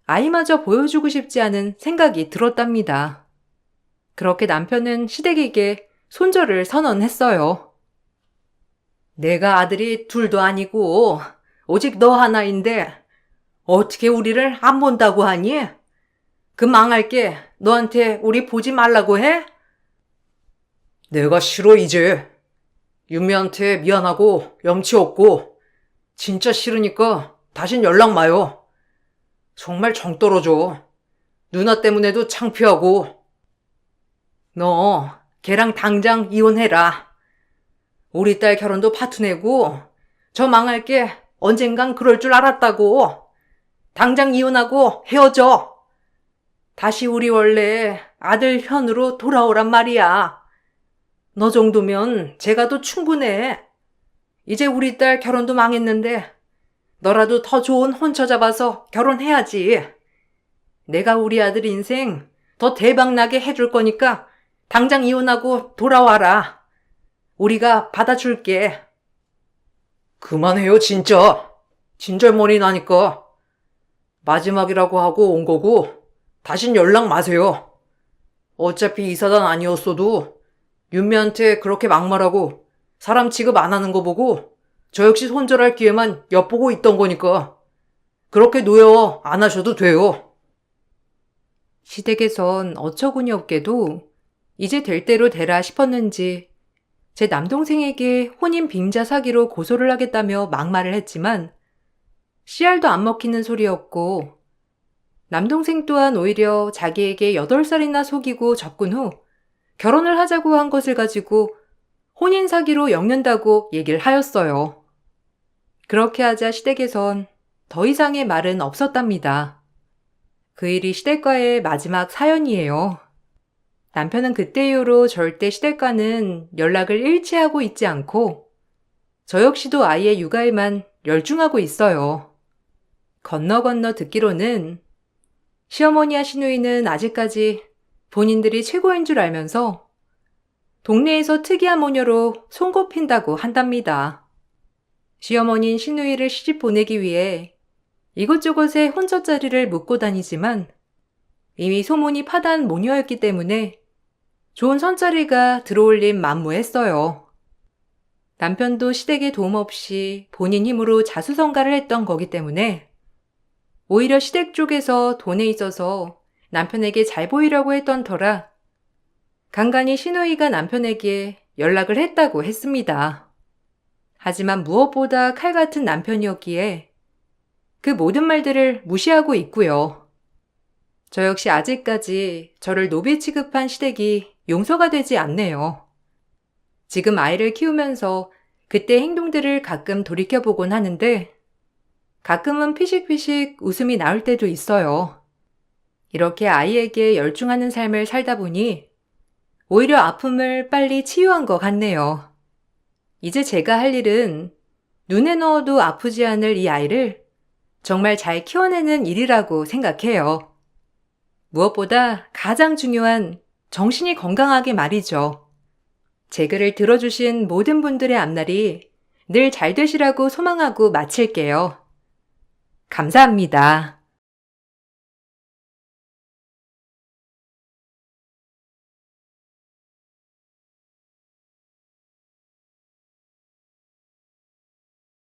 아이마저 보여주고 싶지 않은 생각이 들었답니다. 그렇게 남편은 시댁에게 손절을 선언했어요. 내가 아들이 둘도 아니고 오직 너 하나인데 어떻게 우리를 안 본다고 하니? 그 망할게 너한테 우리 보지 말라고 해? 내가 싫어 이제. 윤미한테 미안하고 염치 없고 진짜 싫으니까 다신 연락 마요. 정말 정 떨어져. 누나 때문에도 창피하고. 너 걔랑 당장 이혼해라. 우리 딸 결혼도 파투내고 저 망할게 언젠간 그럴 줄 알았다고. 당장 이혼하고 헤어져. 다시 우리 원래 아들 현으로 돌아오란 말이야. 너 정도면 제가 더 충분해. 이제 우리 딸 결혼도 망했는데 너라도 더 좋은 혼처 잡아서 결혼해야지. 내가 우리 아들 인생 더 대박나게 해줄 거니까 당장 이혼하고 돌아와라. 우리가 받아줄게. 그만해요 진짜. 진절머리 나니까. 마지막이라고 하고 온 거고 다신 연락 마세요. 어차피 이사단 아니었어도 윤미한테 그렇게 막말하고 사람 취급 안 하는 거 보고 저 역시 손절할 기회만 엿보고 있던 거니까 그렇게 노여 안 하셔도 돼요. 시댁에선 어처구니 없게도 이제 될 대로 되라 싶었는지 제 남동생에게 혼인 빙자 사기로 고소를 하겠다며 막말을 했지만 씨알도 안 먹히는 소리였고 남동생 또한 오히려 자기에게 8살이나 속이고 접근 후 결혼을 하자고 한 것을 가지고 혼인 사기로 엮는다고 얘기를 하였어요. 그렇게 하자 시댁에선 더 이상의 말은 없었답니다. 그 일이 시댁과의 마지막 사연이에요. 남편은 그때 이후로 절대 시댁과는 연락을 일치하고 있지 않고 저 역시도 아이의 육아에만 열중하고 있어요. 건너 듣기로는 시어머니와 시누이는 아직까지 본인들이 최고인 줄 알면서 동네에서 특이한 모녀로 손꼽힌다고 한답니다. 시어머니인 시누이를 시집 보내기 위해 이곳저곳에 혼처자리를 묻고 다니지만 이미 소문이 파단 모녀였기 때문에 좋은 선자리가 들어올림 만무했어요. 남편도 시댁의 도움 없이 본인 힘으로 자수성가를 했던 거기 때문에 오히려 시댁 쪽에서 돈에 있어서 남편에게 잘 보이려고 했던 터라 간간히 시누이가 남편에게 연락을 했다고 했습니다. 하지만 무엇보다 칼 같은 남편이었기에 그 모든 말들을 무시하고 있고요. 저 역시 아직까지 저를 노비 취급한 시댁이 용서가 되지 않네요. 지금 아이를 키우면서 그때 행동들을 가끔 돌이켜보곤 하는데 가끔은 피식피식 웃음이 나올 때도 있어요. 이렇게 아이에게 열중하는 삶을 살다 보니 오히려 아픔을 빨리 치유한 것 같네요. 이제 제가 할 일은 눈에 넣어도 아프지 않을 이 아이를 정말 잘 키워내는 일이라고 생각해요. 무엇보다 가장 중요한 정신이 건강하게 말이죠. 제 글을 들어주신 모든 분들의 앞날이 늘 잘 되시라고 소망하고 마칠게요. 감사합니다.